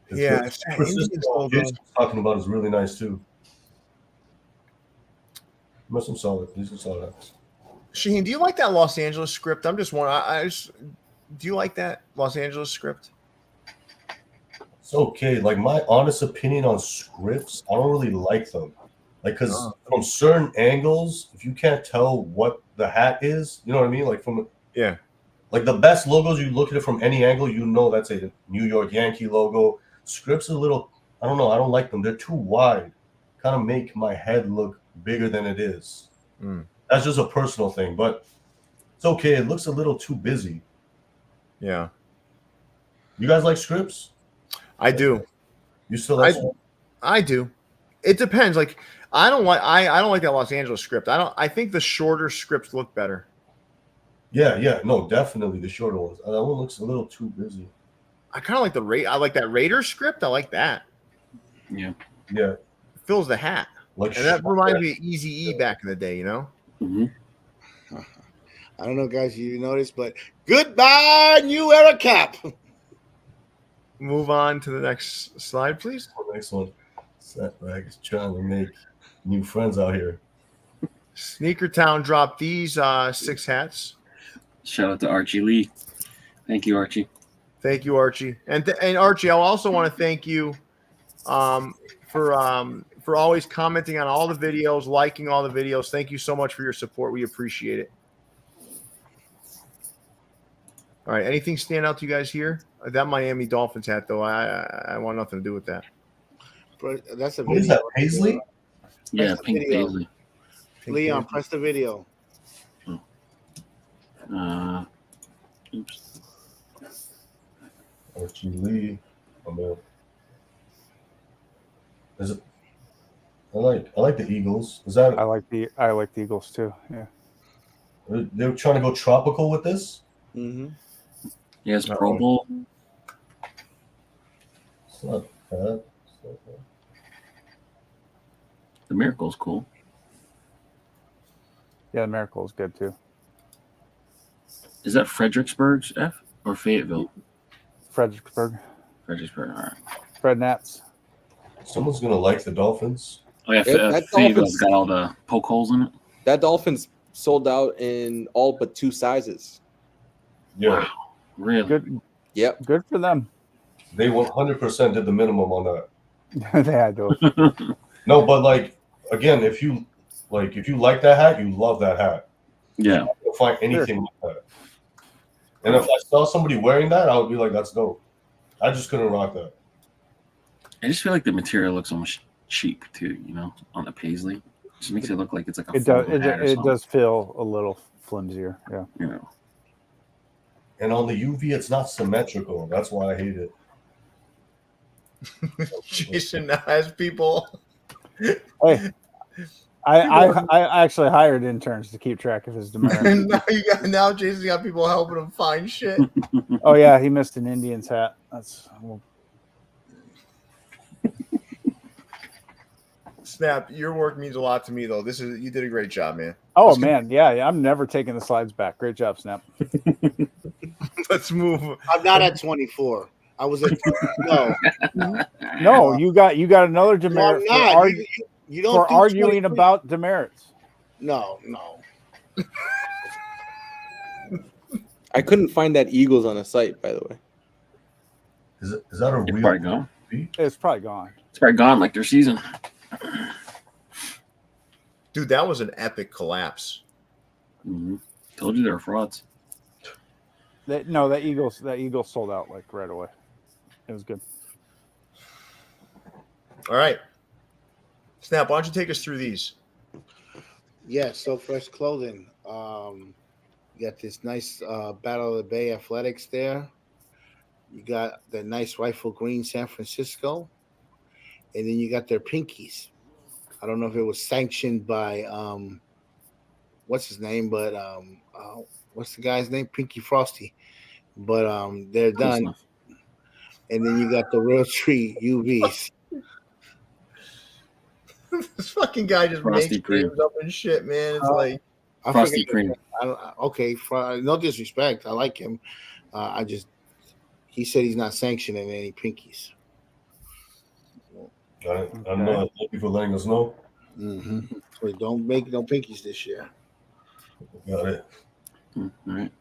Yeah, good. it's that Francisco Indians logo. Jason's talking about is really nice too. Must some solid. These are solid. Shaheen, do you like that Los Angeles script? I'm just wondering. Do you like that Los Angeles script? It's okay. Like my honest opinion on scripts, I don't really like them. Like because from certain angles, if you can't tell what the hat is, you know what I mean? Like from like the best logos, you look at it from any angle, you know that's a New York Yankee logo. Scripts are a little, I don't know, I don't like them. They're too wide. Kind of make my head look bigger than it is. That's just a personal thing, but it's okay. It looks a little too busy. Yeah. You guys like scripts? I do. You still like I do. It depends. Like I don't like that Los Angeles script. I think the shorter scripts look better. Yeah. No, definitely the shorter ones. That one looks a little too busy. I kind of like I like that Raiders script. I like that. Yeah. Yeah. It fills the hat. Like And that reminds me of Easy E back in the day, you know? Mm-hmm. I don't know, guys, you noticed, but goodbye, New Era Cap. Move on to the next slide, please. The next one. Setback is trying to make new friends out here. Sneaker Town dropped these 6 hats. Shout out to Archie Lee. Thank you, Archie. Thank you, Archie. And Archie, I also want to thank you for always commenting on all the videos, liking all the videos. Thank you so much for your support. We appreciate it. All right. Anything stand out to you guys here? That Miami Dolphins hat, though, I want nothing to do with that. But that's a What is video. that, Paisley? Yeah, Press the Pink video. Paisley. Leon, press the video. Oops. Archie Lee. Oh man. Is it? I like the Eagles. Is that I like the Eagles too. Yeah. they're trying to go tropical with this? Mm-hmm. Yes, Pro Bowl. It's not bad. The Miracle's cool. Yeah, the Miracle is good too. Is that Fredericksburg's F or Fayetteville? Fredericksburg. Fredericksburg. All right. Fred Nats. Someone's gonna like the Dolphins. Oh yeah, That Fayetteville's Dolphins- got all the poke holes in it. That Dolphins sold out in all but 2 sizes. Yeah, Wow. Really? Good. Yep. Good for them. they 100% did the minimum on that. They had those. No, but like again, if you like that hat, you love that hat. Yeah. You'll find anything like that. And if I saw somebody wearing that, I would be like, that's dope. I just couldn't rock that. I just feel like the material looks almost cheap too, you know, on the paisley. It just makes it look like it's like a It does. folded hat or It something, does feel a little flimsier. Yeah. you know. And on the UV, it's not symmetrical. That's why I hate it. Jason now has people. Hey, I actually hired interns to keep track of his demerit. now Jason's got people helping him find shit. Oh yeah, he missed an Indian's hat. That's Snap, your work means a lot to me though. You did a great job, man. oh man, yeah. I'm never taking the slides back. Great job, Snap. Let's move. I'm not at 24. I was at no. No, you got another demerit No, I'm not. You don't for do arguing 23. about demerits. No. I couldn't find that Eagles on the site, by the way. Is that a It's real? probably gone. It's probably gone. It's probably gone like their season. Dude, that was an epic collapse. Mm-hmm. Told you they were frauds. That Eagles sold out like right away. It was good. All right. Snap, why don't you take us through these? Yeah, so fresh clothing. You got this nice Battle of the Bay Athletics there. You got the nice rifle green San Francisco. And then you got their pinkies. I don't know if it was sanctioned by what's his name, but what's the guy's name? Pinky Frosty. But they're done. Enough. And then you got the Real Tree UVs. This fucking guy just Frosty makes cream. names up and shit, man. It's like I Frosty forget- cream. Okay, no disrespect. I like him. He said he's not sanctioning any pinkies. I know. Thank you for letting us know. Mm-hmm. So don't make no pinkies this year. Got it. All right.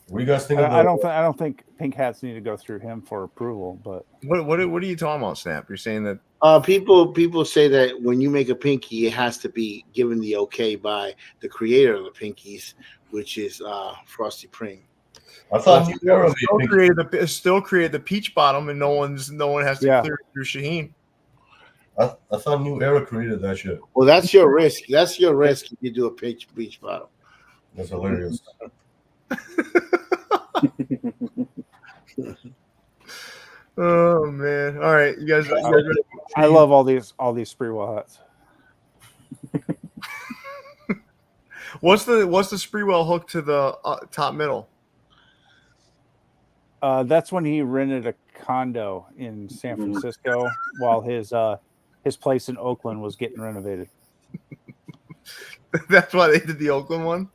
What do you guys think? I don't think pink hats need to go through him for approval, but what are you talking about, Snap? You're saying that People say that when you make a pinky, it has to be given the okay by the creator of the pinkies, which is Frosty Cream. I thought New Era Still created the peach bottom, and no one has to clear it through Shahin. I thought New Era created that shit. Well, that's your risk. That's your risk if you do a peach bottom. That's hilarious. Oh man! All right, you guys ready? I love all these Spreewell hats. What's the Spreewell hook to the top middle? That's when he rented a condo in San Francisco while his place in Oakland was getting renovated. That's why they did the Oakland one.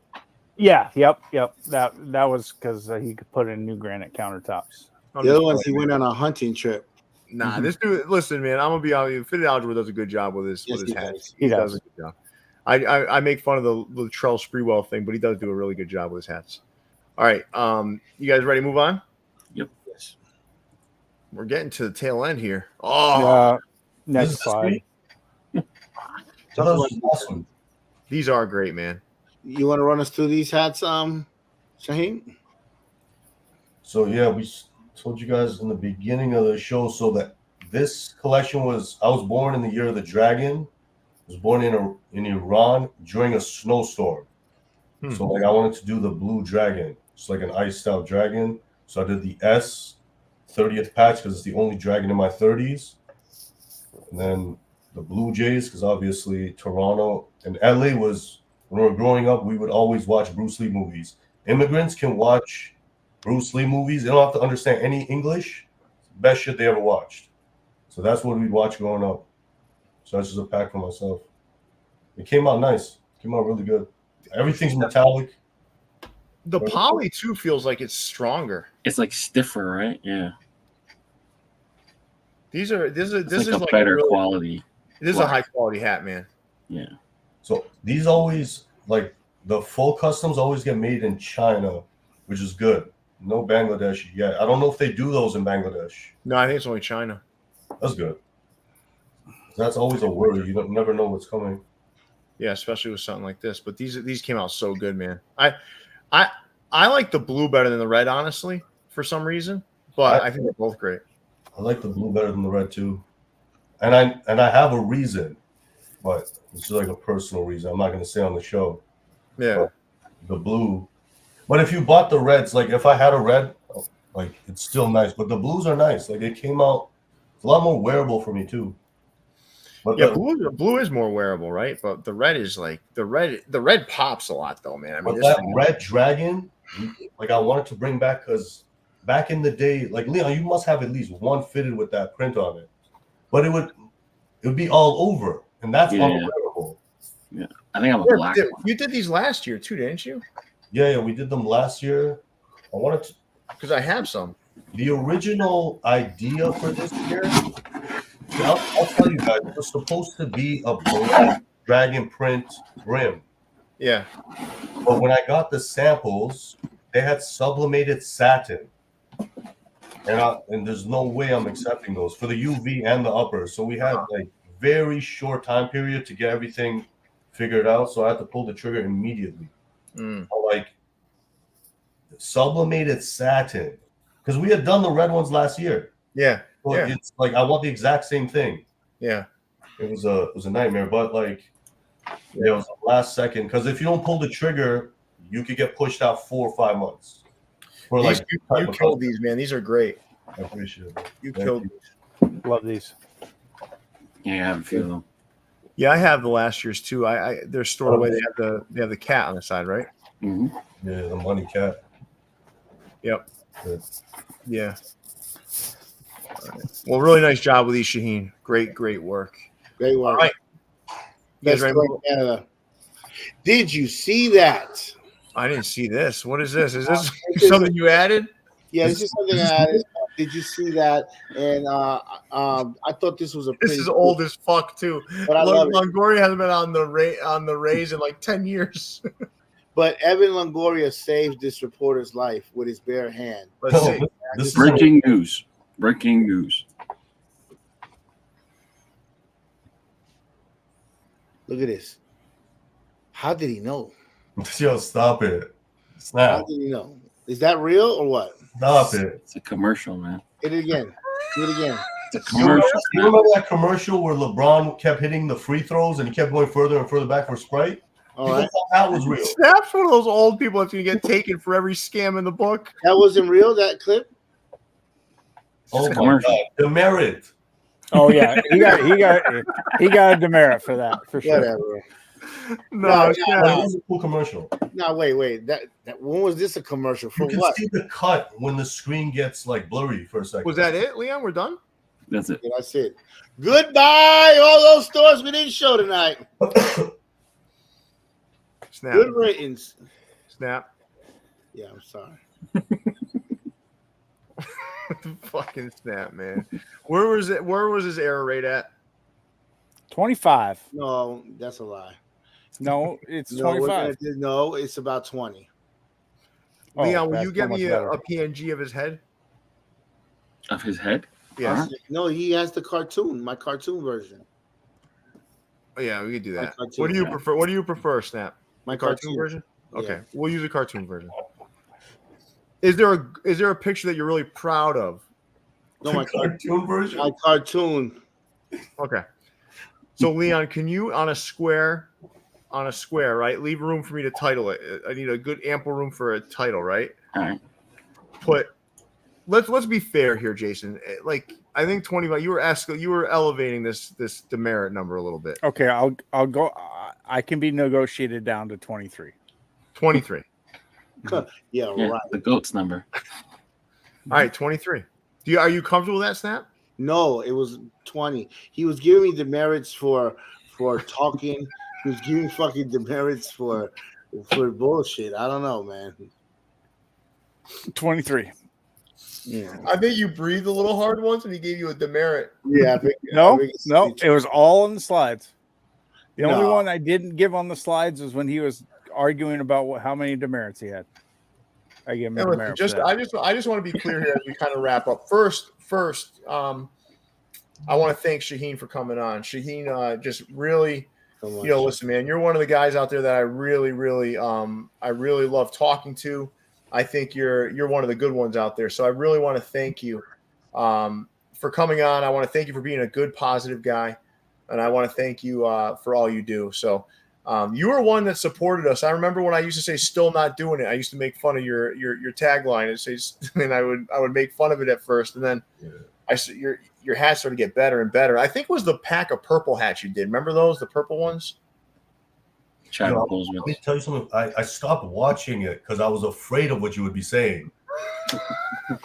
Yeah, yep. That was because he could put in new granite countertops. The other ones he went on a hunting trip. Nah, this dude. Listen, man, I'm gonna be honest. Fitted Algebra does a good job with his hats. He does a good job. I make fun of the Latrell Spreewell thing, but he does do a really good job with his hats. All right, you guys ready to move on? Yep. Yes. We're getting to the tail end here. Oh, next slide. That was awesome. These are great, man. You want to run us through these hats, Shahin? So yeah, we told you guys in the beginning of the show. So that this collection I was born in the year of the dragon. I was born in Iran during a snowstorm. So like I wanted to do the blue dragon. It's like an iced out dragon. So I did the S 30th patch because it's the only dragon in my 30s. And then the Blue Jays because obviously Toronto and LA was, when we were growing up, we would always watch Bruce Lee movies. Immigrants can watch Bruce Lee movies. They don't have to understand any English. Best shit they ever watched. So that's what we'd watch growing up. So that's just a pack for myself. It came out nice. It came out really good. Everything's metallic. The poly too feels like it's stronger. It's like stiffer, right? Yeah. This is like a better quality. This is a high quality hat, man. Yeah. So these always, like the full customs always get made in China, which is good. No Bangladesh yet. I don't know if they do those in Bangladesh. No, I think it's only China. That's good. That's always a worry. You don't never know what's coming. Yeah, especially with something like this. But these came out so good, man. I like the blue better than the red, honestly, for some reason. But I think they're both great. I like the blue better than the red too, and I have a reason, but it's like a personal reason. I'm not going to say on the show. Yeah, but the blue. But if you bought the reds, like if I had a red, like it's still nice. But the blues are nice. Like it came out, it's a lot more wearable for me too. But yeah, blue is more wearable, right? But the red is like the red pops a lot though, man. I mean, but that red dragon, like I wanted to bring back because back in the day, like Leon, you must have at least one fitted with that print on it. But it would be all over, and that's unwearable. Yeah, I think I'm a black one. You did these last year too, didn't you? Yeah, we did them last year. I wanted to because I have some. The original idea for this year, I'll tell you guys, it was supposed to be a black dragon print rim. Yeah. But when I got the samples, they had sublimated satin. And there's no way I'm accepting those for the UV and the upper. So we had like very short time period to get everything figured out. So I had to pull the trigger immediately. Like sublimated satin. Because we had done the red ones last year. Yeah. So it's like I want the exact same thing. Yeah. It was a nightmare, but like it was the last second. Because if you don't pull the trigger, you could get pushed out 4 or 5 months. For you killed these, man. These are great. I appreciate it. You killed these. Love these. Yeah, I have a few of them. Yeah, I have the last year's too. They're stored away. They have the cat on the side, right? Mm-hmm. Yeah, the money cat. Yep. Yeah. Right. Well, really nice job with these, Shahin. Great work. Great work. All right. You guys ready? Canada. Did you see that? I didn't see this. What is this? Is this something you added? Yeah, this is something I added. Did you see that? And I thought this was This is old as fuck too. But I love Longoria hasn't been on the Rays in like 10 years. But Evan Longoria saved this reporter's life with his bare hand. Let's see. This is breaking news. Breaking news. Look at this. How did he know? Yo, stop it. Snap. How did he know? Is that real or what? Stop it. It's a commercial, man. Hit it again. Do it again. It's a commercial. You remember that commercial where LeBron kept hitting the free throws and he kept going further and further back for Sprite? All right. That was real. Snap's one of those old people that's going to get taken for every scam in the book. That wasn't real, that clip? Oh, my God. Demerit. Oh, yeah. He got a demerit for that, for sure. Whatever. No, it was a cool commercial. No, wait. That when was this a commercial for? You can what? see the cut when the screen gets like blurry for a second. Was that it, Leon? We're done? That's it. Yeah, that's it. Goodbye, all those stores we didn't show tonight. Snap. Good ratings. Snap. Yeah, I'm sorry. Fucking Snap, man. Where was his error rate at? 25. No, that's a lie. No, it's 25. No, it's about 20. Leon, will you get me a PNG of his head? Of his head? Yes. No, he has the cartoon, my cartoon version. Oh yeah, we could do that. What do you prefer? What do you prefer, Snap? My cartoon version? Okay, yeah. We'll use a cartoon version. Is there a picture that you're really proud of? No, my cartoon version. My cartoon. Okay. So Leon, can you on a square, right? Leave room for me to title it. I need a good ample room for a title, right? All right. Let's be fair here, Jason. Like I think 25. You were elevating this demerit number a little bit. Okay, I'll go. I can be negotiated down to 23. 23. Yeah, right. The GOAT's number. All right, 23. Are you comfortable with that, Snap? No, it was 20. He was giving me demerits for talking. He was giving fucking demerits for bullshit. I don't know, man. 23. Yeah. I think you breathed a little hard once and he gave you a demerit. Yeah. No, it was all on the slides. The only one I didn't give on the slides was when he was arguing about how many demerits he had. I give him a demerit. I just want to be clear here as we kind of wrap up. First, I want to thank Shahin for coming on. Shahin, just really, So much. listen, man, you're one of the guys out there that I really love talking to. I think you're one of the good ones out there. So I really want to thank you for coming on. I want to thank you for being a good, positive guy, and I want to thank you for all you do. So you were one that supported us. I remember when I used to say "still not doing it." I used to make fun of your tagline and say, and I would make fun of it at first, and then your hats started to get better and better. I think it was the pack of purple hats you did. Remember those, the purple ones? Let me tell you something. I stopped watching it because I was afraid of what you would be saying.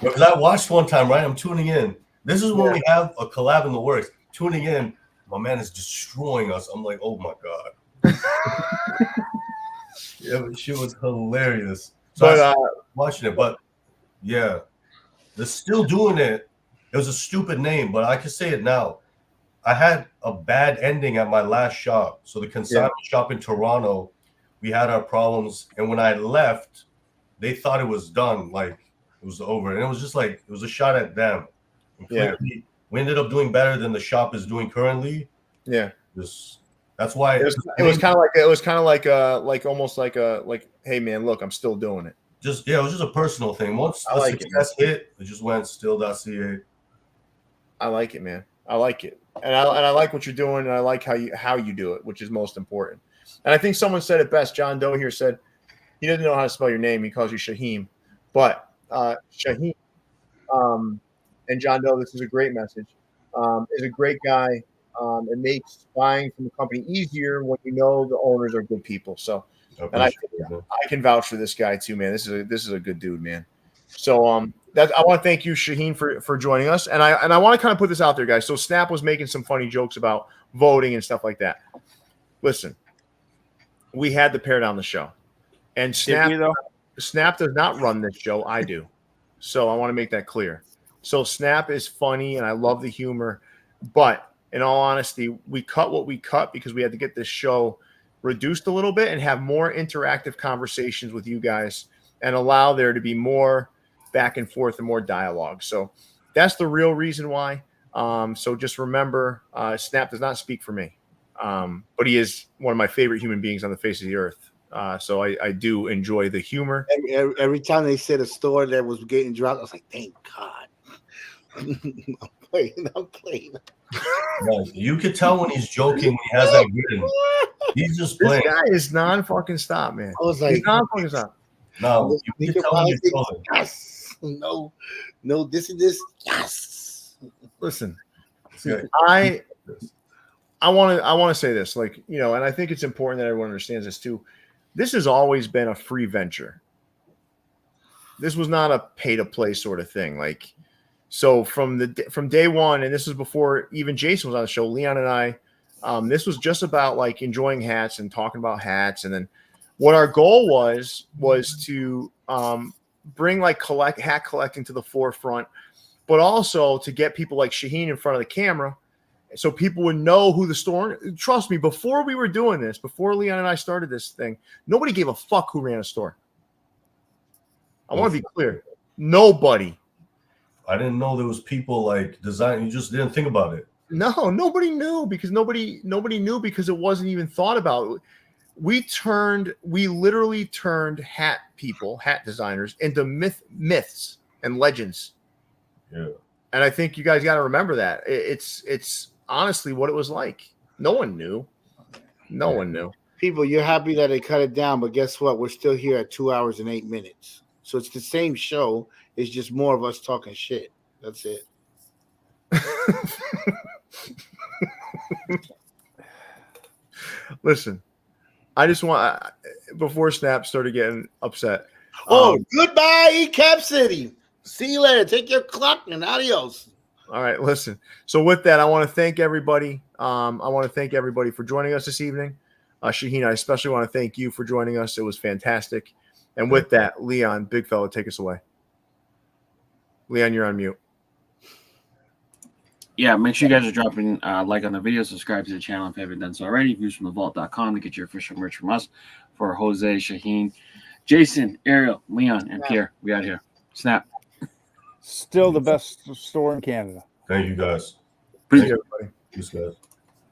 Because I watched one time, right? I'm tuning in. This is when we have a collab in the works. Tuning in, my man is destroying us. I'm like, oh my God. Yeah, she was hilarious. So I started watching it, but yeah, they're still doing it. It was a stupid name, but I can say it now. I had a bad ending at my last shop. So the consignment shop in Toronto, we had our problems. And when I left, they thought it was done, like it was over. And it was just like, it was a shot at them. And clearly, we ended up doing better than the shop is doing currently. Yeah. That's why it was kind of like almost like hey man, look, I'm still doing it. It was just a personal thing. Once the success hit, it just went Styll.ca. I like it, man. I like it. And I like what you're doing, and I like how you do it, which is most important. And I think someone said it best. John Doe here said he doesn't know how to spell your name. He calls you Shahin, but Shahin and John Doe. This is a great message. Is a great guy. It makes buying from the company easier when you know the owners are good people. So, and I can vouch for this guy too, man. This is a good dude, man. So I want to thank you, Shahin, for joining us. And I want to kind of put this out there, guys. So Snap was making some funny jokes about voting and stuff like that. Listen, we had to pare down the show. And Snap does not run this show. I do. So I want to make that clear. So Snap is funny and I love the humor. But in all honesty, we cut what we cut because we had to get this show reduced a little bit and have more interactive conversations with you guys and allow there to be more back and forth and more dialogue. So that's the real reason why. So just remember, Snap does not speak for me, but he is one of my favorite human beings on the face of the earth. So I do enjoy the humor. Every time they said a store that was getting dropped, I was like, thank God. I'm playing. No, you could tell when he's joking when he has that grin. He's just playing. This guy is non-fucking stop, man. I was like, he's non-fucking stop. No, you can tell when you're trolling. Yes. No, this is this. Yes. Listen, I want to say this, like, you know, and I think it's important that everyone understands this too. This has always been a free venture. This was not a pay to play sort of thing. Like, so from day one, and this is before even Jason was on the show, Leon and I, this was just about like enjoying hats and talking about hats. And then what our goal was to bring like hat collecting to the forefront, but also to get people like Shahin in front of the camera so people would know who the store. Trust me, before we were doing this, before Leon and I started this thing, nobody gave a fuck who ran a store. I want to be clear. Nobody. I didn't know there was people like design. You just didn't think about it. No, nobody knew because nobody knew because it wasn't even thought about. We literally turned hat designers into myths and legends. Yeah. And I think you guys got to remember that. It's honestly what it was like. No one knew. No one knew. People, you're happy that they cut it down, but guess what? We're still here at 2 hours and 8 minutes. So it's the same show. It's just more of us talking shit. That's it. Listen, I just want, before Snap started getting upset. Goodbye, Cap City. See you later. Take your clock and adios. All right, listen. So with that, I want to thank everybody. I want to thank everybody for joining us this evening. Shahin, I especially want to thank you for joining us. It was fantastic. And with that, Leon, big fella, take us away. Leon, you're on mute. Yeah, make sure you guys are dropping like on the video, subscribe to the channel if you haven't done so already. Viewsfromthevault.com to get your official merch from us. For Jose, Shahin, Jason, Ariel, Leon, and Pierre, we out here. Snap. Still the best store in Canada. Thank you, guys. See you, everybody. Peace, guys.